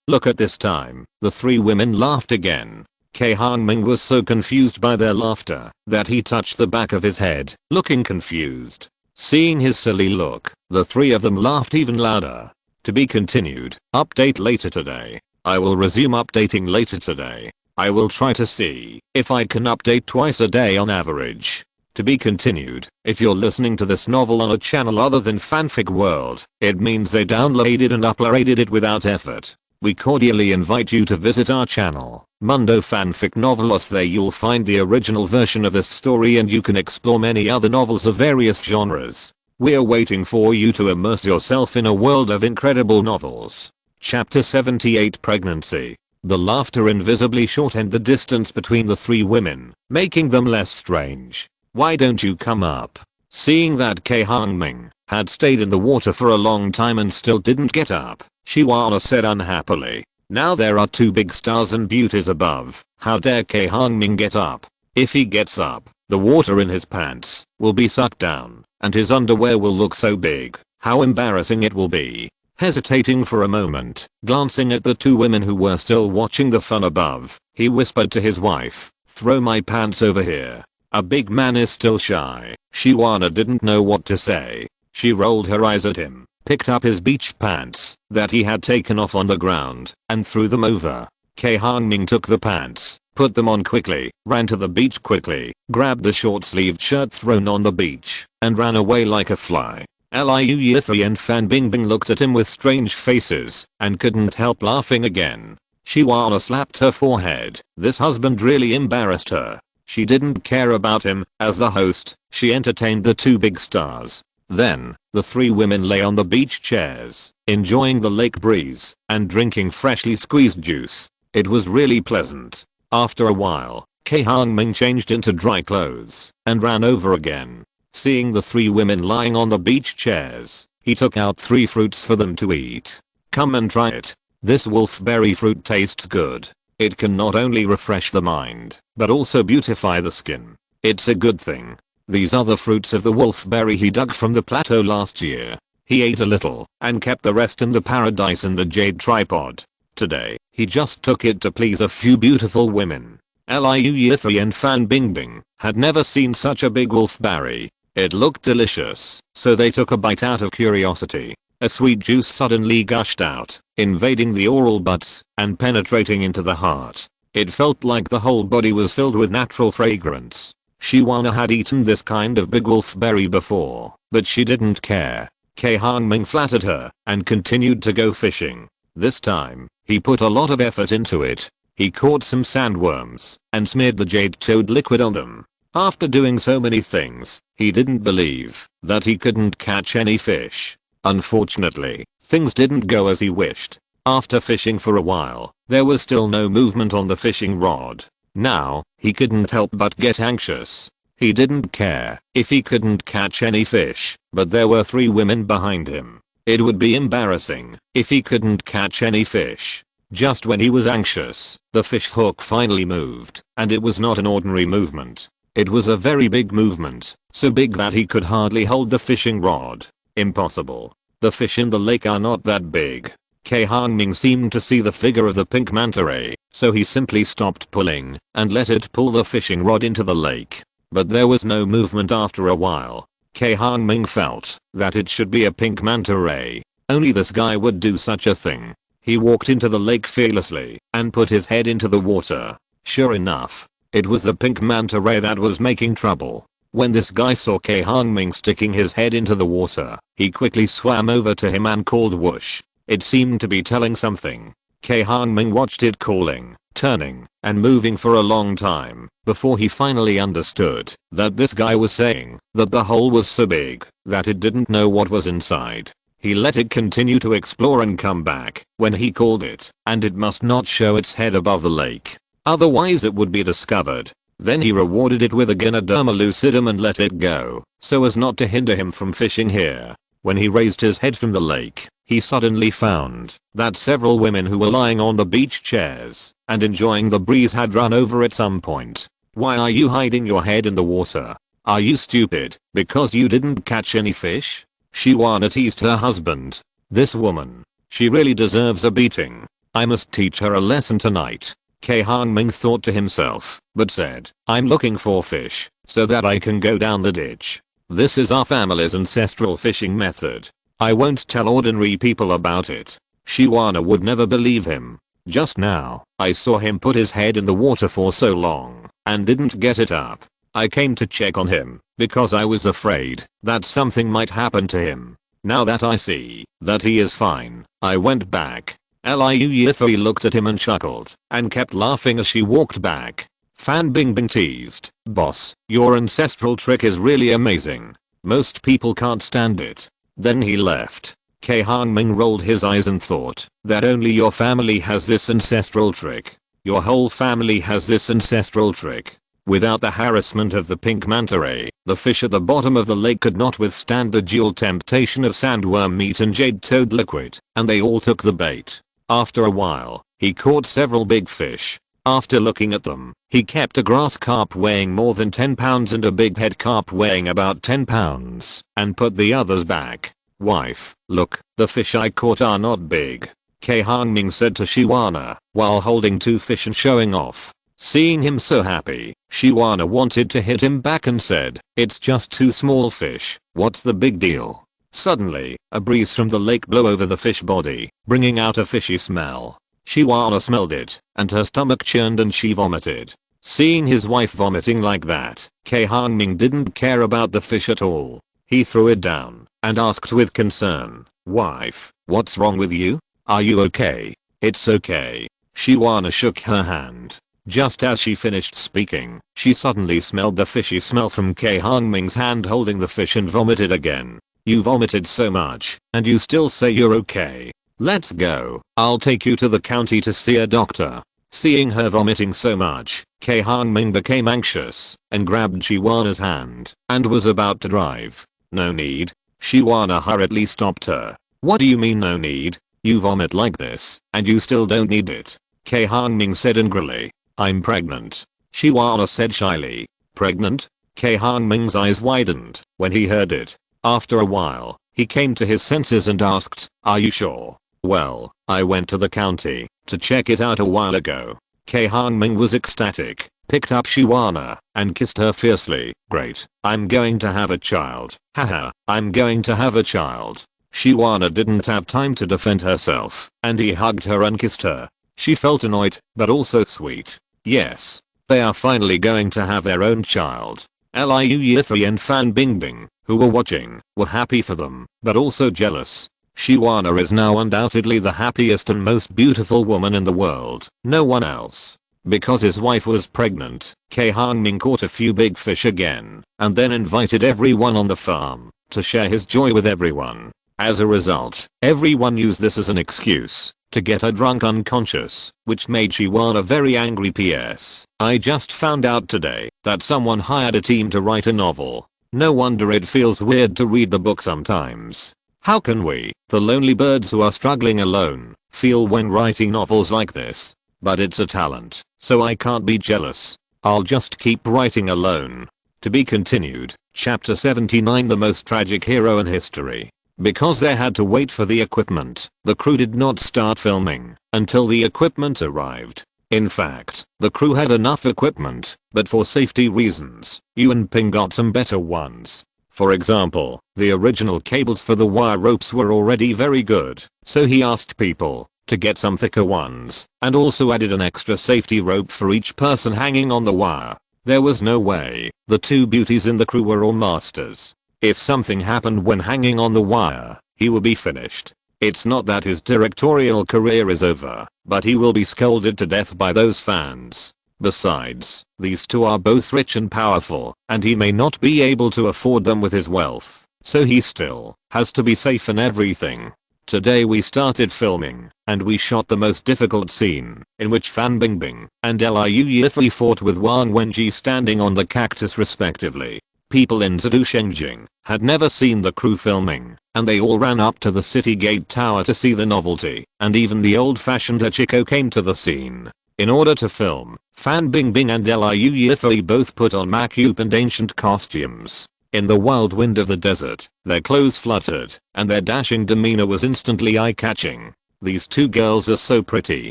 look at this time, the three women laughed again. Cai Hongming was so confused by their laughter that he touched the back of his head, looking confused. Seeing his silly look, the three of them laughed even louder. To be continued. Update later today. I will resume updating later today. I will try to see if I can update twice a day on average. To be continued. If you're listening to this novel on a channel other than Fanfic World, it means they downloaded and uploaded it without effort. We cordially invite you to visit our channel, Mundo Fanfic Novelos. There you'll find the original version of this story and you can explore many other novels of various genres. We're waiting for you to immerse yourself in a world of incredible novels. Chapter 78 Pregnancy. The laughter invisibly shortened the distance between the three women, making them less strange. Why don't you come up? Seeing that Cai Hongming had stayed in the water for a long time and still didn't get up, Shiwana said unhappily. Now there are two big stars and beauties above. How dare Cai Hongming get up? If he gets up, the water in his pants will be sucked down, and his underwear will look so big. How embarrassing it will be. Hesitating for a moment, glancing at the two women who were still watching the fun above, he whispered to his wife, "Throw my pants over here." A big man is still shy. Shiwana didn't know what to say. She rolled her eyes at him, picked up his beach pants that he had taken off on the ground, and threw them over. Cai Hongming took the pants, put them on quickly, ran to the beach quickly, grabbed the short-sleeved shirt thrown on the beach, and ran away like a fly. Liu Yifei and Fan Bingbing looked at him with strange faces, and couldn't help laughing again. Shiwana slapped her forehead. This husband really embarrassed her. She didn't care about him. As the host, she entertained the two big stars. Then, the three women lay on the beach chairs, enjoying the lake breeze, and drinking freshly squeezed juice. It was really pleasant. After a while, Cai Hongming changed into dry clothes, and ran over again. Seeing the three women lying on the beach chairs, he took out 3 fruits for them to eat. Come and try it. This wolfberry fruit tastes good. It can not only refresh the mind, but also beautify the skin. It's a good thing. These are the fruits of the wolfberry he dug from the plateau last year. He ate a little, and kept the rest in the paradise in the jade tripod. Today, he just took it to please a few beautiful women. Liu Yifei and Fan Bingbing had never seen such a big wolfberry. It looked delicious, so they took a bite out of curiosity. A sweet juice suddenly gushed out, invading the oral buds, and penetrating into the heart. It felt like the whole body was filled with natural fragrance. Shiwana had eaten this kind of big wolfberry before, but she didn't care. Cai Hongming flattered her, and continued to go fishing. This time, he put a lot of effort into it. He caught some sandworms, and smeared the jade toad liquid on them. After doing so many things, he didn't believe that he couldn't catch any fish. Unfortunately, things didn't go as he wished. After fishing for a while, there was still no movement on the fishing rod. Now, he couldn't help but get anxious. He didn't care if he couldn't catch any fish, but there were 3 women behind him. It would be embarrassing if he couldn't catch any fish. Just when he was anxious, the fish hook finally moved, and it was not an ordinary movement. It was a very big movement, so big that he could hardly hold the fishing rod. Impossible. The fish in the lake are not that big. Cai Hongming seemed to see the figure of the pink manta ray, so he simply stopped pulling, and let it pull the fishing rod into the lake. But there was no movement after a while. Cai Hongming felt that it should be a pink manta ray. Only this guy would do such a thing. He walked into the lake fearlessly, and put his head into the water. Sure enough, it was the pink manta ray that was making trouble. When this guy saw Cai Hongming sticking his head into the water, he quickly swam over to him and called whoosh. It seemed to be telling something. Cai Hongming watched it calling, turning, and moving for a long time, before he finally understood that this guy was saying that the hole was so big that it didn't know what was inside. He let it continue to explore and come back when he called it, and it must not show its head above the lake. Otherwise it would be discovered. Then he rewarded it with a Ganoderma lucidum and let it go, so as not to hinder him from fishing here. When he raised his head from the lake, he suddenly found that several women who were lying on the beach chairs and enjoying the breeze had run over at some point. Why are you hiding your head in the water? Are you stupid because you didn't catch any fish? Shiwana teased her husband. This woman, she really deserves a beating. I must teach her a lesson tonight. Cai Hongming thought to himself, but said, I'm looking for fish, so that I can go down the ditch. This is our family's ancestral fishing method. I won't tell ordinary people about it. Shiwana would never believe him. Just now, I saw him put his head in the water for so long, and didn't get it up. I came to check on him, because I was afraid that something might happen to him. Now that I see that he is fine, I went back. Liu Yifei looked at him and chuckled, and kept laughing as she walked back. Fan Bingbing teased, Boss, your ancestral trick is really amazing. Most people can't stand it. Then he left. Cai Hongming rolled his eyes and thought that only your family has this ancestral trick. Your whole family has this ancestral trick. Without the harassment of the pink manta ray, the fish at the bottom of the lake could not withstand the dual temptation of sandworm meat and jade toad liquid, and they all took the bait. After a while, he caught several big fish. After looking at them, he kept a grass carp weighing more than 10 pounds and a big head carp weighing about 10 pounds, and put the others back. Wife, look, the fish I caught are not big. Cai Hongming said to Shiwana, while holding 2 fish and showing off. Seeing him so happy, Shiwana wanted to hit him back and said, it's just 2 small fish, what's the big deal? Suddenly, a breeze from the lake blew over the fish body, bringing out a fishy smell. Shiwana smelled it, and her stomach churned and she vomited. Seeing his wife vomiting like that, Cai Hongming didn't care about the fish at all. He threw it down and asked with concern, "Wife, what's wrong with you? Are you okay?" "It's okay." Shiwana shook her hand. Just as she finished speaking, she suddenly smelled the fishy smell from Cai Hongming's hand holding the fish and vomited again. "You vomited so much, and you still say you're okay. Let's go. I'll take you to the county to see a doctor." Seeing her vomiting so much, Cai Hongming became anxious and grabbed Shiwana's hand and was about to drive. "No need." Shiwana hurriedly stopped her. "What do you mean no need? You vomit like this, and you still don't need it," Cai Hongming said angrily. "I'm pregnant," Shiwana said shyly. "Pregnant?" Cai Hongming's eyes widened when he heard it. After a while, he came to his senses and asked, "Are you sure?" "Well, I went to the county to check it out a while ago." Cai Hongming was ecstatic, picked up Shiwana, and kissed her fiercely. "Great, I'm going to have a child. Haha, I'm going to have a child." Shiwana didn't have time to defend herself, and he hugged her and kissed her. She felt annoyed, but also sweet. Yes, they are finally going to have their own child. Liu Yifei and Fan Bingbing, who were watching, were happy for them, but also jealous. Shiwana is now undoubtedly the happiest and most beautiful woman in the world. No one else. Because his wife was pregnant, Cai Hongming caught a few big fish again, and then invited everyone on the farm to share his joy with everyone. As a result, everyone used this as an excuse to get her drunk unconscious, which made Shiwana very angry. PS. I just found out today that someone hired a team to write a novel. No wonder it feels weird to read the book sometimes. How can we, the lonely birds who are struggling alone, feel when writing novels like this? But it's a talent, so I can't be jealous. I'll just keep writing alone. To be continued. Chapter 79, the most tragic hero in history. Because they had to wait for the equipment, the crew did not start filming until the equipment arrived. In fact, the crew had enough equipment, but for safety reasons, Yuanping got some better ones. For example, the original cables for the wire ropes were already very good, so he asked people to get some thicker ones, and also added an extra safety rope for each person hanging on the wire. There was no way the two beauties in the crew were all masters. If something happened when hanging on the wire, he would be finished. It's not that his directorial career is over, but he will be scolded to death by those fans. Besides, these two are both rich and powerful, and he may not be able to afford them with his wealth, so he still has to be safe in everything. Today we started filming, and we shot the most difficult scene, in which Fan Bingbing and Liu Yifei fought with Wang Wenji standing on the cactus respectively. People in Zhengzheng had never seen the crew filming, and they all ran up to the city gate tower to see the novelty, and even the old-fashioned Hachiko came to the scene. In order to film, Fan Bingbing and Liu Yifei both put on makup and ancient costumes. In the wild wind of the desert, their clothes fluttered, and their dashing demeanor was instantly eye-catching. "These two girls are so pretty,"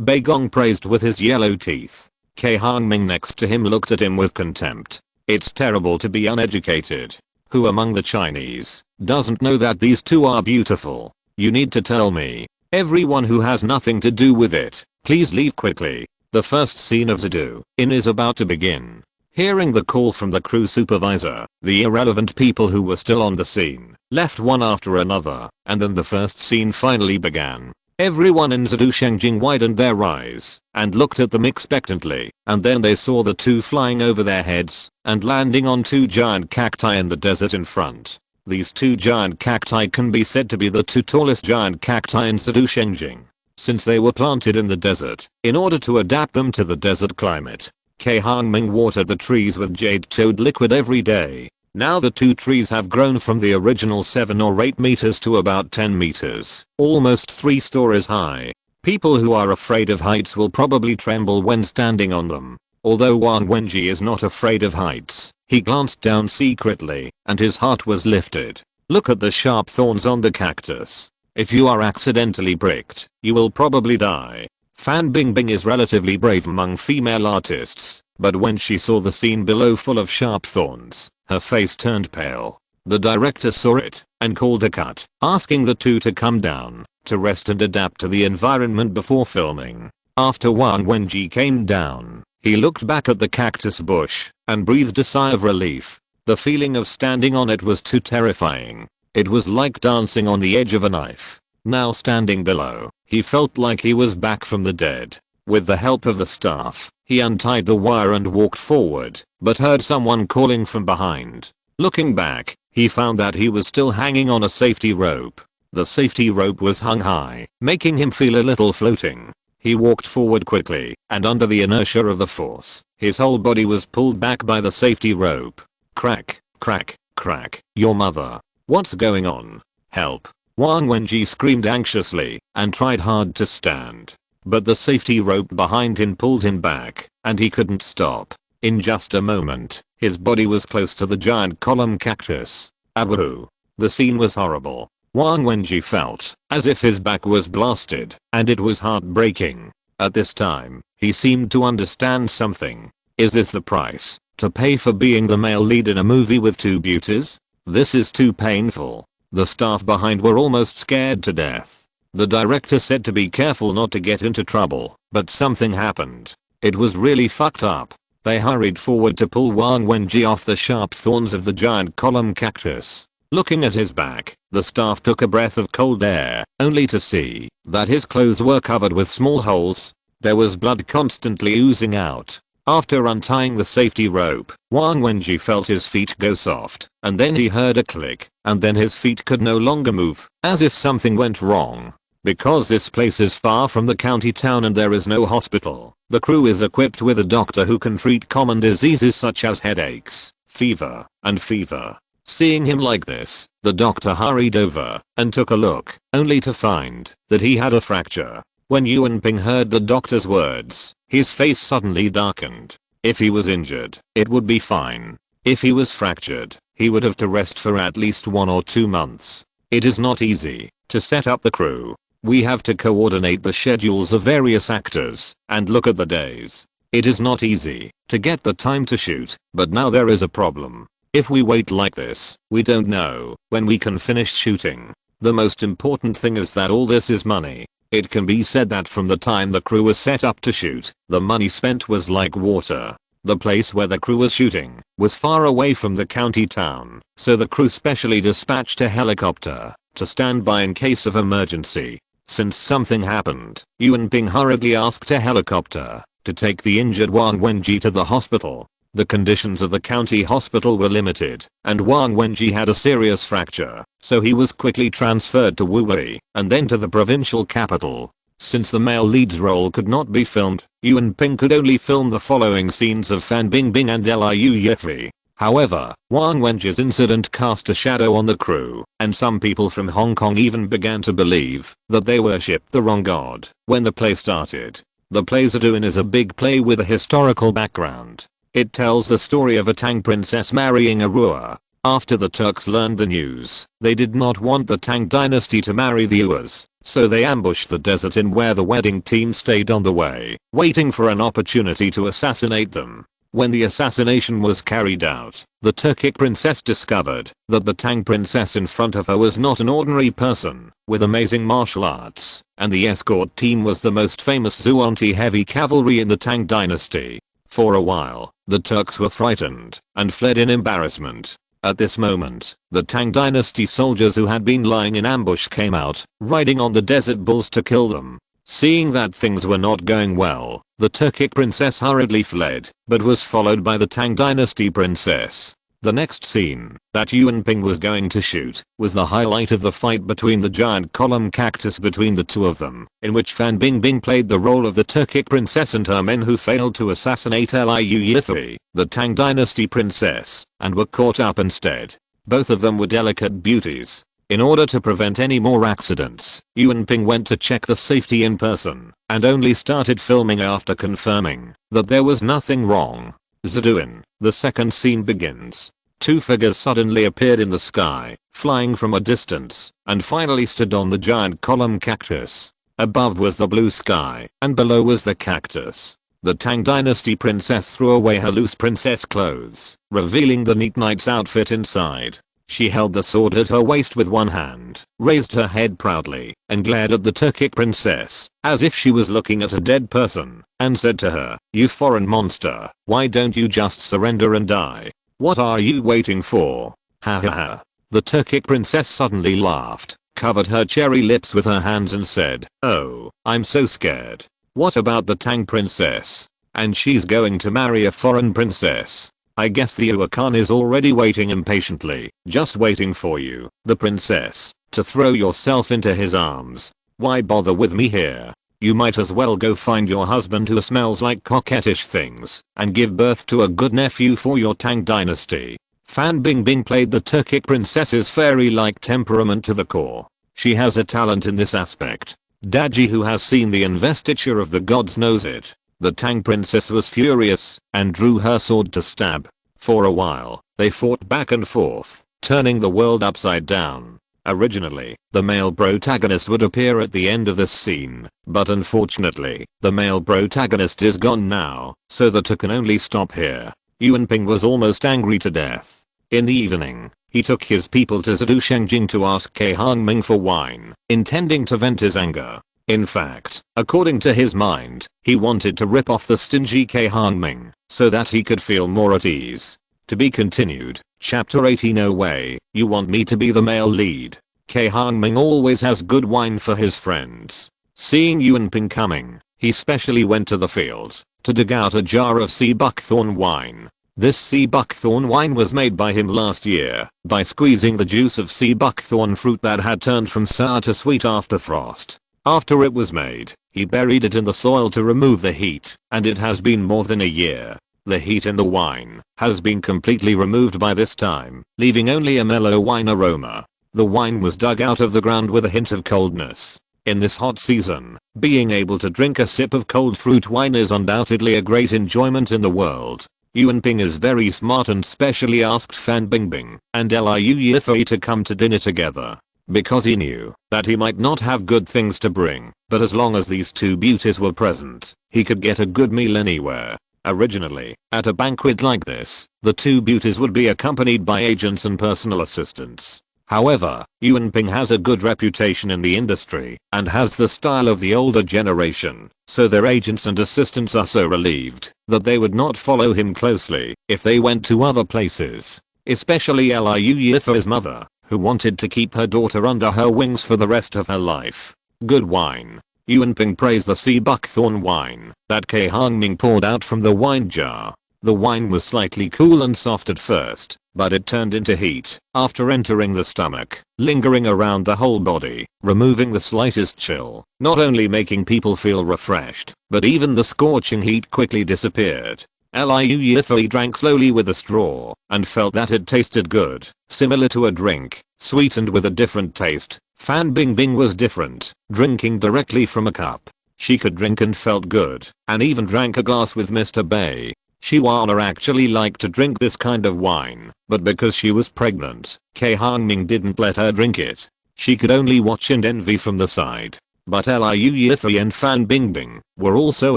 Beigong praised with his yellow teeth. Cai Hongming next to him looked at him with contempt. "It's terrible to be uneducated. Who among the Chinese doesn't know that these two are beautiful? You need to tell me. Everyone who has nothing to do with it, please leave quickly. The first scene of Zadu In is about to begin." Hearing the call from the crew supervisor, the irrelevant people who were still on the scene left one after another, and then the first scene finally began. Everyone in Zhengzheng widened their eyes and looked at them expectantly, and then they saw the two flying over their heads and landing on two giant cacti in the desert in front. These two giant cacti can be said to be the two tallest giant cacti in Zhengzheng, since they were planted in the desert in order to adapt them to the desert climate. Cai Hongming watered the trees with jade toad liquid every day. Now the two trees have grown from the original 7 or 8 meters to about 10 meters, almost 3 stories high. People who are afraid of heights will probably tremble when standing on them. Although Wang Wenji is not afraid of heights, he glanced down secretly, and his heart was lifted. Look at the sharp thorns on the cactus. If you are accidentally pricked, you will probably die. Fan Bingbing is relatively brave among female artists, but when she saw the scene below full of sharp thorns, her face turned pale. The director saw it and called a cut, asking the two to come down. to rest and adapt to the environment before filming. After Wang Wenji came down, he looked back at the cactus bush and breathed a sigh of relief. The feeling of standing on it was too terrifying. It was like dancing on the edge of a knife. Now standing below, he felt like he was back from the dead. With the help of the staff, he untied the wire and walked forward, but heard someone calling from behind. Looking back, he found that he was still hanging on a safety rope. The safety rope was hung high, making him feel a little floating. He walked forward quickly, and under the inertia of the force, his whole body was pulled back by the safety rope. Crack, crack, crack. Your mother. What's going on? Help. Wang Wenji screamed anxiously and tried hard to stand. But the safety rope behind him pulled him back, and he couldn't stop. In just a moment, his body was close to the giant column cactus. Abu. The scene was horrible. Wang Wenji felt as if his back was blasted, and it was heartbreaking. At this time, he seemed to understand something. Is this the price to pay for being the male lead in a movie with two beauties? This is too painful. The staff behind were almost scared to death. The director said to be careful not to get into trouble, but something happened. It was really fucked up. They hurried forward to pull Wang Wenji off the sharp thorns of the giant column cactus. Looking at his back, the staff took a breath of cold air, only to see that his clothes were covered with small holes. There was blood constantly oozing out. After untying the safety rope, Wang Wenji felt his feet go soft, and then he heard a click, and then his feet could no longer move, as if something went wrong. Because this place is far from the county town and there is no hospital, the crew is equipped with a doctor who can treat common diseases such as headaches, fever, and fever. Seeing him like this, the doctor hurried over and took a look, only to find that he had a fracture. When Yuan Ping heard the doctor's words, his face suddenly darkened. If he was injured, it would be fine. If he was fractured, he would have to rest for at least 1 or 2 months. It is not easy to set up the crew. We have to coordinate the schedules of various actors and look at the days. It is not easy to get the time to shoot, but now there is a problem. If we wait like this, we don't know when we can finish shooting. The most important thing is that all this is money. It can be said that from the time the crew was set up to shoot, the money spent was like water. The place where the crew was shooting was far away from the county town, so the crew specially dispatched a helicopter to stand by in case of emergency. Since something happened, Yuan Ping hurriedly asked a helicopter to take the injured Wang Wenji to the hospital. The conditions of the county hospital were limited, and Wang Wenji had a serious fracture, so he was quickly transferred to Wuwei, and then to the provincial capital. Since the male lead's role could not be filmed, Yuan Ping could only film the following scenes of Fan Bingbing and Liu Yifei. However, Wang Wenji's incident cast a shadow on the crew, and some people from Hong Kong even began to believe that they worshipped the wrong god. When the play started, the play Zaduin is a big play with a historical background. It tells the story of a Tang princess marrying a Ruer. After the Turks learned the news, they did not want the Tang dynasty to marry the Uers, so they ambushed the desert in where the wedding team stayed on the way, waiting for an opportunity to assassinate them. When the assassination was carried out, the Turkic princess discovered that the Tang princess in front of her was not an ordinary person with amazing martial arts, and the escort team was the most famous Zhuangti heavy cavalry in the Tang dynasty. For a while, the Turks were frightened and fled in embarrassment. At this moment, the Tang dynasty soldiers who had been lying in ambush came out, riding on the desert bulls to kill them. Seeing that things were not going well, the Turkic princess hurriedly fled, but was followed by the Tang dynasty princess. The next scene that Yuan Ping was going to shoot was the highlight of the fight between the giant column cactus between the two of them, in which Fan Bingbing played the role of the Turkic princess and her men who failed to assassinate Liu Yifei, the Tang dynasty princess, and were caught up instead. Both of them were delicate beauties. In order to prevent any more accidents, Yuan Ping went to check the safety in person, and only started filming after confirming that there was nothing wrong. Zaduin, the second scene begins. Two figures suddenly appeared in the sky, flying from a distance, and finally stood on the giant column cactus. Above was the blue sky, and below was the cactus. The Tang dynasty princess threw away her loose princess clothes, revealing the neat knight's outfit inside. She held the sword at her waist with one hand, raised her head proudly, and glared at the Turkic princess, as if she was looking at a dead person, and said to her, "You foreign monster, why don't you just surrender and die? What are you waiting for? Ha ha ha." The Turkic princess suddenly laughed, covered her cherry lips with her hands and said, "Oh, I'm so scared. What about the Tang princess? And she's going to marry a foreign princess. I guess the Ua Khan is already waiting impatiently, just waiting for you, the princess, to throw yourself into his arms. Why bother with me here? You might as well go find your husband who smells like coquettish things, and give birth to a good nephew for your Tang dynasty." Fan Bingbing played the Turkic princess's fairy-like temperament to the core. She has a talent in this aspect. Daji, who has seen the investiture of the gods, knows it. The Tang princess was furious and drew her sword to stab. For a while, they fought back and forth, turning the world upside down. Originally, the male protagonist would appear at the end of this scene, but unfortunately, the male protagonist is gone now, so the two can only stop here. Yuan Ping was almost angry to death. In the evening, he took his people to Zhou to ask Cai Hongming for wine, intending to vent his anger. In fact, according to his mind, he wanted to rip off the stingy Cai Hongming, so that he could feel more at ease. To be continued. Chapter 18. No way, you want me to be the male lead. Cai Hongming always has good wine for his friends. Seeing Yuan Ping coming, he specially went to the field to dig out a jar of sea buckthorn wine. This sea buckthorn wine was made by him last year by squeezing the juice of sea buckthorn fruit that had turned from sour to sweet after frost. After it was made, he buried it in the soil to remove the heat, and it has been more than a year. The heat in the wine has been completely removed by this time, leaving only a mellow wine aroma. The wine was dug out of the ground with a hint of coldness. In this hot season, being able to drink a sip of cold fruit wine is undoubtedly a great enjoyment in the world. Yuan Ping is very smart and specially asked Fan Bingbing and Liu Yifei to come to dinner together, because he knew that he might not have good things to bring, but as long as these two beauties were present, he could get a good meal anywhere. Originally, at a banquet like this, the two beauties would be accompanied by agents and personal assistants. However, Yuan Ping has a good reputation in the industry and has the style of the older generation, so their agents and assistants are so relieved that they would not follow him closely if they went to other places. Especially Liu Yifei's mother, who wanted to keep her daughter under her wings for the rest of her life. Good wine. Yuan Ping praised the sea buckthorn wine that Cai Hongming poured out from the wine jar. The wine was slightly cool and soft at first, but it turned into heat after entering the stomach, lingering around the whole body, removing the slightest chill, not only making people feel refreshed, but even the scorching heat quickly disappeared. Liu Yifei drank slowly with a straw and felt that it tasted good, similar to a drink, sweetened with a different taste. Fan Bingbing was different, drinking directly from a cup. She could drink and felt good, and even drank a glass with Mr. Bay. Shiwana actually liked to drink this kind of wine, but because she was pregnant, Cai Hongming didn't let her drink it. She could only watch and envy from the side. But Liu Yifei and Fan Bingbing were also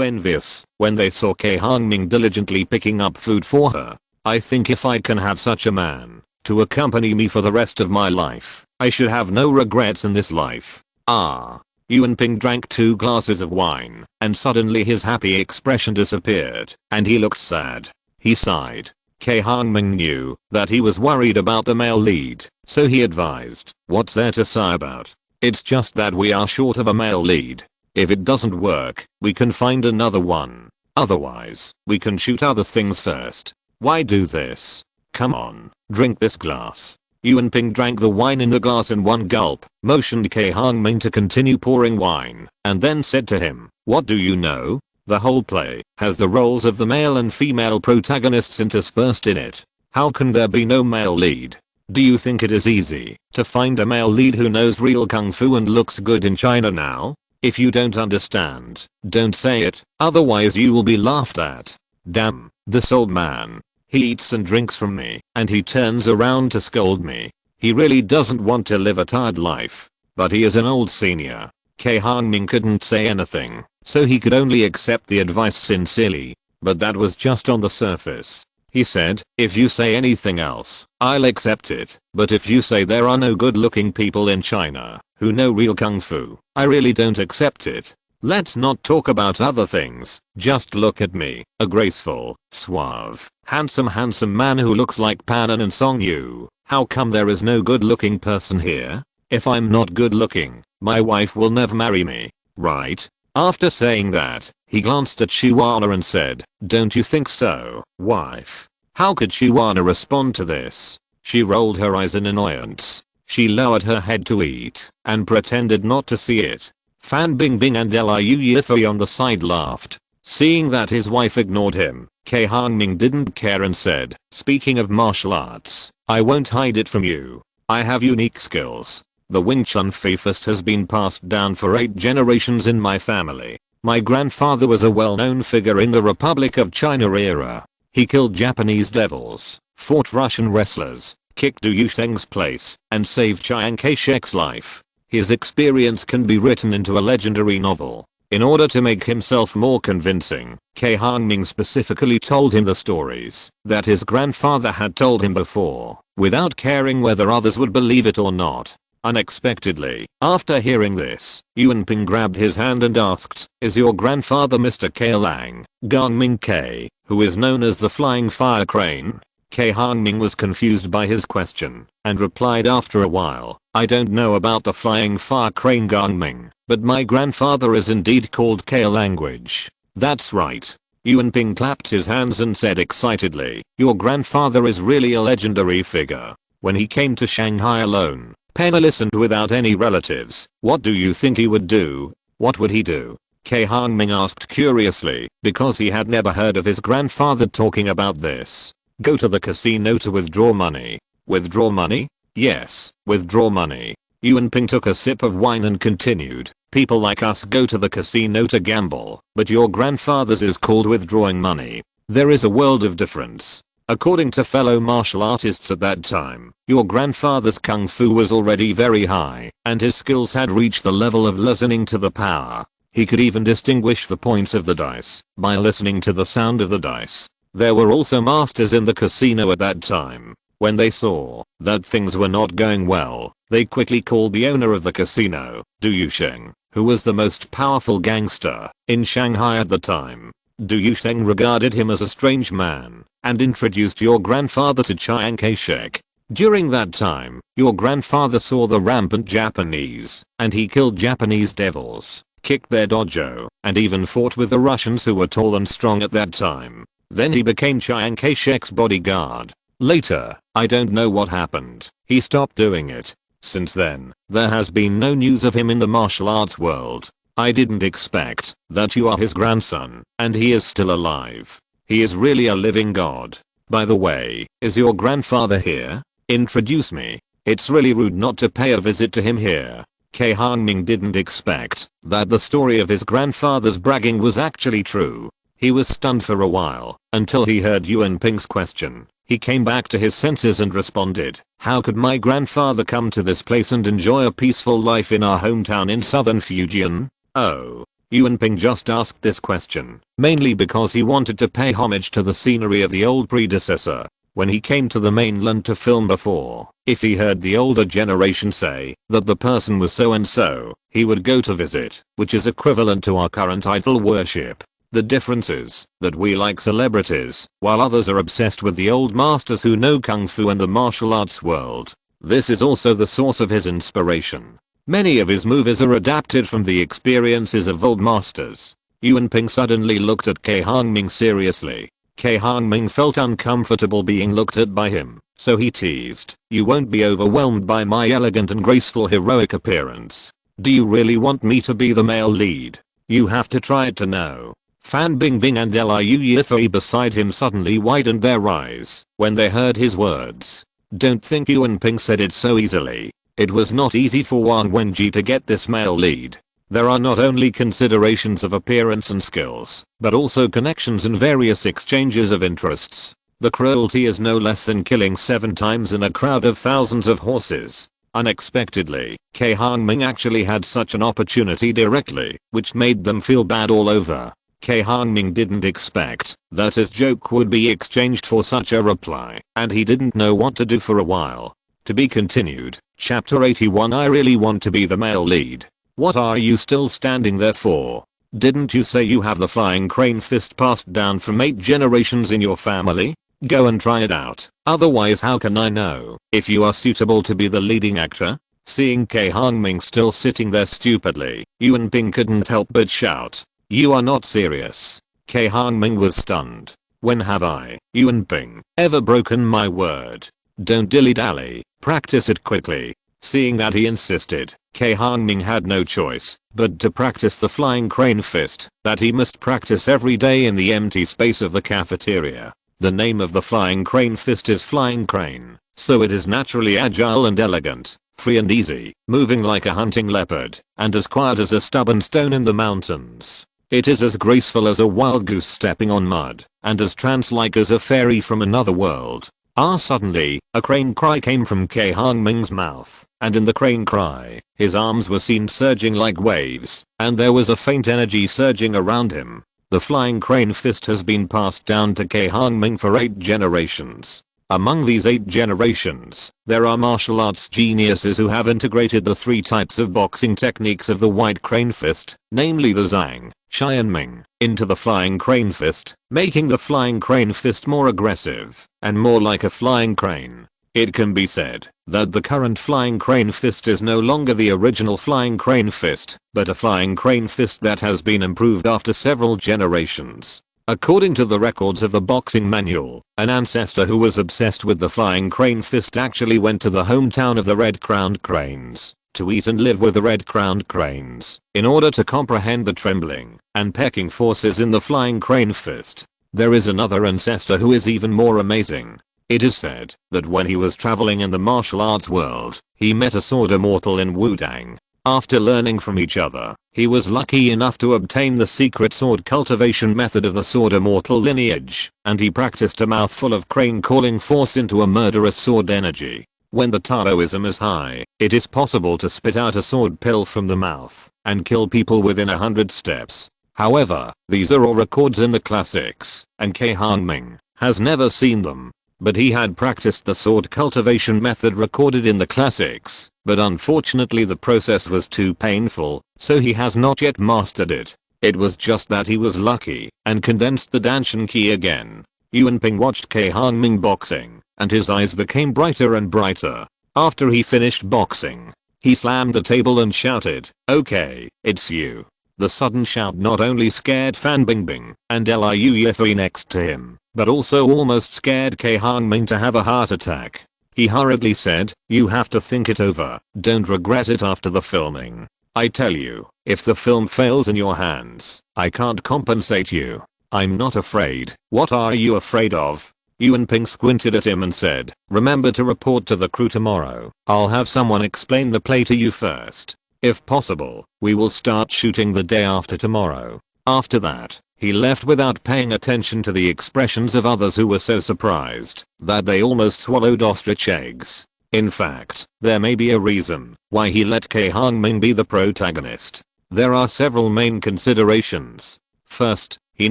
envious when they saw Cai Hongming diligently picking up food for her. I think if I can have such a man to accompany me for the rest of my life, I should have no regrets in this life. Ah. Yuan Ping drank 2 glasses of wine, and suddenly his happy expression disappeared, and he looked sad. He sighed. Cai Hongming knew that he was worried about the male lead, so he advised, "What's there to sigh about? It's just that we are short of a male lead. If it doesn't work, we can find another one. Otherwise, we can shoot other things first. Why do this? Come on, drink this glass." Yuan Ping drank the wine in the glass in one gulp, motioned Cai Hongming to continue pouring wine, and then said to him, "What do you know? The whole play has the roles of the male and female protagonists interspersed in it. How can there be no male lead? Do you think it is easy to find a male lead who knows real kung fu and looks good in China now? If you don't understand, don't say it, otherwise you will be laughed at. Damn, this old man. He eats and drinks from me, and he turns around to scold me. He really doesn't want to live a tired life. But he is an old senior." Cai Hongming couldn't say anything, so he could only accept the advice sincerely. But that was just on the surface. He said, if you say anything else, I'll accept it, but if you say there are no good looking people in China who know real kung fu, I really don't accept it. Let's not talk about other things, just look at me, a graceful, suave, handsome man who looks like Pan and Song Yu. How come there is no good looking person here? If I'm not good looking, my wife will never marry me, right? After saying that, he glanced at Shiwana and said, don't you think so, wife? How could Shiwana respond to this? She rolled her eyes in annoyance. She lowered her head to eat and pretended not to see it. Fan Bingbing and Liu Yifei on the side laughed. Seeing that his wife ignored him, Cai Hongming didn't care and said, speaking of martial arts, I won't hide it from you. I have unique skills. The Wing Chun Fei Fist has been passed down for 8 generations in my family. My grandfather was a well-known figure in the Republic of China era. He killed Japanese devils, fought Russian wrestlers, kicked Du Yusheng's place, and saved Chiang Kai-shek's life. His experience can be written into a legendary novel. In order to make himself more convincing, Cai Hongming specifically told him the stories that his grandfather had told him before, without caring whether others would believe it or not. Unexpectedly, after hearing this, Yuan Ping grabbed his hand and asked, is your grandfather Mr. Cai Lang, Gongming Cai, who is known as the Flying Fire Crane? Cai Hongming was confused by his question, and replied after a while, I don't know about the Flying Fire Crane Gongming, but my grandfather is indeed called Cai Language. That's right. Yuan Ping clapped his hands and said excitedly, your grandfather is really a legendary figure. When he came to Shanghai alone, penniless and without any relatives, what do you think he would do? What would he do? Cai Hongming asked curiously, because he had never heard of his grandfather talking about this. Go to the casino to withdraw money. Withdraw money? Yes, withdraw money. Yuan Ping took a sip of wine and continued, people like us go to the casino to gamble, but your grandfather's is called withdrawing money. There is a world of difference. According to fellow martial artists at that time, your grandfather's kung fu was already very high, and his skills had reached the level of listening to the power. He could even distinguish the points of the dice by listening to the sound of the dice. There were also masters in the casino at that time. When they saw that things were not going well, they quickly called the owner of the casino, Du Yusheng, who was the most powerful gangster in Shanghai at the time. Du Yusheng regarded him as a strange man and introduced your grandfather to Chiang Kai-shek. During that time, your grandfather saw the rampant Japanese, and he killed Japanese devils, kicked their dojo, and even fought with the Russians who were tall and strong at that time. Then he became Chiang Kai-shek's bodyguard. Later, I don't know what happened. He stopped doing it. Since then, there has been no news of him in the martial arts world. I didn't expect that you are his grandson, and he is still alive. He is really a living god. By the way, is your grandfather here? Introduce me. It's really rude not to pay a visit to him here. Cai Hongming didn't expect that the story of his grandfather's bragging was actually true. He was stunned for a while, until he heard Yuan Ping's question. He came back to his senses and responded, how could my grandfather come to this place and enjoy a peaceful life in our hometown in southern Fujian? Oh. Yuan Ping just asked this question, mainly because he wanted to pay homage to the scenery of the old predecessor. When he came to the mainland to film before, if he heard the older generation say that the person was so and so, he would go to visit, which is equivalent to our current idol worship. The difference is that we like celebrities, while others are obsessed with the old masters who know kung fu and the martial arts world. This is also the source of his inspiration. Many of his movies are adapted from the experiences of old masters. Yuan Ping suddenly looked at Cai Hongming seriously. Cai Hongming felt uncomfortable being looked at by him, so he teased, you won't be overwhelmed by my elegant and graceful heroic appearance. Do you really want me to be the male lead? You have to try it to know. Fan Bingbing and Liu Yifei beside him suddenly widened their eyes when they heard his words. Don't think Yuan Ping said it so easily. It was not easy for Wang Wenji to get this male lead. There are not only considerations of appearance and skills, but also connections and various exchanges of interests. The cruelty is no less than killing 7 times in a crowd of thousands of horses. Unexpectedly, Cai Hongming actually had such an opportunity directly, which made them feel bad all over. Cai Hongming didn't expect that his joke would be exchanged for such a reply, and he didn't know what to do for a while. To be continued. Chapter 81. I really want to be the male lead. What are you still standing there for? Didn't you say you have the flying crane fist passed down from 8 generations in your family? Go and try it out. Otherwise how can I know if you are suitable to be the leading actor? Seeing Cai Hongming still sitting there stupidly, Yuan Ping couldn't help but shout. You are not serious. Cai Hongming was stunned. When have I, Yuan Ping, ever broken my word? Don't dilly-dally, practice it quickly. Seeing that he insisted, Cai Hongming had no choice but to practice the flying crane fist that he must practice every day in the empty space of the cafeteria. The name of the flying crane fist is flying crane, so it is naturally agile and elegant, free and easy, moving like a hunting leopard, and as quiet as a stubborn stone in the mountains. It is as graceful as a wild goose stepping on mud, and as trance-like as a fairy from another world. Suddenly, a crane cry came from Cai Hongming's mouth, and in the crane cry, his arms were seen surging like waves, and there was a faint energy surging around him. The flying crane fist has been passed down to Cai Hongming for 8 generations. Among these 8 generations, there are martial arts geniuses who have integrated the 3 types of boxing techniques of the white crane fist, namely the Zhang, Shi and Ming, into the flying crane fist, making the flying crane fist more aggressive and more like a flying crane. It can be said that the current flying crane fist is no longer the original flying crane fist, but a flying crane fist that has been improved after several generations. According to the records of the boxing manual, an ancestor who was obsessed with the flying crane fist actually went to the hometown of the red-crowned cranes to eat and live with the red-crowned cranes in order to comprehend the trembling and pecking forces in the flying crane fist. There is another ancestor who is even more amazing. It is said that when he was traveling in the martial arts world, he met a sword immortal in Wudang. After learning from each other, he was lucky enough to obtain the secret sword cultivation method of the sword immortal lineage, and he practiced a mouthful of crane calling force into a murderous sword energy. When the Taoism is high, it is possible to spit out a sword pill from the mouth and kill people within 100 steps. However, these are all records in the classics, and Cai Hongming has never seen them. But he had practiced the sword cultivation method recorded in the classics, but unfortunately the process was too painful, so he has not yet mastered it. It was just that he was lucky and condensed the Danshan key again. Yuan Ping watched Cai Hongming boxing, and his eyes became brighter and brighter. After he finished boxing, he slammed the table and shouted, "Okay, it's you." The sudden shout not only scared Fan Bingbing and Liu Yifei next to him, but also almost scared Cai Hongming to have a heart attack. He hurriedly said, "You have to think it over, don't regret it after the filming. I tell you, if the film fails in your hands, I can't compensate you." "I'm not afraid." "What are you afraid of?" Yuan Ping squinted at him and said, "Remember to report to the crew tomorrow. I'll have someone explain the play to you first. If possible, we will start shooting the day after tomorrow." After that, he left without paying attention to the expressions of others who were so surprised that they almost swallowed ostrich eggs. In fact, there may be a reason why he let Cai Hongming be the protagonist. There are several main considerations. First, he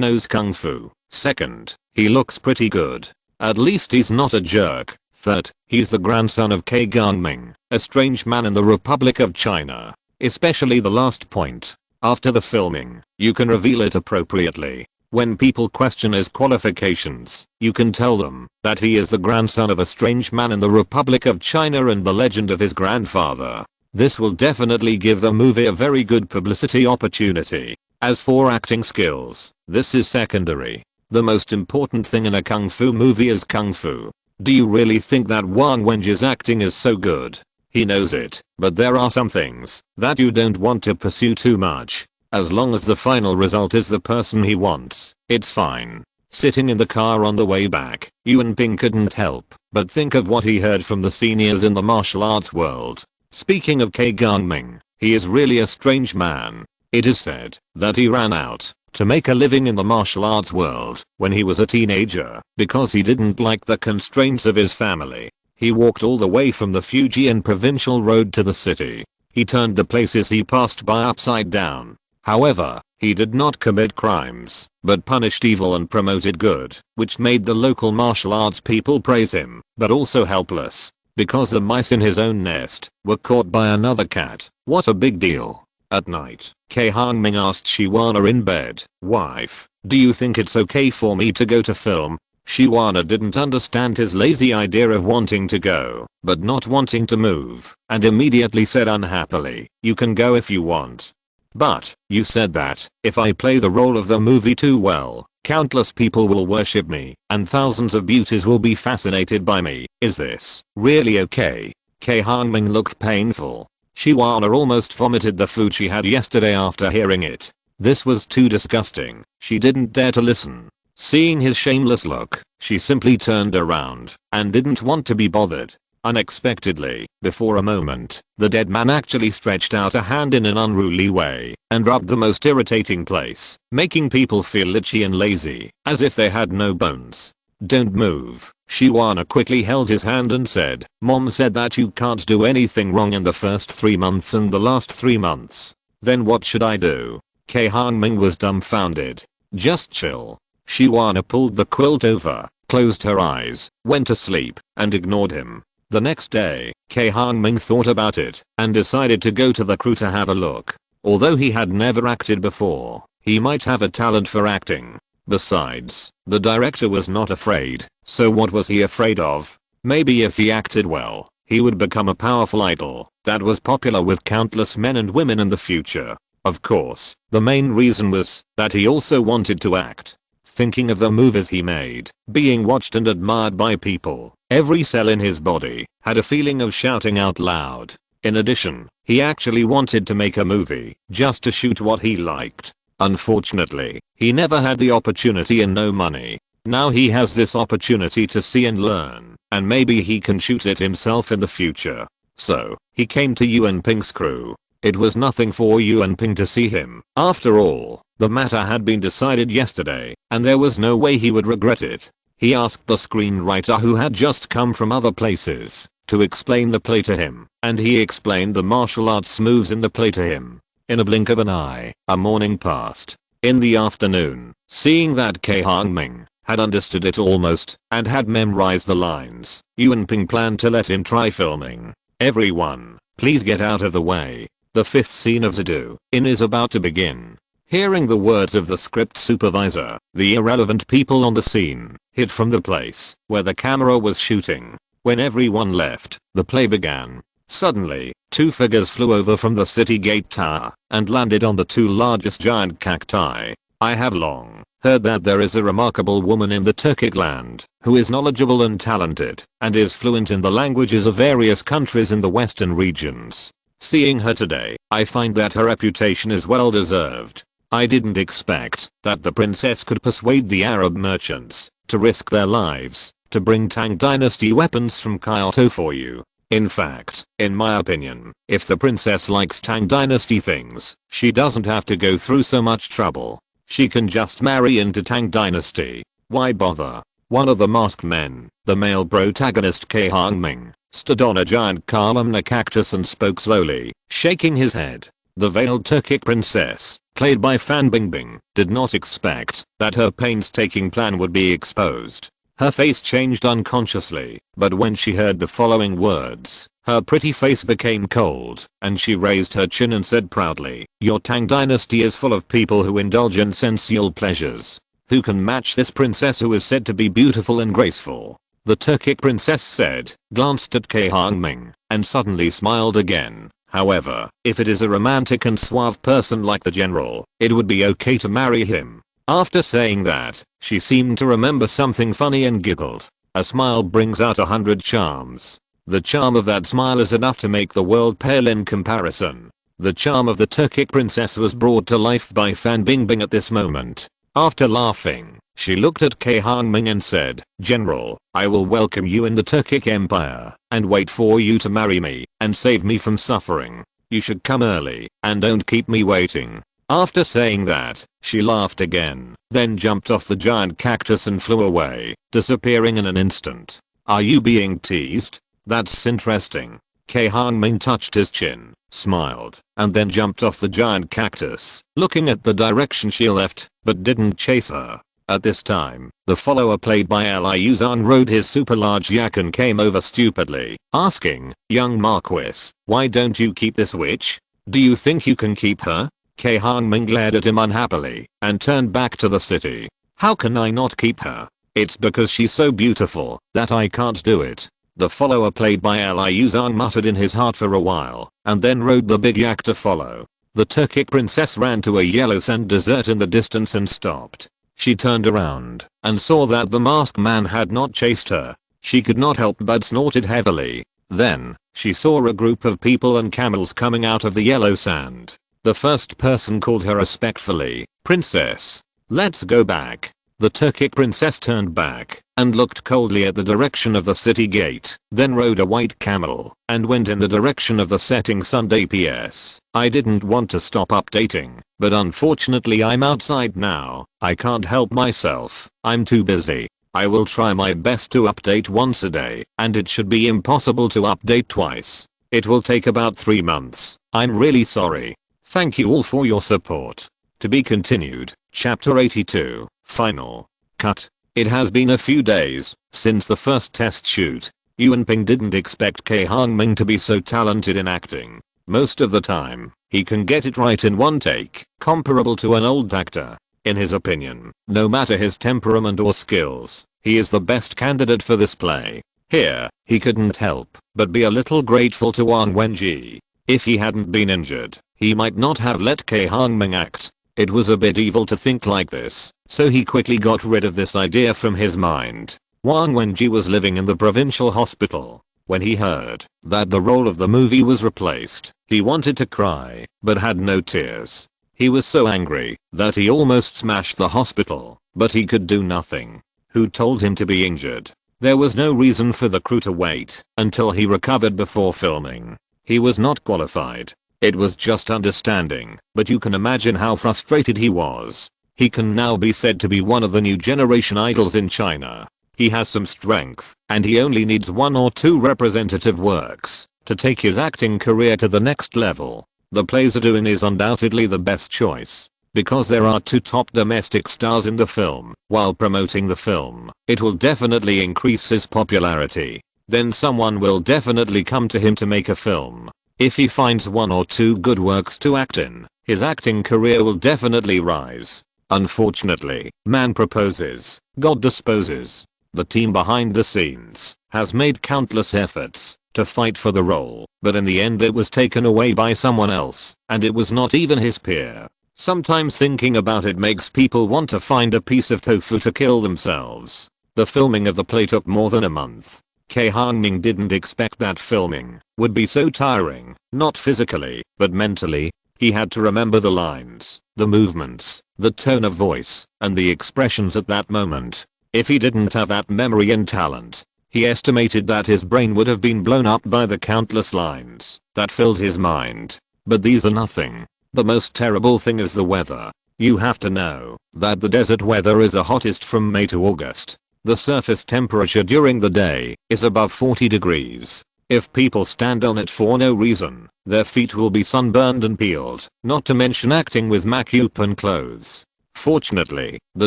knows kung fu. Second, he looks pretty good. At least he's not a jerk. Third, he's the grandson of Cai Hongming, a strange man in the Republic of China. Especially the last point. After the filming, you can reveal it appropriately. When people question his qualifications, you can tell them that he is the grandson of a strange man in the Republic of China and the legend of his grandfather. This will definitely give the movie a very good publicity opportunity. As for acting skills, this is secondary. The most important thing in a kung fu movie is kung fu. Do you really think that Wang Wenji's acting is so good? He knows it, but there are some things that you don't want to pursue too much. As long as the final result is the person he wants, it's fine. Sitting in the car on the way back, Yuan Ping couldn't help but think of what he heard from the seniors in the martial arts world. Speaking of Cai Hongming, he is really a strange man. It is said that he ran out to make a living in the martial arts world when he was a teenager because he didn't like the constraints of his family. He walked all the way from the Fujian provincial road to the city. He turned the places he passed by upside down. However, He did not commit crimes, but punished evil and promoted good, which made the local martial arts people praise him, but also helpless, because the mice in his own nest were caught by another cat. What a big deal. At night, Cai Hongming asked Shiwana in bed, "Wife, do you think it's okay for me to go to film?" Shiwana didn't understand his lazy idea of wanting to go, but not wanting to move, and immediately said unhappily, "You can go if you want. But, you said that, if I play the role of the movie too well, countless people will worship me, and thousands of beauties will be fascinated by me. Is this really okay?" Cai Hongming looked painful. Shiwana almost vomited the food she had yesterday after hearing it. This was too disgusting. She didn't dare to listen. Seeing his shameless look, she simply turned around and didn't want to be bothered. Unexpectedly, before a moment, the dead man actually stretched out a hand in an unruly way and rubbed the most irritating place, making people feel itchy and lazy, as if they had no bones. "Don't move." Shiwana quickly held his hand and said, "Mom said that you can't do anything wrong in the first 3 months and the last 3 months. Then what should I do?" Cai Hongming was dumbfounded. "Just chill." Shiwana pulled the quilt over, closed her eyes, went to sleep, and ignored him. The next day, Cai Hongming thought about it and decided to go to the crew to have a look. Although he had never acted before, he might have a talent for acting. Besides, the director was not afraid, so what was he afraid of? Maybe if he acted well, he would become a powerful idol that was popular with countless men and women in the future. Of course, the main reason was that he also wanted to act. Thinking of the movies he made, being watched and admired by people, every cell in his body had a feeling of shouting out loud. In addition, he actually wanted to make a movie just to shoot what he liked. Unfortunately, he never had the opportunity and no money. Now he has this opportunity to see and learn, and maybe he can shoot it himself in the future. So, he came to Yuan Ping's crew. It was nothing for Yuan Ping to see him. After all, the matter had been decided yesterday, and there was no way he would regret it. He asked the screenwriter, who had just come from other places, to explain the play to him, and he explained the martial arts moves in the play to him. In a blink of an eye, a morning passed. In the afternoon, seeing that Cai Hongming had understood it almost and had memorized the lines, Yuan Ping planned to let him try filming. "Everyone, please get out of the way. The 5th scene of Zadu In is about to begin." Hearing the words of the script supervisor, the irrelevant people on the scene hid from the place where the camera was shooting. When everyone left, the play began. Suddenly, 2 figures flew over from the city gate tower and landed on the 2 largest giant cacti. I have long heard that there is a remarkable woman in the Turkic land who is knowledgeable and talented and is fluent in the languages of various countries in the western regions. Seeing her today, I find that her reputation is well deserved. I didn't expect that the princess could persuade the Arab merchants to risk their lives to bring Tang Dynasty weapons from Kyoto for you. In fact, in my opinion, if the princess likes Tang Dynasty things, she doesn't have to go through so much trouble. She can just marry into Tang Dynasty. Why bother? One of the masked men, the male protagonist Cai Hongming, stood on a giant columnar cactus and spoke slowly, shaking his head. The veiled Turkic princess, played by Fan Bingbing, did not expect that her painstaking plan would be exposed. Her face changed unconsciously, but when she heard the following words, her pretty face became cold, and she raised her chin and said proudly, "Your Tang Dynasty is full of people who indulge in sensual pleasures. Who can match this princess who is said to be beautiful and graceful?" The Turkic princess said, glanced at Cai Hongming, and suddenly smiled again. "However, if it is a romantic and suave person like the general, it would be okay to marry him." After saying that, she seemed to remember something funny and giggled. A smile brings out 100 charms. The charm of that smile is enough to make the world pale in comparison. The charm of the Turkic princess was brought to life by Fan Bingbing at this moment. After laughing, she looked at Cai Hongming and said, "General, I will welcome you in the Turkic Empire, and wait for you to marry me, and save me from suffering. You should come early, and don't keep me waiting." After saying that, she laughed again, then jumped off the giant cactus and flew away, disappearing in an instant. "Are you being teased? That's interesting." Cai Hongming touched his chin, smiled, and then jumped off the giant cactus, looking at the direction she left, but didn't chase her. At this time, the follower played by Liu Zhang rode his super large yak and came over stupidly, asking, "Young Marquis, why don't you keep this witch? Do you think you can keep her?" Cai Hongming glared at him unhappily, and turned back to the city. "How can I not keep her? It's because she's so beautiful, that I can't do it." The follower played by Liu Zhang muttered in his heart for a while, and then rode the big yak to follow. The Turkic princess ran to a yellow sand desert in the distance and stopped. She turned around, and saw that the masked man had not chased her. She could not help but snorted heavily. Then, she saw a group of people and camels coming out of the yellow sand. The first person called her respectfully, "Princess, let's go back." The Turkic princess turned back and looked coldly at the direction of the city gate, then rode a white camel and went in the direction of the setting sun. PS. I didn't want to stop updating, but unfortunately I'm outside now. I can't help myself. I'm too busy. I will try my best to update once a day, and it should be impossible to update twice. It will take about 3 months. I'm really sorry. Thank you all for your support. To be continued. Chapter 82. Final. Cut. It has been a few days since the first test shoot. Yuan Ping didn't expect Cai Hongming to be so talented in acting. Most of the time, he can get it right in one take, comparable to an old actor. In his opinion, no matter his temperament or skills, he is the best candidate for this play. Here, he couldn't help but be a little grateful to Wang Wenji. If he hadn't been injured, he might not have let Cai Hongming act. It was a bit evil to think like this, so he quickly got rid of this idea from his mind. Wang Wenji was living in the provincial hospital. When he heard that the role of the movie was replaced, he wanted to cry, but had no tears. He was so angry that he almost smashed the hospital, but he could do nothing. Who told him to be injured? There was no reason for the crew to wait until he recovered before filming. He was not qualified. It was just understanding, but you can imagine how frustrated he was. He can now be said to be one of the new generation idols in China. He has some strength, and he only needs 1 or 2 representative works to take his acting career to the next level. The plays are doing is undoubtedly the best choice, because there are 2 top domestic stars in the film. While promoting the film, it will definitely increase his popularity. Then someone will definitely come to him to make a film. If he finds 1 or 2 good works to act in, his acting career will definitely rise. Unfortunately, man proposes, God disposes. The team behind the scenes has made countless efforts to fight for the role, but in the end it was taken away by someone else, and it was not even his peer. Sometimes thinking about it makes people want to find a piece of tofu to kill themselves. The filming of the play took more than a month. Cai Hongming didn't expect that filming would be so tiring, not physically, but mentally. He had to remember the lines, the movements, the tone of voice, and the expressions at that moment. If he didn't have that memory and talent, he estimated that his brain would have been blown up by the countless lines that filled his mind. But these are nothing. The most terrible thing is the weather. You have to know that the desert weather is the hottest from May to August. The surface temperature during the day is above 40 degrees. If people stand on it for no reason, their feet will be sunburned and peeled, not to mention acting with open clothes. Fortunately, the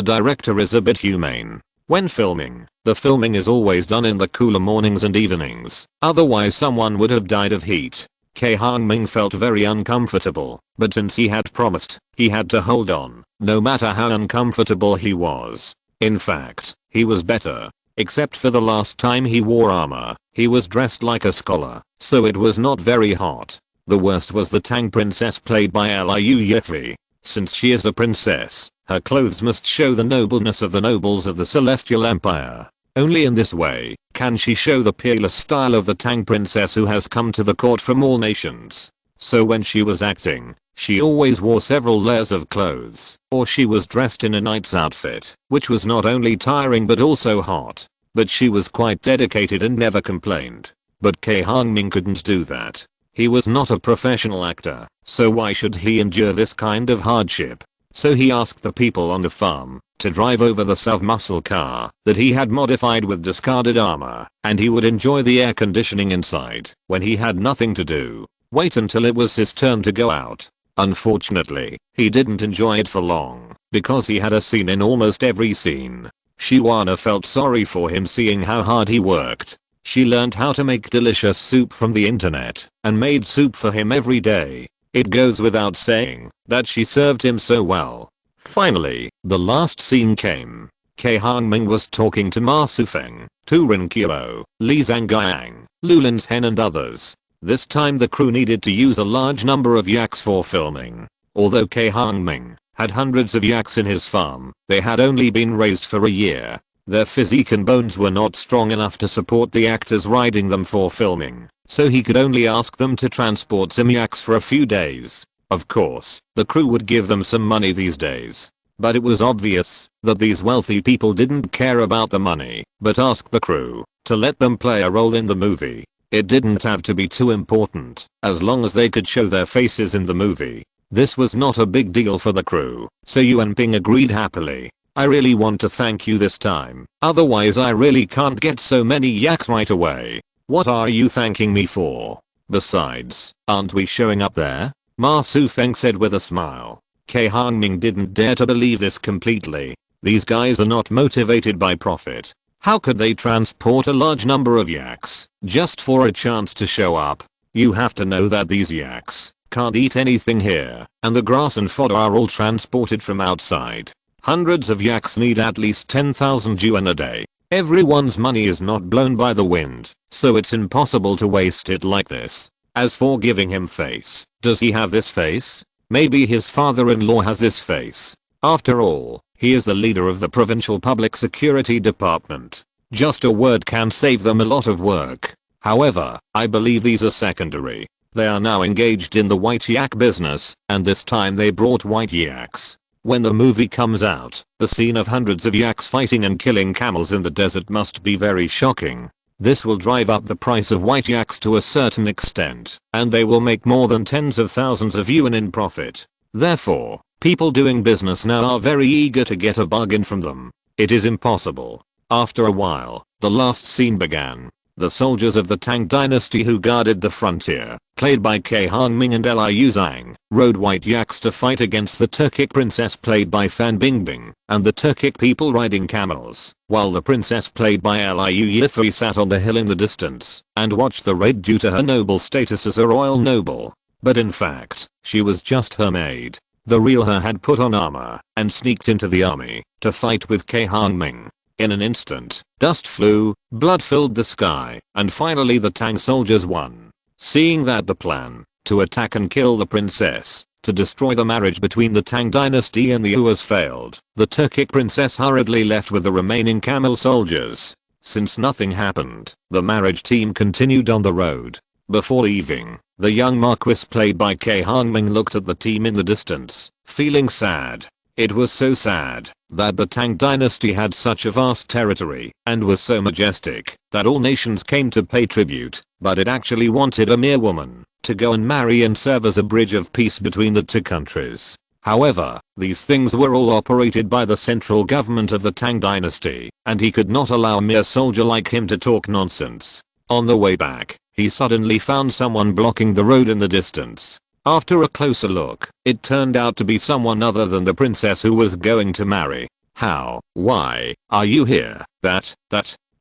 director is a bit humane. When filming, the filming is always done in the cooler mornings and evenings, otherwise someone would have died of heat. Cai Hongming felt very uncomfortable, but since he had promised, he had to hold on, no matter how uncomfortable he was. In fact, he was better. Except for the last time he wore armor, he was dressed like a scholar, so it was not very hot. The worst was the Tang princess played by Liu Yifei. Since she is a princess, her clothes must show the nobleness of the nobles of the Celestial Empire. Only in this way can she show the peerless style of the Tang princess who has come to the court from all nations. So when she was acting, she always wore several layers of clothes, or she was dressed in a knight's outfit, which was not only tiring but also hot. But she was quite dedicated and never complained. But Cai Hongming couldn't do that. He was not a professional actor, so why should he endure this kind of hardship? So he asked the people on the farm to drive over the south muscle car that he had modified with discarded armor, and he would enjoy the air conditioning inside when he had nothing to do. Wait until it was his turn to go out. Unfortunately, he didn't enjoy it for long, because he had a scene in almost every scene. Shiwana felt sorry for him seeing how hard he worked. She learned how to make delicious soup from the internet and made soup for him every day. It goes without saying that she served him so well. Finally, the last scene came. Cai Hongming was talking to Ma Sufeng, Tu Rinqiao, Li Zhangjiang, Lulin's Hen and others. This time the crew needed to use a large number of yaks for filming. Although Cai Hongming had hundreds of yaks in his farm, they had only been raised for a year. Their physique and bones were not strong enough to support the actors riding them for filming, so he could only ask them to transport some yaks for a few days. Of course, the crew would give them some money these days. But it was obvious that these wealthy people didn't care about the money, but asked the crew to let them play a role in the movie. It didn't have to be too important, as long as they could show their faces in the movie. This was not a big deal for the crew, so Yuan Ping agreed happily. I really want to thank you this time, otherwise I really can't get so many yaks right away. What are you thanking me for? Besides, aren't we showing up there? Ma Sufeng said with a smile. Cai Hongming didn't dare to believe this completely. These guys are not motivated by profit. How could they transport a large number of yaks just for a chance to show up? You have to know that these yaks can't eat anything here, and the grass and fodder are all transported from outside. Hundreds of yaks need at least 10,000 yuan a day. Everyone's money is not blown by the wind, so it's impossible to waste it like this. As for giving him face, does he have this face? Maybe his father-in-law has this face. After all, he is the leader of the provincial public security department. Just a word can save them a lot of work. However, I believe these are secondary. They are now engaged in the white yak business, and this time they brought white yaks. When the movie comes out, the scene of hundreds of yaks fighting and killing camels in the desert must be very shocking. This will drive up the price of white yaks to a certain extent, and they will make more than tens of thousands of yuan in profit. Therefore, people doing business now are very eager to get a bargain from them. It is impossible. After a while, the last scene began. The soldiers of the Tang dynasty who guarded the frontier, played by Cai Hongming and Liu Zhang, rode white yaks to fight against the Turkic princess played by Fan Bingbing, and the Turkic people riding camels, while the princess played by Liu Yifei sat on the hill in the distance and watched the raid due to her noble status as a royal noble. But in fact, she was just her maid. The real her had put on armor and sneaked into the army to fight with Cai Hongming. In an instant, dust flew, blood filled the sky, and finally the Tang soldiers won. Seeing that the plan to attack and kill the princess, to destroy the marriage between the Tang dynasty and the Uas failed, the Turkic princess hurriedly left with the remaining camel soldiers. Since nothing happened, the marriage team continued on the road. Before leaving, the young marquis played by Cai Hongming looked at the team in the distance, feeling sad. It was so sad that the Tang dynasty had such a vast territory and was so majestic that all nations came to pay tribute, but it actually wanted a mere woman to go and marry and serve as a bridge of peace between the two countries. However, these things were all operated by the central government of the Tang dynasty, and he could not allow a mere soldier like him to talk nonsense. On the way back, he suddenly found someone blocking the road in the distance. After a closer look, it turned out to be someone other than the princess who was going to marry. How? Why are you here? That.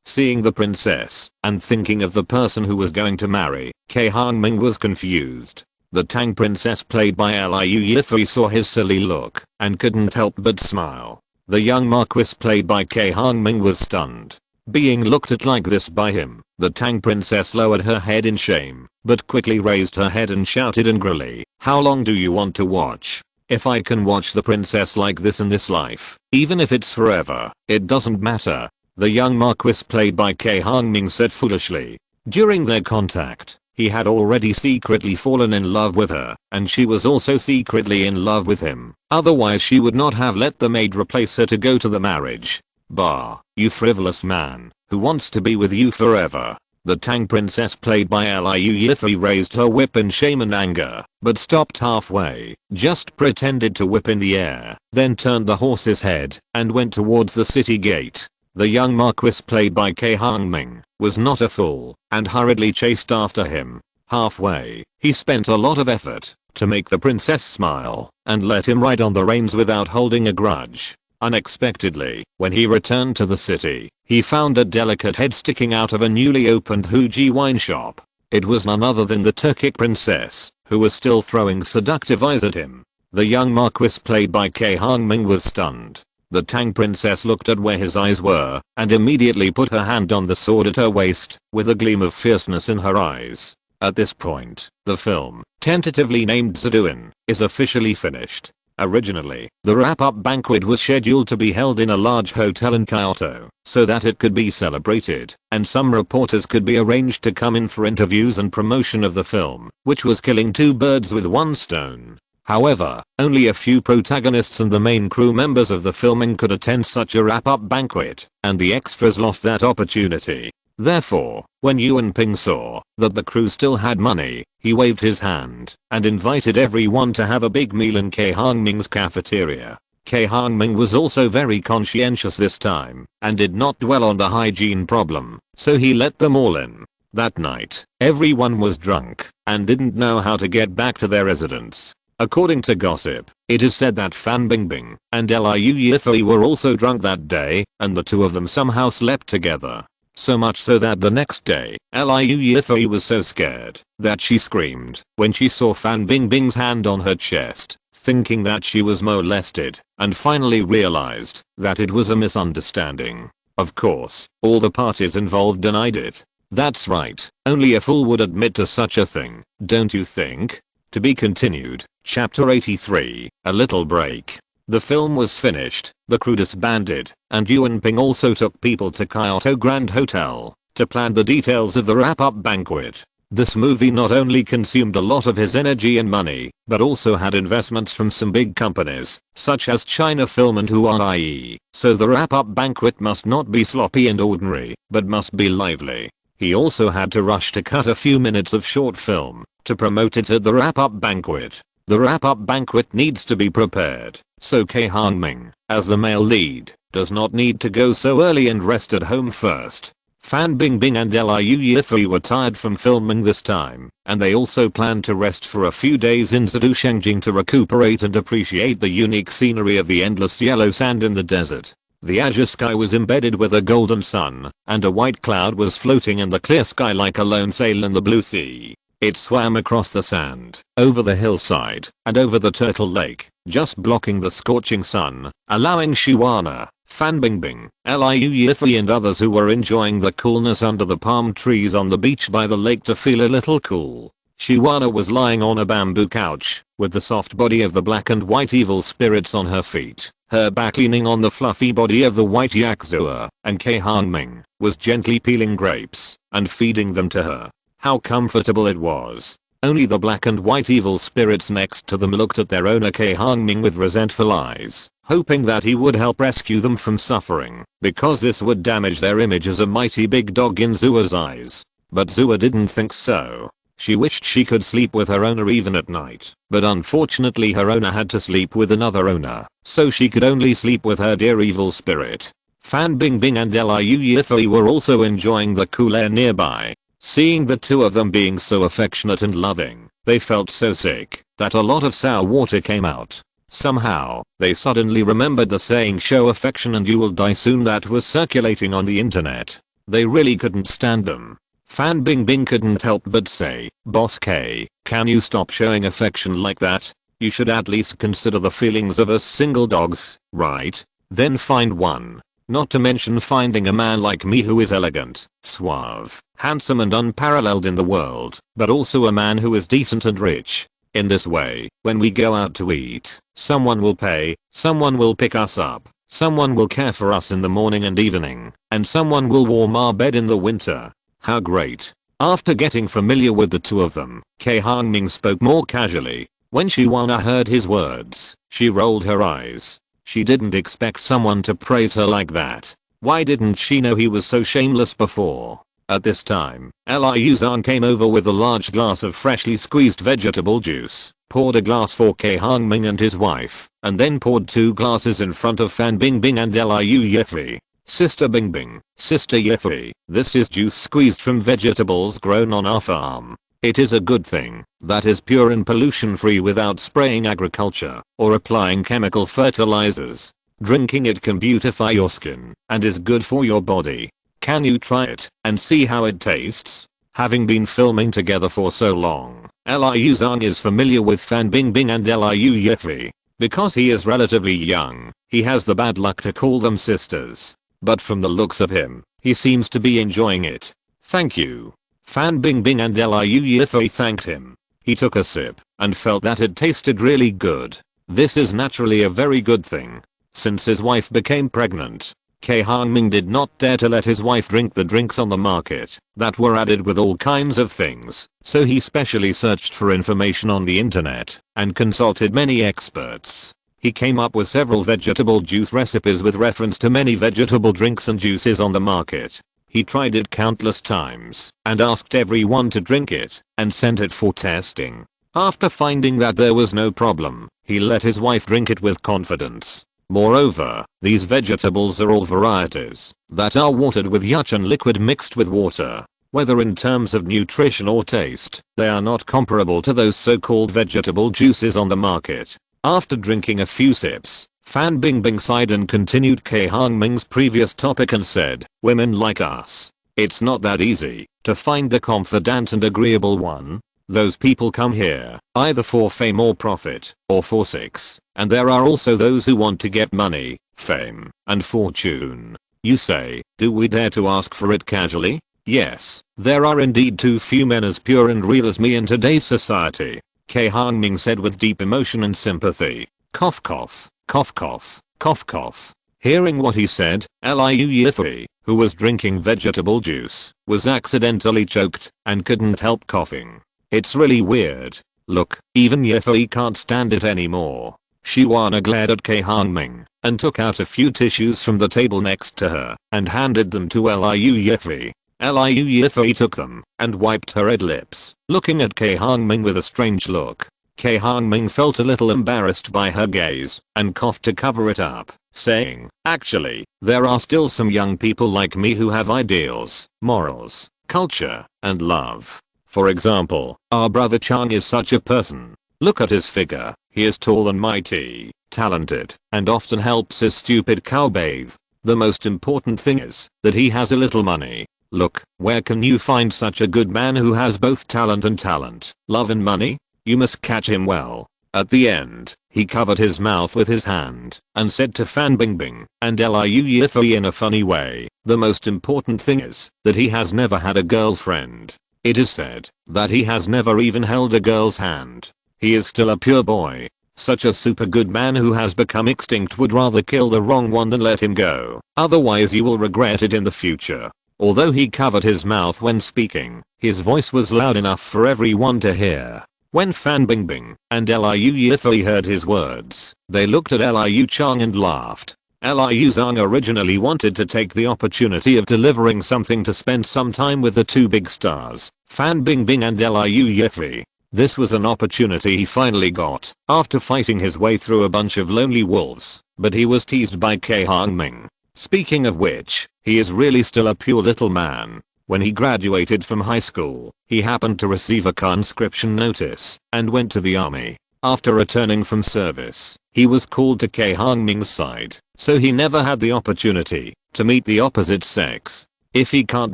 Seeing the princess and thinking of the person who was going to marry, Cai Hongming was confused. The Tang princess played by Liu Yifei saw his silly look and couldn't help but smile. The young marquis played by Cai Hongming was stunned. Being looked at like this by him, the Tang princess lowered her head in shame, but quickly raised her head and shouted angrily, "How long do you want to watch? If I can watch the princess like this in this life, even if it's forever, it doesn't matter." The young marquis played by Cai Hongming said foolishly. During their contact, he had already secretly fallen in love with her, and she was also secretly in love with him. Otherwise she would not have let the maid replace her to go to the marriage. Bah, you frivolous man, who wants to be with you forever. The Tang princess played by Liu Yifei raised her whip in shame and anger, but stopped halfway, just pretended to whip in the air, then turned the horse's head and went towards the city gate. The young marquis played by Cai Hongming was not a fool and hurriedly chased after him. Halfway, he spent a lot of effort to make the princess smile and let him ride on the reins without holding a grudge. Unexpectedly, when he returned to the city, he found a delicate head sticking out of a newly opened Huji wine shop. It was none other than the Turkic princess, who was still throwing seductive eyes at him. The young marquis played by Cai Hongming was stunned. The Tang princess looked at where his eyes were and immediately put her hand on the sword at her waist, with a gleam of fierceness in her eyes. At this point, the film, tentatively named Zaduin, is officially finished. Originally, the wrap-up banquet was scheduled to be held in a large hotel in Kyoto, so that it could be celebrated, and some reporters could be arranged to come in for interviews and promotion of the film, which was killing two birds with one stone. However, only a few protagonists and the main crew members of the filming could attend such a wrap-up banquet, and the extras lost that opportunity. Therefore, when Yuan Ping saw that the crew still had money, he waved his hand and invited everyone to have a big meal in Cai Hongming's cafeteria. Cai Hongming was also very conscientious this time and did not dwell on the hygiene problem, so he let them all in. That night, everyone was drunk and didn't know how to get back to their residence. According to gossip, it is said that Fan Bingbing and Liu Yifei were also drunk that day, and the two of them somehow slept together. So much so that the next day, Liu Yifei was so scared that she screamed when she saw Fan Bingbing's hand on her chest, thinking that she was molested, and finally realized that it was a misunderstanding. Of course, all the parties involved denied it. That's right, only a fool would admit to such a thing, don't you think? To be continued. Chapter 83, A Little Break. The film was finished, the crew disbanded, and Yuan Ping also took people to Kyoto Grand Hotel to plan the details of the wrap-up banquet. This movie not only consumed a lot of his energy and money, but also had investments from some big companies, such as China Film and Huawei, so the wrap-up banquet must not be sloppy and ordinary, but must be lively. He also had to rush to cut a few minutes of short film to promote it at the wrap-up banquet. The wrap-up banquet needs to be prepared, so Cai Hongming, as the male lead, does not need to go so early and rest at home first. Fan Bingbing and Liu Yifei were tired from filming this time, and they also planned to rest for a few days in Zhangjiang to recuperate and appreciate the unique scenery of the endless yellow sand in the desert. The azure sky was embedded with a golden sun, and a white cloud was floating in the clear sky like a lone sail in the blue sea. It swam across the sand, over the hillside, and over the turtle lake, just blocking the scorching sun, allowing Shuana, Fan Bingbing, Liu Yifei and others who were enjoying the coolness under the palm trees on the beach by the lake to feel a little cool. Shuana was lying on a bamboo couch, with the soft body of the black and white evil spirits on her feet, her back leaning on the fluffy body of the white Yakzua, and Cai Hongming was gently peeling grapes and feeding them to her. How comfortable it was. Only the black and white evil spirits next to them looked at their owner Cai Hongming with resentful eyes, hoping that he would help rescue them from suffering, because this would damage their image as a mighty big dog in Zua's eyes. But Zua didn't think so. She wished she could sleep with her owner even at night, but unfortunately her owner had to sleep with another owner, so she could only sleep with her dear evil spirit. Fan Bingbing and Liu Yifei were also enjoying the cool air nearby. Seeing the two of them being so affectionate and loving, they felt so sick that a lot of sour water came out. Somehow, they suddenly remembered the saying "show affection and you will die soon" that was circulating on the internet. They really couldn't stand them. Fan Bingbing couldn't help but say, "Boss K, can you stop showing affection like that? You should at least consider the feelings of us single dogs, right? Then find one. Not to mention finding a man like me who is elegant, suave, handsome and unparalleled in the world, but also a man who is decent and rich. In this way, when we go out to eat, someone will pay, someone will pick us up, someone will care for us in the morning and evening, and someone will warm our bed in the winter. How great." After getting familiar with the two of them, Cai Hongming spoke more casually. When Shuana heard his words, she rolled her eyes. She didn't expect someone to praise her like that. Why didn't she know he was so shameless before? At this time, Liu Zhang came over with a large glass of freshly squeezed vegetable juice, poured a glass for Cai Hongming and his wife, and then poured 2 glasses in front of Fan Bingbing and Liu Yifei. Sister Bingbing, Sister Yifei, this is juice squeezed from vegetables grown on our farm. It is a good thing that is pure and pollution free without spraying agriculture or applying chemical fertilizers. Drinking it can beautify your skin and is good for your body. Can you try it and see how it tastes? Having been filming together for so long, Liu Zhang is familiar with Fan Bingbing and Liu Yifei. Because he is relatively young, he has the bad luck to call them sisters. But from the looks of him, he seems to be enjoying it. Thank you. Fan Bingbing and Liu Yifei thanked him. He took a sip and felt that it tasted really good. This is naturally a very good thing. Since his wife became pregnant, Cai Hongming did not dare to let his wife drink the drinks on the market that were added with all kinds of things, so he specially searched for information on the internet and consulted many experts. He came up with several vegetable juice recipes with reference to many vegetable drinks and juices on the market. He tried it countless times and asked everyone to drink it and sent it for testing. After finding that there was no problem, he let his wife drink it with confidence. Moreover, these vegetables are all varieties that are watered with yachan liquid mixed with water. Whether in terms of nutrition or taste, they are not comparable to those so-called vegetable juices on the market. After drinking a few sips, Fan Bingbing sighed and continued Cai Hongming's previous topic and said, women like us. It's not that easy to find a confident and agreeable one. Those people come here either for fame or profit, or for sex, and there are also those who want to get money, fame, and fortune. You say, do we dare to ask for it casually? Yes, there are indeed too few men as pure and real as me in today's society. Cai Hongming said with deep emotion and sympathy. Cough cough, cough cough, cough cough. Hearing what he said, Liu Yifei, who was drinking vegetable juice, was accidentally choked and couldn't help coughing. It's really weird. Look, even Yifei can't stand it anymore. Shuana glared at Cai Hongming and took out a few tissues from the table next to her and handed them to Liu Yifei. Liu Yifei took them and wiped her red lips, looking at Cai Hongming with a strange look. Cai Hongming felt a little embarrassed by her gaze and coughed to cover it up, saying, actually, there are still some young people like me who have ideals, morals, culture, and love. For example, our brother Chang is such a person. Look at his figure. He is tall and mighty, talented, and often helps his stupid cow bathe. The most important thing is that he has a little money. Look, where can you find such a good man who has both talent, love and money? You must catch him well. At the end, he covered his mouth with his hand and said to Fan Bingbing and Liu Yifei in a funny way, the most important thing is that he has never had a girlfriend. It is said that he has never even held a girl's hand. He is still a pure boy. Such a super good man who has become extinct would rather kill the wrong one than let him go. Otherwise you will regret it in the future. Although he covered his mouth when speaking, his voice was loud enough for everyone to hear. When Fan Bingbing and Liu Yifei heard his words, they looked at Liu Chang and laughed. Liu Zhang originally wanted to take the opportunity of delivering something to spend some time with the two big stars, Fan Bingbing and Liu Yifei. This was an opportunity he finally got after fighting his way through a bunch of lonely wolves, but he was teased by Cai Hongming. Speaking of which, he is really still a pure little man. When he graduated from high school, he happened to receive a conscription notice and went to the army. After returning from service, he was called to Cai Hongming's side, so he never had the opportunity to meet the opposite sex. If he can't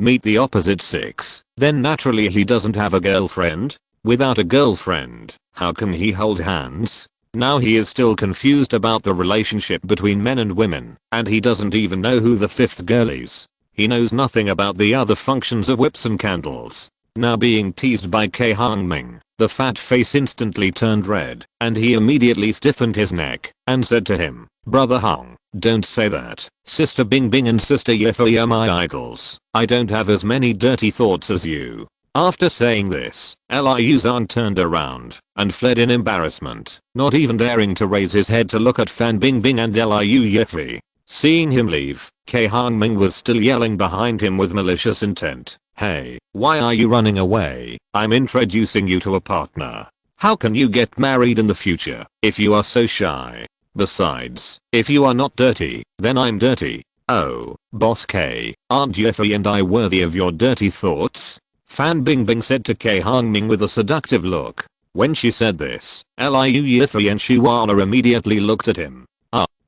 meet the opposite sex, then naturally he doesn't have a girlfriend. Without a girlfriend, how can he hold hands? Now he is still confused about the relationship between men and women, and he doesn't even know who the fifth girl is. He knows nothing about the other functions of whips and candles. Now being teased by Cai Hongming, the fat face instantly turned red, and he immediately stiffened his neck and said to him, Brother Hong, don't say that. Sister Bingbing and Sister Yifei are my idols. I don't have as many dirty thoughts as you. After saying this, Liu Zhang turned around and fled in embarrassment, not even daring to raise his head to look at Fan Bingbing and Liu Yifei. Seeing him leave, Cai Hongming was still yelling behind him with malicious intent. Hey, why are you running away? I'm introducing you to a partner. How can you get married in the future if you are so shy? Besides, if you are not dirty, then I'm dirty. Oh, Boss K, aren't Jeffrey and I worthy of your dirty thoughts? Fan Bingbing said to Cai Hongming with a seductive look. When she said this, Liu Jeffrey and Shiwana immediately looked at him.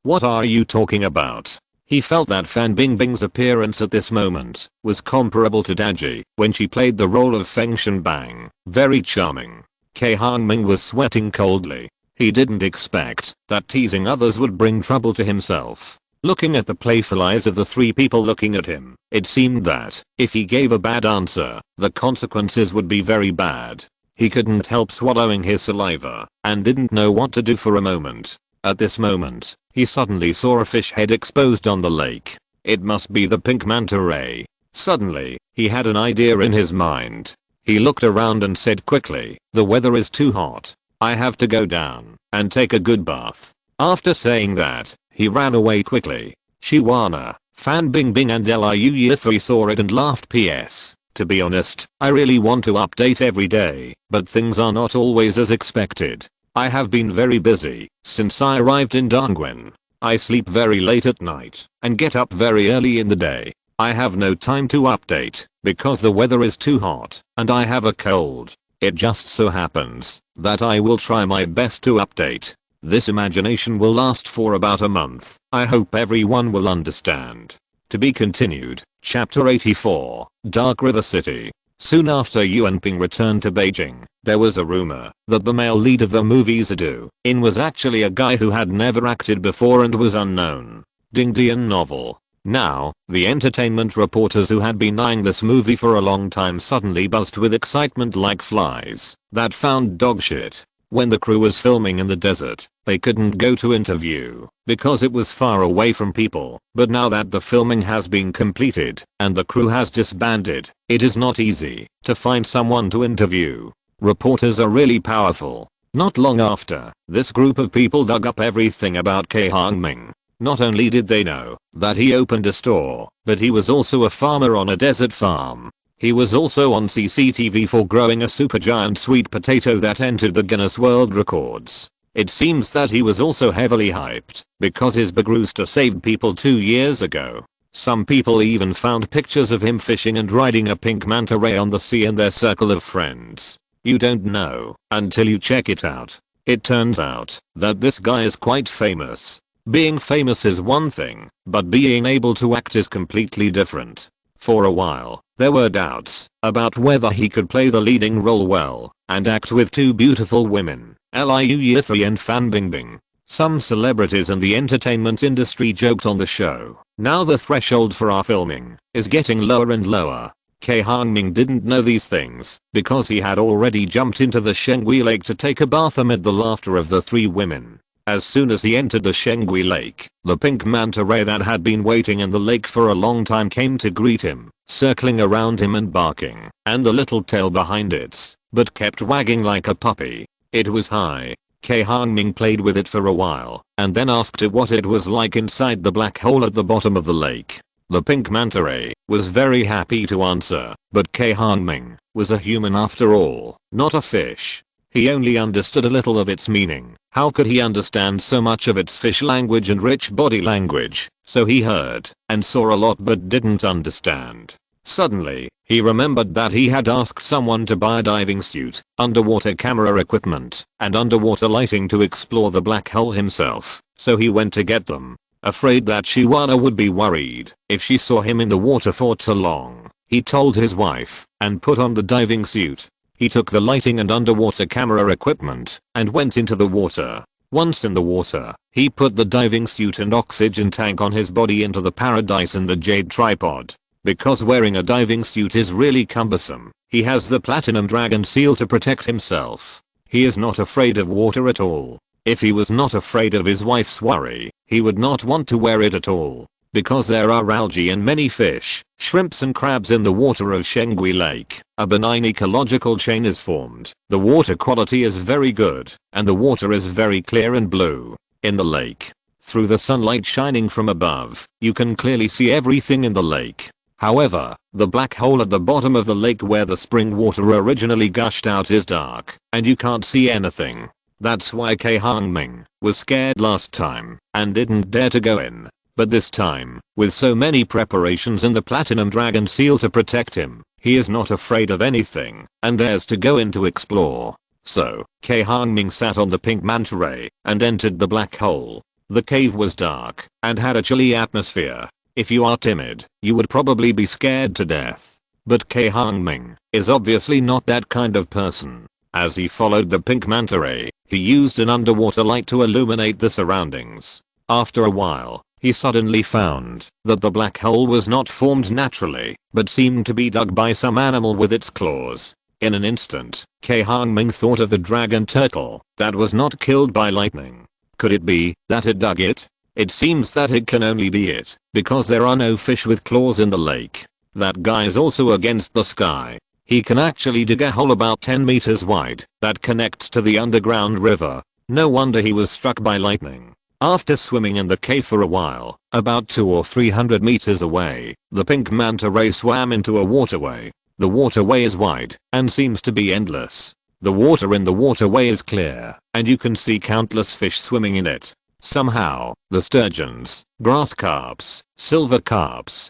What are you talking about? He felt that Fan Bingbing's appearance at this moment was comparable to Daji when she played the role of Feng Shenbang. Very charming. Cai Hongming was sweating coldly. He didn't expect that teasing others would bring trouble to himself. Looking at the playful eyes of the three people looking at him, it seemed that if he gave a bad answer, the consequences would be very bad. He couldn't help swallowing his saliva and didn't know what to do for a moment. At this moment, he suddenly saw a fish head exposed on the lake. It must be the pink manta ray. Suddenly, he had an idea in his mind. He looked around and said quickly, "The weather is too hot. I have to go down and take a good bath." After saying that, he ran away quickly. Shiwana, Fan Bingbing and Liu Yifei saw it and laughed. PS. To be honest, I really want to update every day, but things are not always as expected. I have been very busy since I arrived in Dongguan. I sleep very late at night and get up very early in the day. I have no time to update because the weather is too hot and I have a cold. It just so happens that I will try my best to update. This imagination will last for about a month. I hope everyone will understand. To be continued. Chapter 84, Dark River City. Soon after Yuan Ping returned to Beijing, there was a rumor that the male lead of the movie Zadu In was actually a guy who had never acted before and was unknown. Dingdian novel. Now, the entertainment reporters who had been eyeing this movie for a long time suddenly buzzed with excitement like flies that found dog shit. When the crew was filming in the desert, they couldn't go to interview because it was far away from people. But now that the filming has been completed and the crew has disbanded, it is not easy to find someone to interview. Reporters are really powerful. Not long after, this group of people dug up everything about Cai Hongming. Not only did they know that he opened a store, but he was also a farmer on a desert farm. He was also on CCTV for growing a supergiant sweet potato that entered the Guinness World Records. It seems that he was also heavily hyped because his big rooster saved people 2 years ago. Some people even found pictures of him fishing and riding a pink manta ray on the sea in their circle of friends. You don't know until you check it out. It turns out that this guy is quite famous. Being famous is one thing, but being able to act is completely different. For a while, there were doubts about whether he could play the leading role well and act with two beautiful women, Liu Yifei and Fan Bingbing. Some celebrities in the entertainment industry joked on the show. Now the threshold for our filming is getting lower and lower. Cai Hongming didn't know these things because he had already jumped into the Shengui Lake to take a bath amid the laughter of the three women. As soon as he entered the Shengui Lake, the pink manta ray that had been waiting in the lake for a long time came to greet him, circling around him and barking, and the little tail behind it, but kept wagging like a puppy. It was high. Cai Hongming played with it for a while, and then asked it what it was like inside the black hole at the bottom of the lake. The pink manta ray was very happy to answer, but Cai Hongming was a human after all, not a fish. He only understood a little of its meaning. How could he understand so much of its fish language and rich body language? So he heard and saw a lot but didn't understand. Suddenly, he remembered that he had asked someone to buy a diving suit, underwater camera equipment, and underwater lighting to explore the black hole himself, so he went to get them. Afraid that Shiwana would be worried if she saw him in the water for too long, he told his wife and put on the diving suit. He took the lighting and underwater camera equipment and went into the water. Once in the water, he put the diving suit and oxygen tank on his body into the paradise and the jade tripod. Because wearing a diving suit is really cumbersome, he has the platinum dragon seal to protect himself. He is not afraid of water at all. If he was not afraid of his wife's worry, he would not want to wear it at all. Because there are algae and many fish, shrimps and crabs in the water of Shengui Lake, a benign ecological chain is formed. The water quality is very good, and the water is very clear and blue. In the lake, through the sunlight shining from above, you can clearly see everything in the lake. However, the black hole at the bottom of the lake where the spring water originally gushed out is dark, and you can't see anything. That's why Cai Hongming was scared last time and didn't dare to go in. But this time, with so many preparations and the platinum dragon seal to protect him, he is not afraid of anything and dares to go in to explore. So, Cai Hongming sat on the pink manta ray and entered the black hole. The cave was dark and had a chilly atmosphere. If you are timid, you would probably be scared to death. But Cai Hongming is obviously not that kind of person. As he followed the pink manta ray, he used an underwater light to illuminate the surroundings. After a while, he suddenly found that the black hole was not formed naturally, but seemed to be dug by some animal with its claws. In an instant, Cai Hongming thought of the dragon turtle that was not killed by lightning. Could it be that it dug it? It seems that it can only be it, because there are no fish with claws in the lake. That guy is also against the sky. He can actually dig a hole about 10 meters wide that connects to the underground river. No wonder he was struck by lightning. After swimming in the cave for a while, about 200 or 300 meters away, the pink manta ray swam into a waterway. The waterway is wide and seems to be endless. The water in the waterway is clear, and you can see countless fish swimming in it. Somehow, the sturgeons, grass carps, silver carps,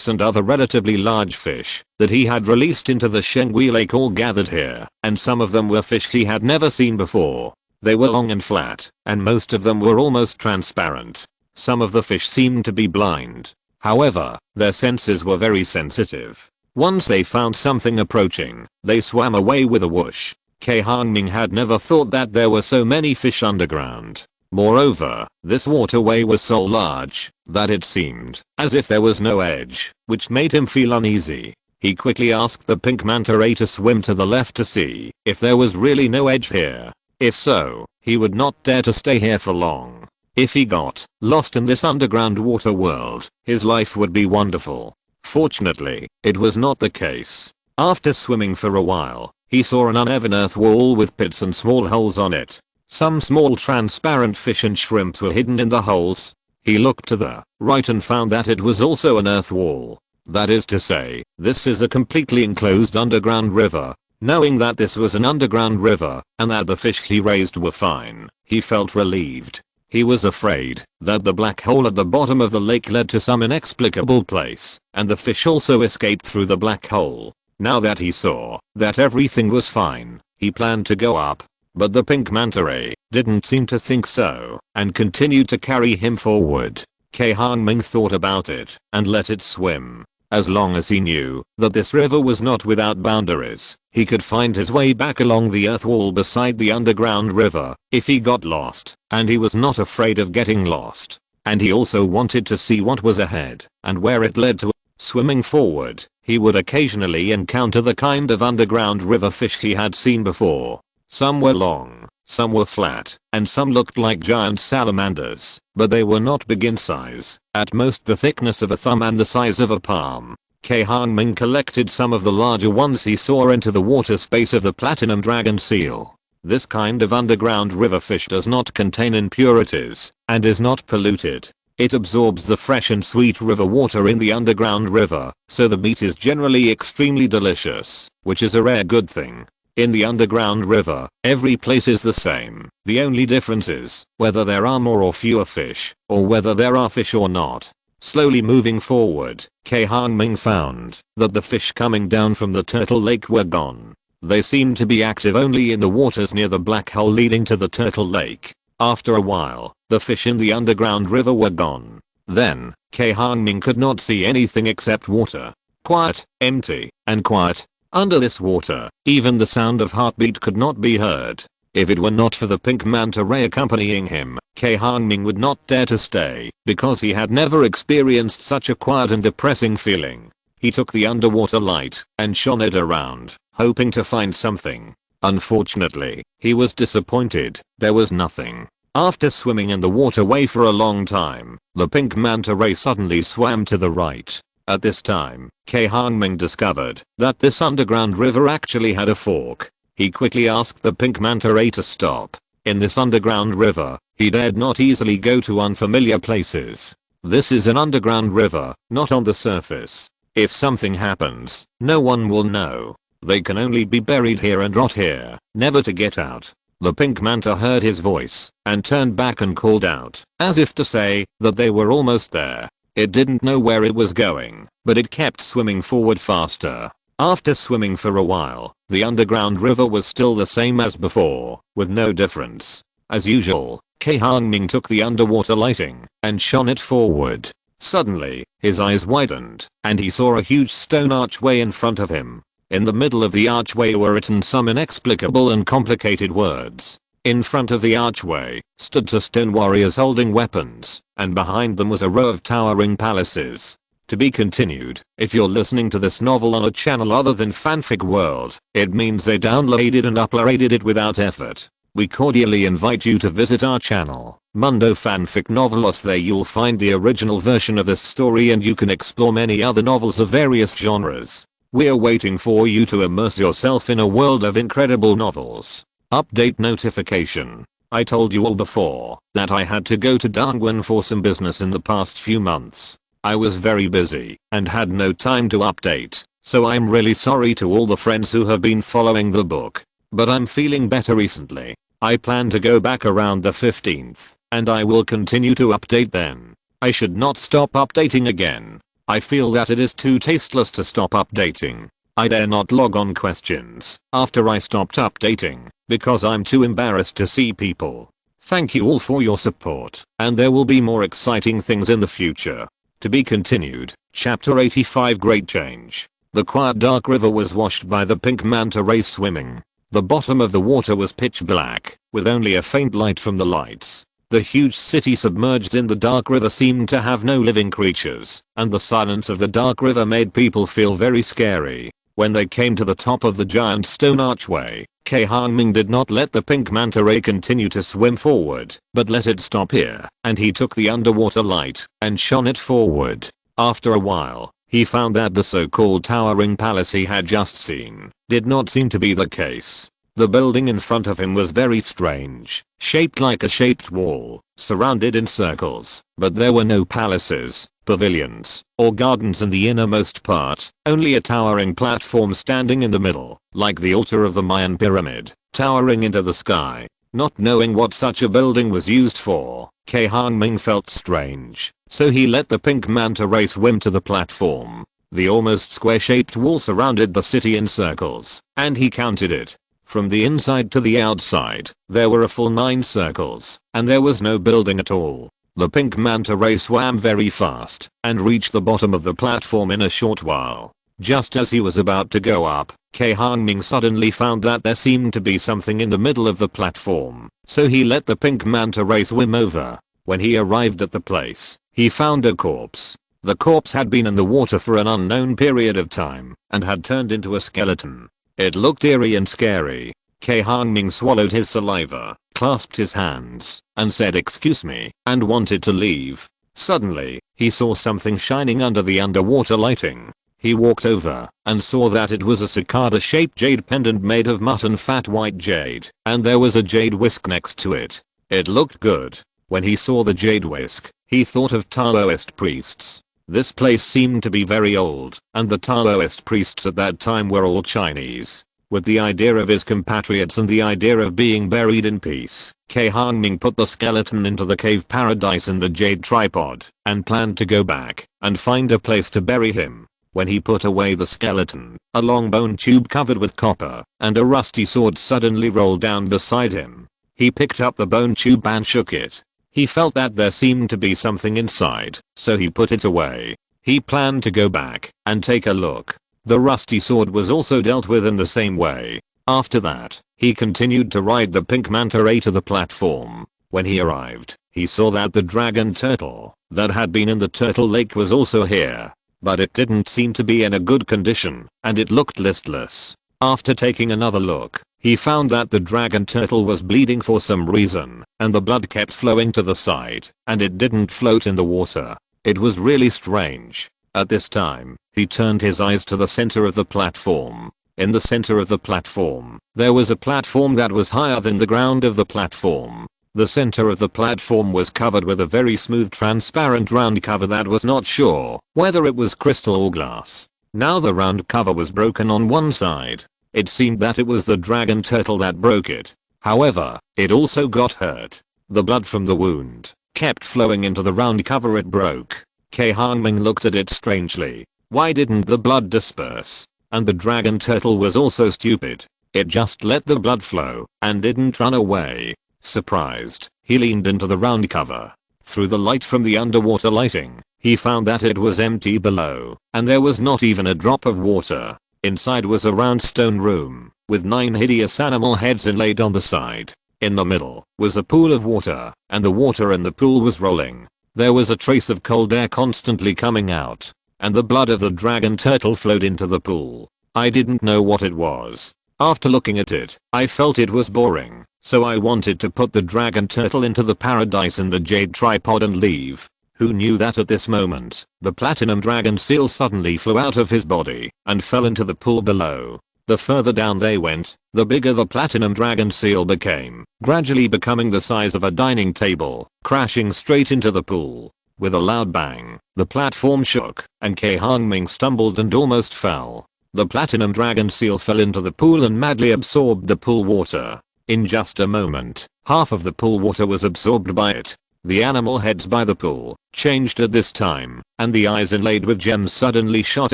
and other relatively large fish that he had released into the Shengui Lake all gathered here, and some of them were fish he had never seen before. They were long and flat, and most of them were almost transparent. Some of the fish seemed to be blind. However, their senses were very sensitive. Once they found something approaching, they swam away with a whoosh. Cai Hongming had never thought that there were so many fish underground. Moreover, this waterway was so large that it seemed as if there was no edge, which made him feel uneasy. He quickly asked the pink manta ray to swim to the left to see if there was really no edge here. If so, he would not dare to stay here for long. If he got lost in this underground water world, his life would be wonderful. Fortunately, it was not the case. After swimming for a while, he saw an uneven earth wall with pits and small holes on it. Some small transparent fish and shrimps were hidden in the holes. He looked to the right and found that it was also an earth wall. That is to say, this is a completely enclosed underground river. Knowing that this was an underground river and that the fish he raised were fine, he felt relieved. He was afraid that the black hole at the bottom of the lake led to some inexplicable place, and the fish also escaped through the black hole. Now that he saw that everything was fine, he planned to go up. But the pink manta ray didn't seem to think so, and continued to carry him forward. Cai Hongming thought about it and let it swim. As long as he knew that this river was not without boundaries, he could find his way back along the earth wall beside the underground river if he got lost, and he was not afraid of getting lost. And he also wanted to see what was ahead and where it led to. Swimming forward, he would occasionally encounter the kind of underground river fish he had seen before. Some were long, some were flat, and some looked like giant salamanders, but they were not big in size, at most the thickness of a thumb and the size of a palm. Cai Hongming collected some of the larger ones he saw into the water space of the platinum dragon seal. This kind of underground river fish does not contain impurities, and is not polluted. It absorbs the fresh and sweet river water in the underground river, so the meat is generally extremely delicious, which is a rare good thing. In the underground river, every place is the same. The only difference is whether there are more or fewer fish, or whether there are fish or not. Slowly moving forward, Cai Hongming found that the fish coming down from the turtle lake were gone. They seemed to be active only in the waters near the black hole leading to the turtle lake. After a while, the fish in the underground river were gone. Then, Cai Hongming could not see anything except water. Quiet, empty, and quiet. Under this water, even the sound of heartbeat could not be heard. If it were not for the pink manta ray accompanying him, Cai Hongming would not dare to stay, because he had never experienced such a quiet and depressing feeling. He took the underwater light and shone it around, hoping to find something. Unfortunately, he was disappointed. There was nothing. After swimming in the waterway for a long time, the pink manta ray suddenly swam to the right. At this time, Cai Hongming discovered that this underground river actually had a fork. He quickly asked the pink manta ray to stop. In this underground river, he dared not easily go to unfamiliar places. This is an underground river, not on the surface. If something happens, no one will know. They can only be buried here and rot here, never to get out. The pink manta heard his voice and turned back and called out, as if to say that they were almost there. It didn't know where it was going, but it kept swimming forward faster. After swimming for a while, the underground river was still the same as before, with no difference. As usual, Cai Hongming took the underwater lighting and shone it forward. Suddenly, his eyes widened, and he saw a huge stone archway in front of him. In the middle of the archway were written some inexplicable and complicated words. In front of the archway stood two stone warriors holding weapons, and behind them was a row of towering palaces. To be continued. If you're listening to this novel on a channel other than Fanfic World, it means they downloaded and uploaded it without effort. We cordially invite you to visit our channel, Mundo Fanfic Novelos. There you'll find the original version of this story and you can explore many other novels of various genres. We're waiting for you to immerse yourself in a world of incredible novels. Update notification. I told you all before that I had to go to Dangwon for some business in the past few months. I was very busy and had no time to update, so I'm really sorry to all the friends who have been following the book. But I'm feeling better recently. I plan to go back around the 15th, and I will continue to update then. I should not stop updating again. I feel that it is too tasteless to stop updating. I dare not log on questions after I stopped updating, because I'm too embarrassed to see people. Thank you all for your support, and there will be more exciting things in the future. To be continued. Chapter 85 Great Change. The quiet dark river was washed by the pink manta rays swimming. The bottom of the water was pitch black, with only a faint light from the lights. The huge city submerged in the dark river seemed to have no living creatures, and the silence of the dark river made people feel very scary. When they came to the top of the giant stone archway, Cai Hongming did not let the pink manta ray continue to swim forward, but let it stop here, and he took the underwater light and shone it forward. After a while, he found that the so-called towering palace he had just seen did not seem to be the case. The building in front of him was very strange, shaped like a shaped wall, surrounded in circles, but there were no palaces, pavilions, or gardens in the innermost part, only a towering platform standing in the middle, like the altar of the Mayan pyramid, towering into the sky. Not knowing what such a building was used for, Cai Hongming felt strange, so he let the pink manta ray swim to the platform. The almost square-shaped wall surrounded the city in circles, and he counted it. From the inside to the outside, there were a full 9 circles, and there was no building at all. The pink manta ray swam very fast and reached the bottom of the platform in a short while. Just as he was about to go up, Cai Hongming suddenly found that there seemed to be something in the middle of the platform, so he let the pink manta ray swim over. When he arrived at the place, he found a corpse. The corpse had been in the water for an unknown period of time and had turned into a skeleton. It looked eerie and scary. Cai Hongming swallowed his saliva, clasped his hands, and said excuse me, and wanted to leave. Suddenly, he saw something shining under the underwater lighting. He walked over and saw that it was a cicada-shaped jade pendant made of mutton fat white jade, and there was a jade whisk next to it. It looked good. When he saw the jade whisk, he thought of Taoist priests. This place seemed to be very old, and the Taoist priests at that time were all Chinese. With the idea of his compatriots and the idea of being buried in peace, Cai Hongming put the skeleton into the cave paradise in the jade tripod, and planned to go back and find a place to bury him. When he put away the skeleton, a long bone tube covered with copper and a rusty sword suddenly rolled down beside him. He picked up the bone tube and shook it. He felt that there seemed to be something inside, so he put it away. He planned to go back and take a look. The rusty sword was also dealt with in the same way. After that, he continued to ride the pink manta ray to the platform. When he arrived, he saw that the dragon turtle that had been in the turtle lake was also here. But it didn't seem to be in a good condition, and it looked listless. After taking another look, he found that the dragon turtle was bleeding for some reason, and the blood kept flowing to the side, and it didn't float in the water. It was really strange. At this time, he turned his eyes to the center of the platform. In the center of the platform, there was a platform that was higher than the ground of the platform. The center of the platform was covered with a very smooth transparent round cover that was not sure whether it was crystal or glass. Now the round cover was broken on one side. It seemed that it was the dragon turtle that broke it. However, it also got hurt. The blood from the wound kept flowing into the round cover it broke. Cai Hongming looked at it strangely. Why didn't the blood disperse? And the dragon turtle was also stupid. It just let the blood flow and didn't run away. Surprised, he leaned into the round cover. Through the light from the underwater lighting, he found that it was empty below, and there was not even a drop of water. Inside was a round stone room, with 9 hideous animal heads inlaid on the side. In the middle was a pool of water, and the water in the pool was rolling. There was a trace of cold air constantly coming out, and the blood of the dragon turtle flowed into the pool. I didn't know what it was. After looking at it, I felt it was boring, so I wanted to put the dragon turtle into the paradise in the jade tripod and leave. Who knew that at this moment, the platinum dragon seal suddenly flew out of his body and fell into the pool below. The further down they went, the bigger the platinum dragon seal became, gradually becoming the size of a dining table, crashing straight into the pool. With a loud bang, the platform shook, and Cai Hongming stumbled and almost fell. The platinum dragon seal fell into the pool and madly absorbed the pool water. In just a moment, half of the pool water was absorbed by it. The animal heads by the pool changed at this time, and the eyes inlaid with gems suddenly shot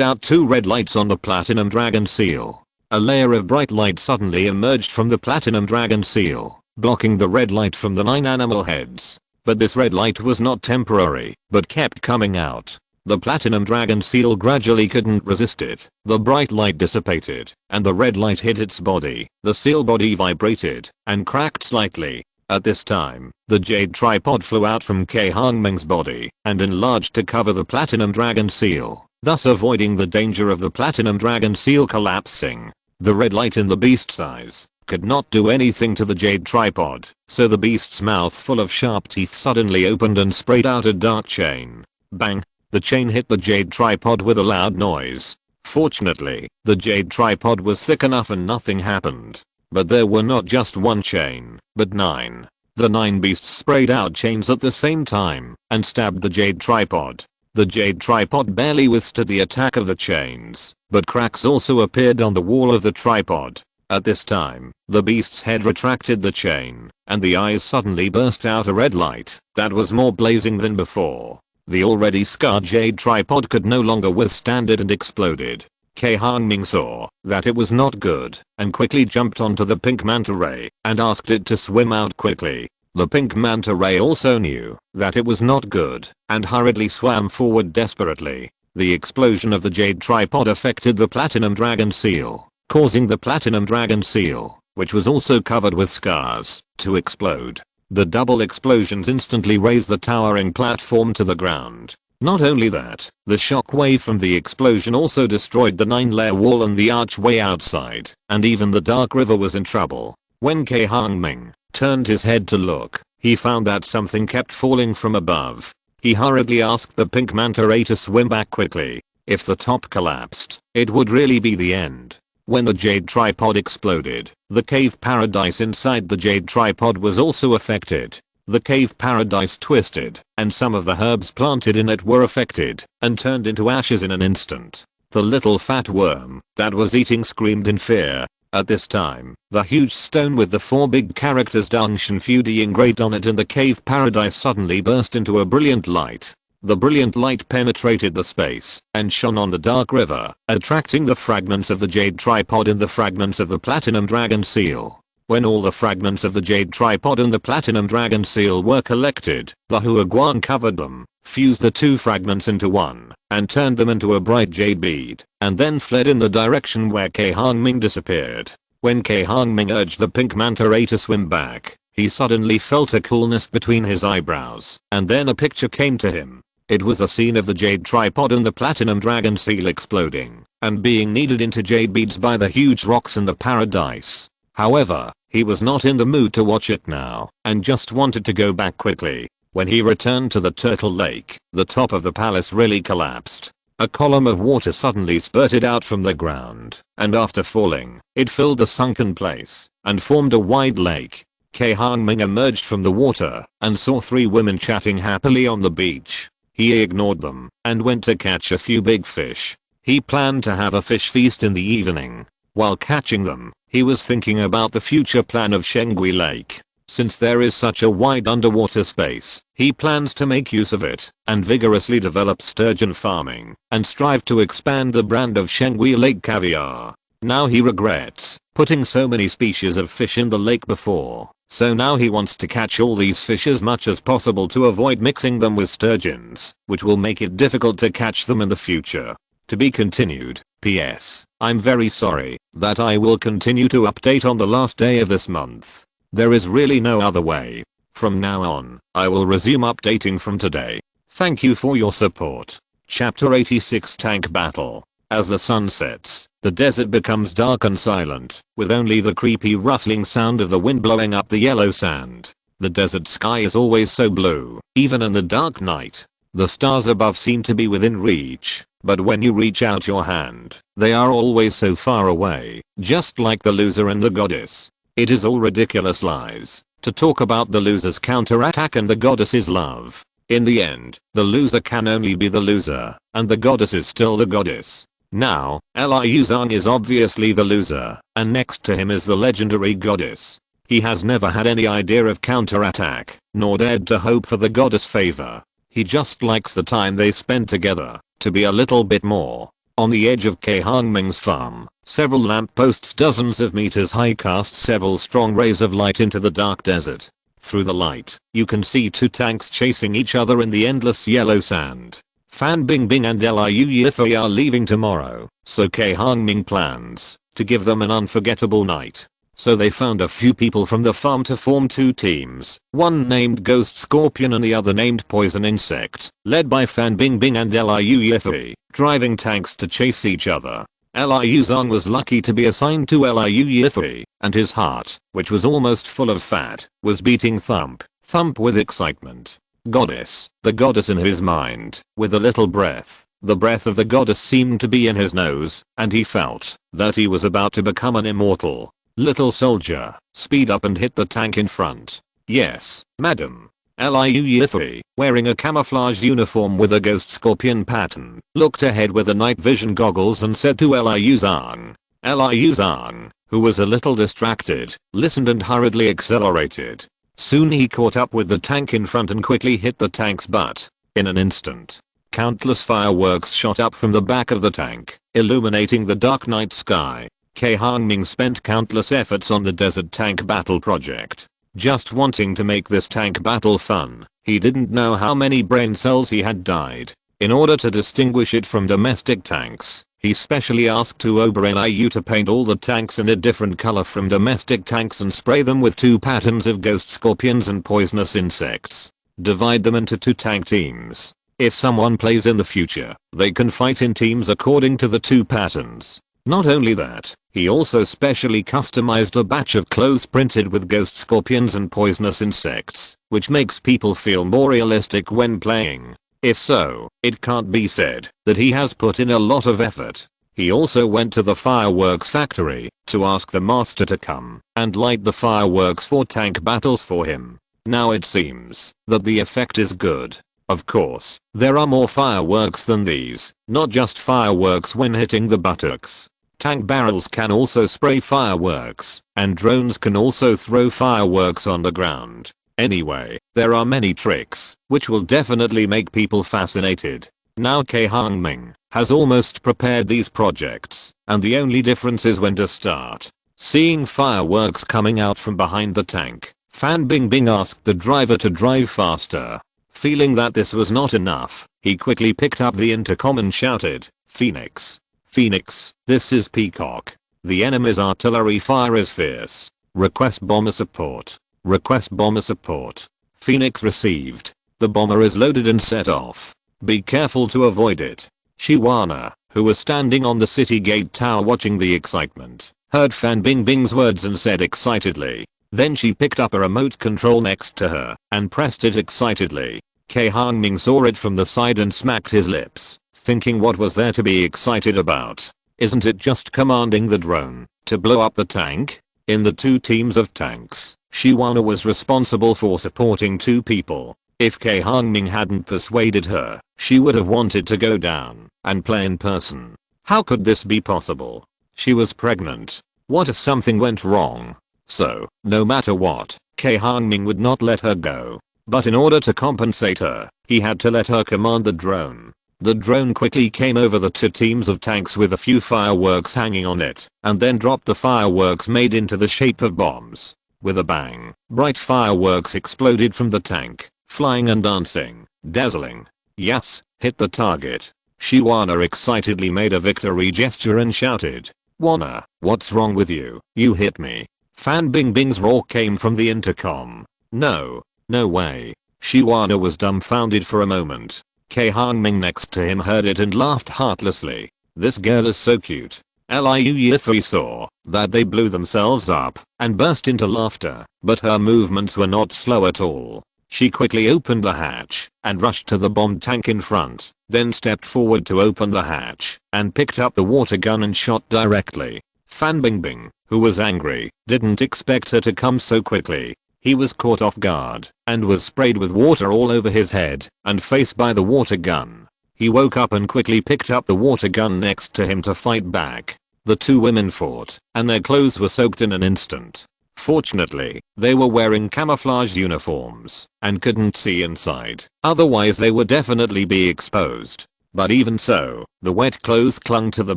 out 2 red lights on the platinum dragon seal. A layer of bright light suddenly emerged from the platinum dragon seal, blocking the red light from the 9 animal heads. But this red light was not temporary, but kept coming out. The platinum dragon seal gradually couldn't resist it. The bright light dissipated, and the red light hit its body. The seal body vibrated and cracked slightly. At this time, the jade tripod flew out from Cai Hongming's body and enlarged to cover the platinum dragon seal, thus avoiding the danger of the platinum dragon seal collapsing. The red light in the beast's eyes could not do anything to the jade tripod, so the beast's mouth full of sharp teeth suddenly opened and sprayed out a dark chain. Bang! The chain hit the jade tripod with a loud noise. Fortunately, the jade tripod was thick enough and nothing happened. But there were not just 1 chain, but 9. The 9 beasts sprayed out chains at the same time and stabbed the jade tripod. The jade tripod barely withstood the attack of the chains, but cracks also appeared on the wall of the tripod. At this time, the beast's head retracted the chain, and the eyes suddenly burst out a red light that was more blazing than before. The already scarred jade tripod could no longer withstand it and exploded. Cai Hongming saw that it was not good and quickly jumped onto the pink manta ray and asked it to swim out quickly. The pink manta ray also knew that it was not good and hurriedly swam forward desperately. The explosion of the jade tripod affected the platinum dragon seal, causing the platinum dragon seal, which was also covered with scars, to explode. The double explosions instantly raised the towering platform to the ground. Not only that, the shock wave from the explosion also destroyed the 9-layer wall and the archway outside, and even the dark river was in trouble. When Cai Hongming turned his head to look, he found that something kept falling from above. He hurriedly asked the pink manta ray to swim back quickly. If the top collapsed, it would really be the end. When the jade tripod exploded, the cave paradise inside the jade tripod was also affected. The cave paradise twisted, and some of the herbs planted in it were affected and turned into ashes in an instant. The little fat worm that was eating screamed in fear. At this time, the huge stone with the 4 big characters Dangshan Fudi engraved on it in the cave paradise suddenly burst into a brilliant light. The brilliant light penetrated the space and shone on the dark river, attracting the fragments of the jade tripod and the fragments of the platinum dragon seal. When all the fragments of the jade tripod and the platinum dragon seal were collected, the Huaguan covered them, fused the 2 fragments into one, and turned them into a bright jade bead, and then fled in the direction where Cai Hongming disappeared. When Cai Hongming urged the pink manta ray to swim back, he suddenly felt a coolness between his eyebrows, and then a picture came to him. It was a scene of the jade tripod and the platinum dragon seal exploding and being kneaded into jade beads by the huge rocks in the paradise. However, he was not in the mood to watch it now and just wanted to go back quickly. When he returned to the turtle lake, the top of the palace really collapsed. A column of water suddenly spurted out from the ground, and after falling, it filled the sunken place and formed a wide lake. Cai Hongming emerged from the water and saw 3 women chatting happily on the beach. He ignored them and went to catch a few big fish. He planned to have a fish feast in the evening. While catching them, he was thinking about the future plan of Shengui Lake. Since there is such a wide underwater space, he plans to make use of it and vigorously develop sturgeon farming and strive to expand the brand of Shengui Lake caviar. Now he regrets putting so many species of fish in the lake before, so now he wants to catch all these fish as much as possible to avoid mixing them with sturgeons, which will make it difficult to catch them in the future. To be continued. PS. I'm very sorry that I will continue to update on the last day of this month. There is really no other way. From now on, I will resume updating from today. Thank you for your support. Chapter 86 Tank Battle. As the sun sets, the desert becomes dark and silent, with only the creepy rustling sound of the wind blowing up the yellow sand. The desert sky is always so blue, even in the dark night. The stars above seem to be within reach, but when you reach out your hand, they are always so far away, just like the loser and the goddess. It is all ridiculous lies to talk about the loser's counterattack and the goddess's love. In the end, the loser can only be the loser, and the goddess is still the goddess. Now, Liu Zhang is obviously the loser, and next to him is the legendary goddess. He has never had any idea of counterattack, nor dared to hope for the goddess favor. He just likes the time they spend together to be a little bit more. On the edge of Cai Hongming's farm, several lampposts dozens of meters high cast several strong rays of light into the dark desert. Through the light, you can see 2 tanks chasing each other in the endless yellow sand. Fan Bingbing and Liu Yifei are leaving tomorrow, so Cai Hongming plans to give them an unforgettable night. So they found a few people from the farm to form 2 teams, one named Ghost Scorpion and the other named Poison Insect, led by Fan Bingbing and Liu Yifei, driving tanks to chase each other. Liu Zhang was lucky to be assigned to Liu Yifei, and his heart, which was almost full of fat, was beating thump, thump with excitement. Goddess, the goddess in his mind, with a little breath. The breath of the goddess seemed to be in his nose, and he felt that he was about to become an immortal. Little soldier, speed up and hit the tank in front. Yes, madam. Liu Yifei, wearing a camouflage uniform with a ghost scorpion pattern, looked ahead with the night vision goggles and said to Liu Zhang. Liu Zhang, who was a little distracted, listened and hurriedly accelerated. Soon he caught up with the tank in front and quickly hit the tank's butt. In an instant, countless fireworks shot up from the back of the tank, illuminating the dark night sky. Cai Hongming spent countless efforts on the desert tank battle project, just wanting to make this tank battle fun. He didn't know how many brain cells he had died. In order to distinguish it from domestic tanks, he specially asked Tuoba Liu to paint all the tanks in a different color from domestic tanks and spray them with 2 patterns of ghost scorpions and poisonous insects. Divide them into 2 tank teams. If someone plays in the future, they can fight in teams according to the 2 patterns. Not only that, he also specially customized a batch of clothes printed with ghost scorpions and poisonous insects, which makes people feel more realistic when playing. If so, it can't be said that he has put in a lot of effort. He also went to the fireworks factory to ask the master to come and light the fireworks for tank battles for him. Now it seems that the effect is good. Of course, there are more fireworks than these, not just fireworks when hitting the buttocks. Tank barrels can also spray fireworks, and drones can also throw fireworks on the ground. Anyway, there are many tricks, which will definitely make people fascinated. Now Cai Hongming has almost prepared these projects, and the only difference is when to start. Seeing fireworks coming out from behind the tank, Fan Bingbing asked the driver to drive faster. Feeling that this was not enough, he quickly picked up the intercom and shouted, "Phoenix. Phoenix, this is Peacock. The enemy's artillery fire is fierce. Request bomber support. Request bomber support." Phoenix received. The bomber is loaded and set off. Be careful to avoid it. Shiwana, who was standing on the city gate tower watching the excitement, heard Fan Bingbing's words and said excitedly. Then she picked up a remote control next to her and pressed it excitedly. Cai Hongming saw it from the side and smacked his lips, thinking what was there to be excited about? Isn't it just commanding the drone to blow up the tank? In the 2 teams of tanks, Shiwana was responsible for supporting 2 people. If Cai Hongming hadn't persuaded her, she would have wanted to go down and play in person. How could this be possible? She was pregnant. What if something went wrong? So, no matter what, Cai Hongming would not let her go. But in order to compensate her, he had to let her command the drone. The drone quickly came over the 2 teams of tanks with a few fireworks hanging on it, and then dropped the fireworks made into the shape of bombs. With a bang, bright fireworks exploded from the tank, flying and dancing, dazzling. Yes, hit the target. Shiwana excitedly made a victory gesture and shouted, "Wana, what's wrong with you? You hit me." Fan Bingbing's roar came from the intercom. No way. Shiwana was dumbfounded for a moment. Cai Hongming next to him heard it and laughed heartlessly. This girl is so cute. Liu Yifei saw that they blew themselves up and burst into laughter, but her movements were not slow at all. She quickly opened the hatch and rushed to the bomb tank in front, then stepped forward to open the hatch and picked up the water gun and shot directly. Fan Bingbing, who was angry, didn't expect her to come so quickly. He was caught off guard and was sprayed with water all over his head and face by the water gun. He woke up and quickly picked up the water gun next to him to fight back. The 2 women fought, and their clothes were soaked in an instant. Fortunately, they were wearing camouflage uniforms and couldn't see inside, otherwise they would definitely be exposed. But even so, the wet clothes clung to the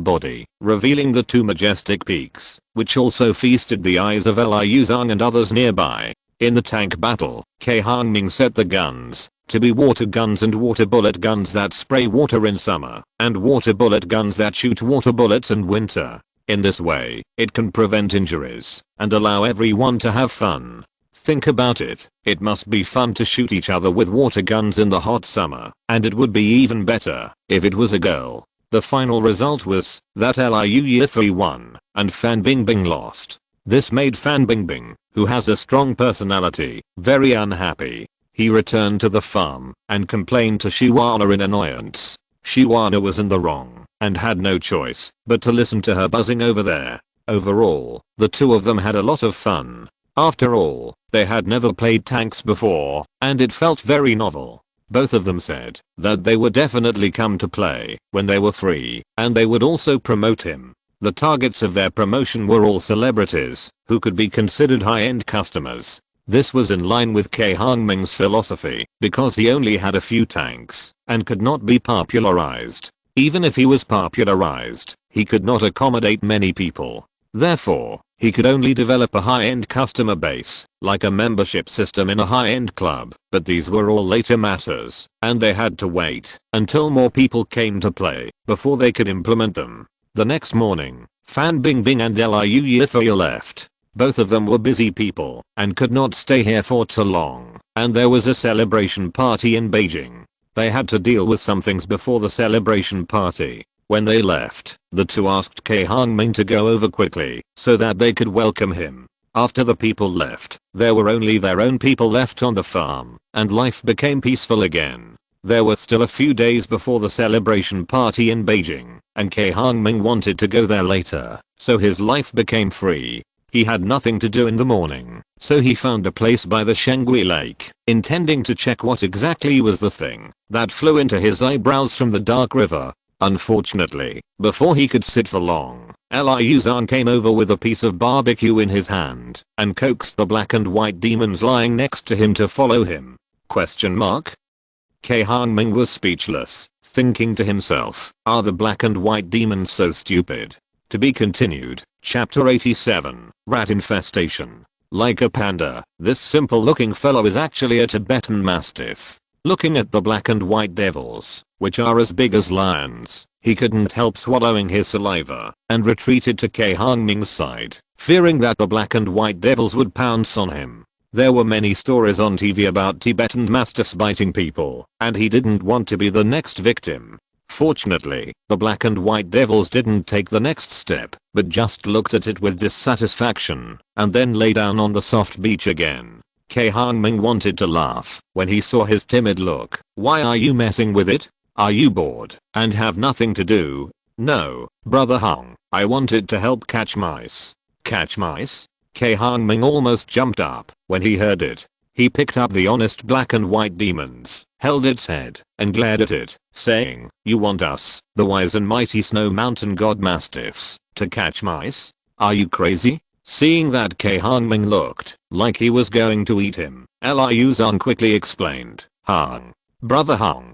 body, revealing the 2 majestic peaks, which also feasted the eyes of Liu Zhang and others nearby. In the tank battle, Cai Hongming set the guns to be water guns and water bullet guns that spray water in summer, and water bullet guns that shoot water bullets in winter. In this way, it can prevent injuries and allow everyone to have fun. Think about it, it must be fun to shoot each other with water guns in the hot summer, and it would be even better if it was a girl. The final result was that Liu Yifei won and Fan Bingbing lost. This made Fan Bingbing, who has a strong personality, very unhappy. He returned to the farm and complained to Shiwana in annoyance. Shiwana was in the wrong and had no choice but to listen to her buzzing over there. Overall, the 2 of them had a lot of fun. After all, they had never played tanks before, and it felt very novel. Both of them said that they would definitely come to play when they were free, and they would also promote him. The targets of their promotion were all celebrities who could be considered high-end customers. This was in line with Cai Hongming's philosophy, because he only had a few tanks and could not be popularized. Even if he was popularized, he could not accommodate many people. Therefore, he could only develop a high-end customer base, like a membership system in a high-end club. But these were all later matters, and they had to wait until more people came to play before they could implement them. The next morning, Fan Bingbing and Liu Yifei left. Both of them were busy people and could not stay here for too long, and there was a celebration party in Beijing. They had to deal with some things before the celebration party. When they left, the 2 asked Cai Hongming to go over quickly so that they could welcome him. After the people left, there were only their own people left on the farm, and life became peaceful again. There were still a few days before the celebration party in Beijing, and Cai Hongming wanted to go there later, so his life became free. He had nothing to do in the morning, so he found a place by the Shengui Lake, intending to check what exactly was the thing that flew into his eyebrows from the dark river. Unfortunately, before he could sit for long, Liu Zhang came over with a piece of barbecue in his hand and coaxed the black and white demons lying next to him to follow him. Cai Hongming was speechless, thinking to himself, are the black and white demons so stupid? To be continued. Chapter 87, Rat Infestation. Like a panda, this simple looking fellow is actually a Tibetan Mastiff. Looking at the black and white devils, which are as big as lions, he couldn't help swallowing his saliva and retreated to Cai Hongming's side, fearing that the black and white devils would pounce on him. There were many stories on TV about Tibetan Mastiffs biting people, and he didn't want to be the next victim. Fortunately, the black and white devils didn't take the next step, but just looked at it with dissatisfaction, and then lay down on the soft beach again. Cai Hongming wanted to laugh when he saw his timid look. Why are you messing with it? Are you bored and have nothing to do? No, brother Hong, I wanted to help catch mice. Catch mice? Cai Hongming almost jumped up when he heard it. He picked up the honest black and white demons, held its head, and glared at it, saying, "You want us, the wise and mighty snow mountain god mastiffs, to catch mice? Are you crazy?" Seeing that Cai Hongming looked like he was going to eat him, Liu Zhang quickly explained, "Hong. Brother Hong,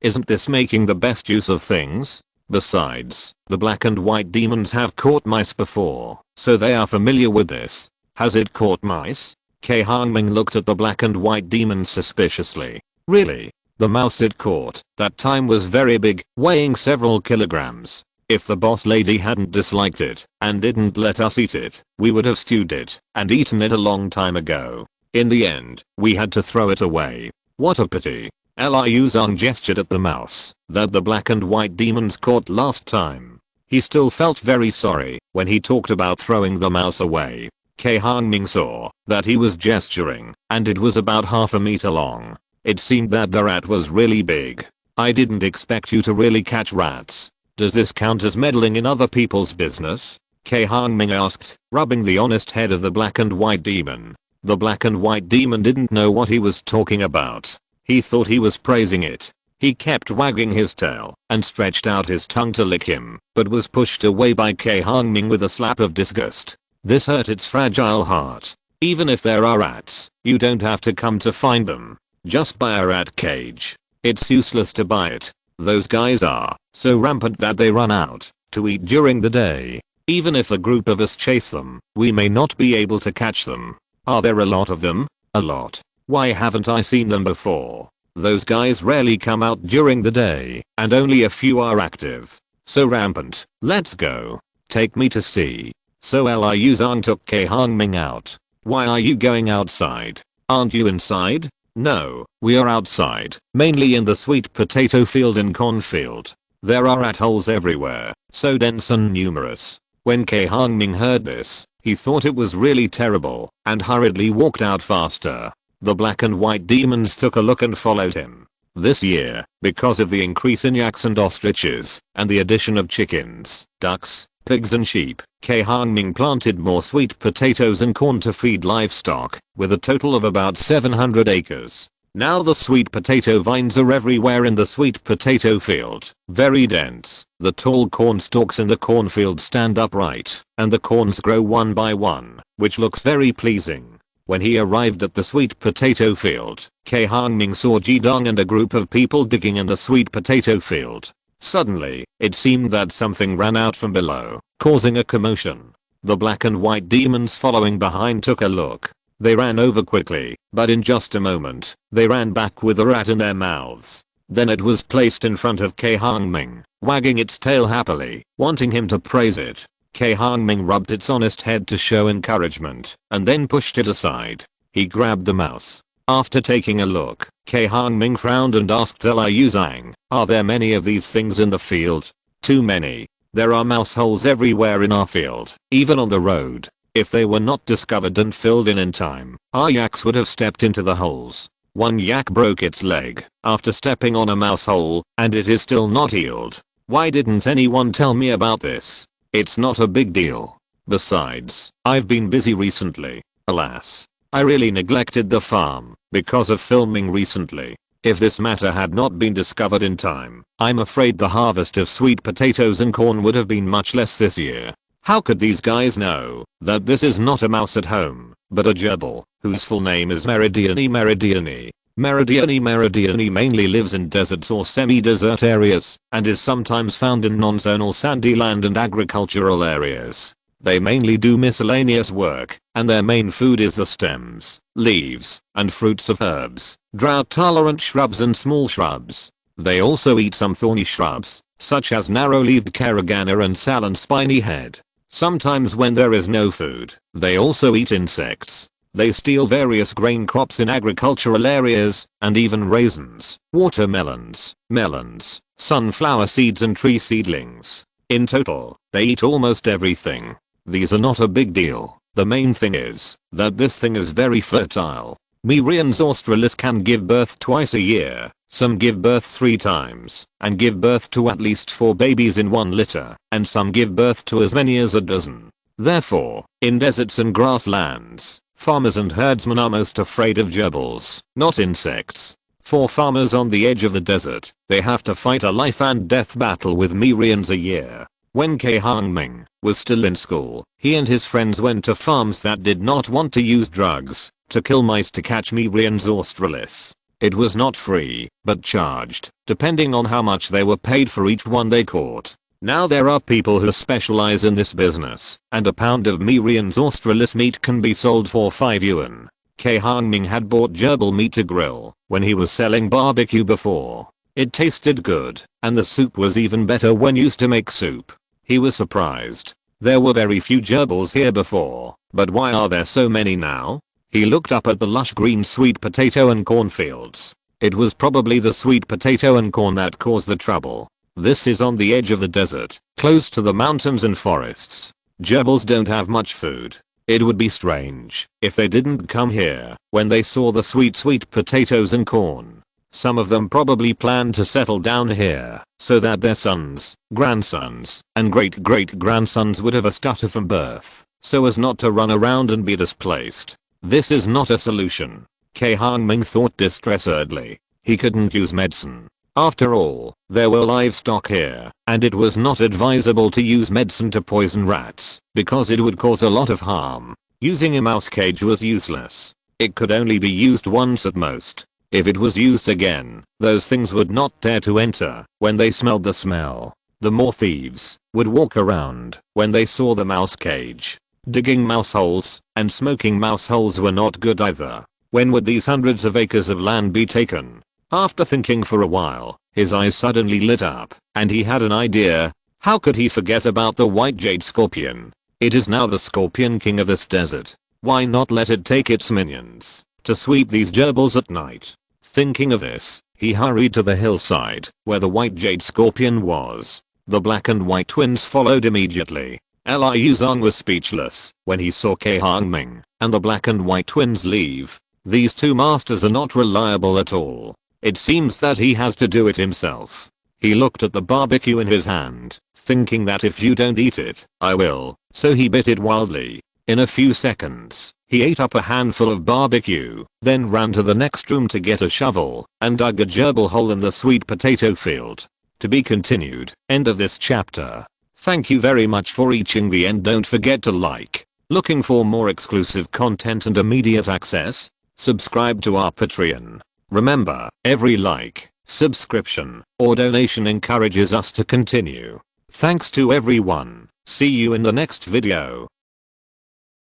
isn't this making the best use of things? Besides, the black and white demons have caught mice before, so they are familiar with this. Has it caught mice?" Cai Hongming looked at the black and white demons suspiciously. "Really? The mouse it caught that time was very big, weighing several kilograms. If the boss lady hadn't disliked it and didn't let us eat it, we would have stewed it and eaten it a long time ago. In the end, we had to throw it away. What a pity." Liu Zhang gestured at the mouse that the black and white demons caught last time. He still felt very sorry when he talked about throwing the mouse away. Cai Hongming saw that he was gesturing, and it was about half a meter long. It seemed that the rat was really big. "I didn't expect you to really catch rats. Does this count as meddling in other people's business?" Cai Hongming asked, rubbing the honest head of the black and white demon. The black and white demon didn't know what he was talking about. He thought he was praising it. He kept wagging his tail and stretched out his tongue to lick him, but was pushed away by Cai Hongming with a slap of disgust. This hurt its fragile heart. Even if there are rats, you don't have to come to find them. Just buy a rat cage. It's useless to buy it. Those guys are so rampant that they run out to eat during the day. Even if a group of us chase them, we may not be able to catch them. Are there a lot of them? A lot. Why haven't I seen them before? Those guys rarely come out during the day, and only a few are active. So rampant. Let's go. Take me to see." So Liu Zhang took Cai Hongming out. "Why are you going outside? Aren't you inside?" "No, we are outside, mainly in the sweet potato field and cornfield. There are rat holes everywhere, so dense and numerous." When Cai Hongming heard this, he thought it was really terrible, and hurriedly walked out faster. The black and white demons took a look and followed him. This year, because of the increase in yaks and ostriches, and the addition of chickens, ducks, pigs and sheep, Cai Hongming planted more sweet potatoes and corn to feed livestock, with a total of about 700 acres. Now the sweet potato vines are everywhere in the sweet potato field, very dense. The tall corn stalks in the cornfield stand upright, and the corns grow one by one, which looks very pleasing. When he arrived at the sweet potato field, Cai Hongming saw Jidong and a group of people digging in the sweet potato field. Suddenly, it seemed that something ran out from below, causing a commotion. The black and white demons following behind took a look. They ran over quickly, but in just a moment, they ran back with a rat in their mouths. Then it was placed in front of Cai Hongming, wagging its tail happily, wanting him to praise it. Cai Hongming rubbed its honest head to show encouragement, and then pushed it aside. He grabbed the mouse. After taking a look, Cai Hongming frowned and asked Liu Zhang, "Are there many of these things in the field?" "Too many. There are mouse holes everywhere in our field, even on the road. If they were not discovered and filled in time, our yaks would have stepped into the holes. One yak broke its leg after stepping on a mouse hole, and it is still not healed. Why didn't anyone tell me about this? It's not a big deal. Besides, I've been busy recently. Alas. I really neglected the farm because of filming recently. If this matter had not been discovered in time, I'm afraid the harvest of sweet potatoes and corn would have been much less this year. How could these guys know that this is not a mouse at home, but a gerbil, whose full name is Meridiani Meridiani? Meridiani mainly lives in deserts or semi-desert areas, and is sometimes found in non-zonal sandy land and agricultural areas. They mainly do miscellaneous work, and their main food is the stems, leaves, and fruits of herbs, drought-tolerant shrubs and small shrubs. They also eat some thorny shrubs, such as narrow-leaved caragana and salon spiny head. Sometimes when there is no food, they also eat insects. They steal various grain crops in agricultural areas, and even raisins, watermelons, melons, sunflower seeds and tree seedlings. In total, they eat almost everything. These are not a big deal. The main thing is that this thing is very fertile. Merians australis can give birth twice a year, some give birth 3 times, and give birth to at least 4 babies in 1 litter, and some give birth to as many as a dozen. Therefore, in deserts and grasslands, farmers and herdsmen are most afraid of gerbils, not insects. For farmers on the edge of the desert, they have to fight a life and death battle with myriads a year. When Cai Hongming was still in school, he and his friends went to farms that did not want to use drugs to kill mice to catch myriads or restless. It was not free, but charged, depending on how much they were paid for each one they caught. Now there are people who specialize in this business, and a pound of myriads restless meat can be sold for 5 yuan. Cai Hongming had bought gerbil meat to grill when he was selling barbecue before. It tasted good, and the soup was even better when used to make soup. He was surprised. There were very few gerbils here before, but why are there so many now? He looked up at the lush green sweet potato and corn fields. It was probably the sweet potato and corn that caused the trouble. This is on the edge of the desert, close to the mountains and forests. Gerbils don't have much food. It would be strange if they didn't come here when they saw the sweet potatoes and corn. Some of them probably planned to settle down here so that their sons, grandsons, and great-great-grandsons would have a stutter from birth, so as not to run around and be displaced. This is not a solution. Cai Hongming thought distressedly. He couldn't use medicine. After all, there were livestock here, and it was not advisable to use medicine to poison rats, because it would cause a lot of harm. Using a mouse cage was useless. It could only be used once at most. If it was used again, those things would not dare to enter when they smelled the smell. The more thieves would walk around when they saw the mouse cage. Digging mouse holes and smoking mouse holes were not good either. When would these hundreds of acres of land be taken? After thinking for a while, his eyes suddenly lit up, and he had an idea. How could he forget about the white jade scorpion? It is now the scorpion king of this desert. Why not let it take its minions to sweep these gerbils at night? Thinking of this, he hurried to the hillside where the white jade scorpion was. The black and white twins followed immediately. Liu Zong was speechless when he saw Cai Hongming and the black and white twins leave. These two masters are not reliable at all. It seems that he has to do it himself. He looked at the barbecue in his hand, thinking that if you don't eat it, I will, so he bit it wildly. In a few seconds, he ate up a handful of barbecue, then ran to the next room to get a shovel and dug a gerbil hole in the sweet potato field. To be continued. End of this chapter. Thank you very much for reaching the end. Don't forget to like. Looking for more exclusive content and immediate access? Subscribe to our Patreon. Remember, every like, subscription, or donation encourages us to continue. Thanks to everyone. See you in the next video.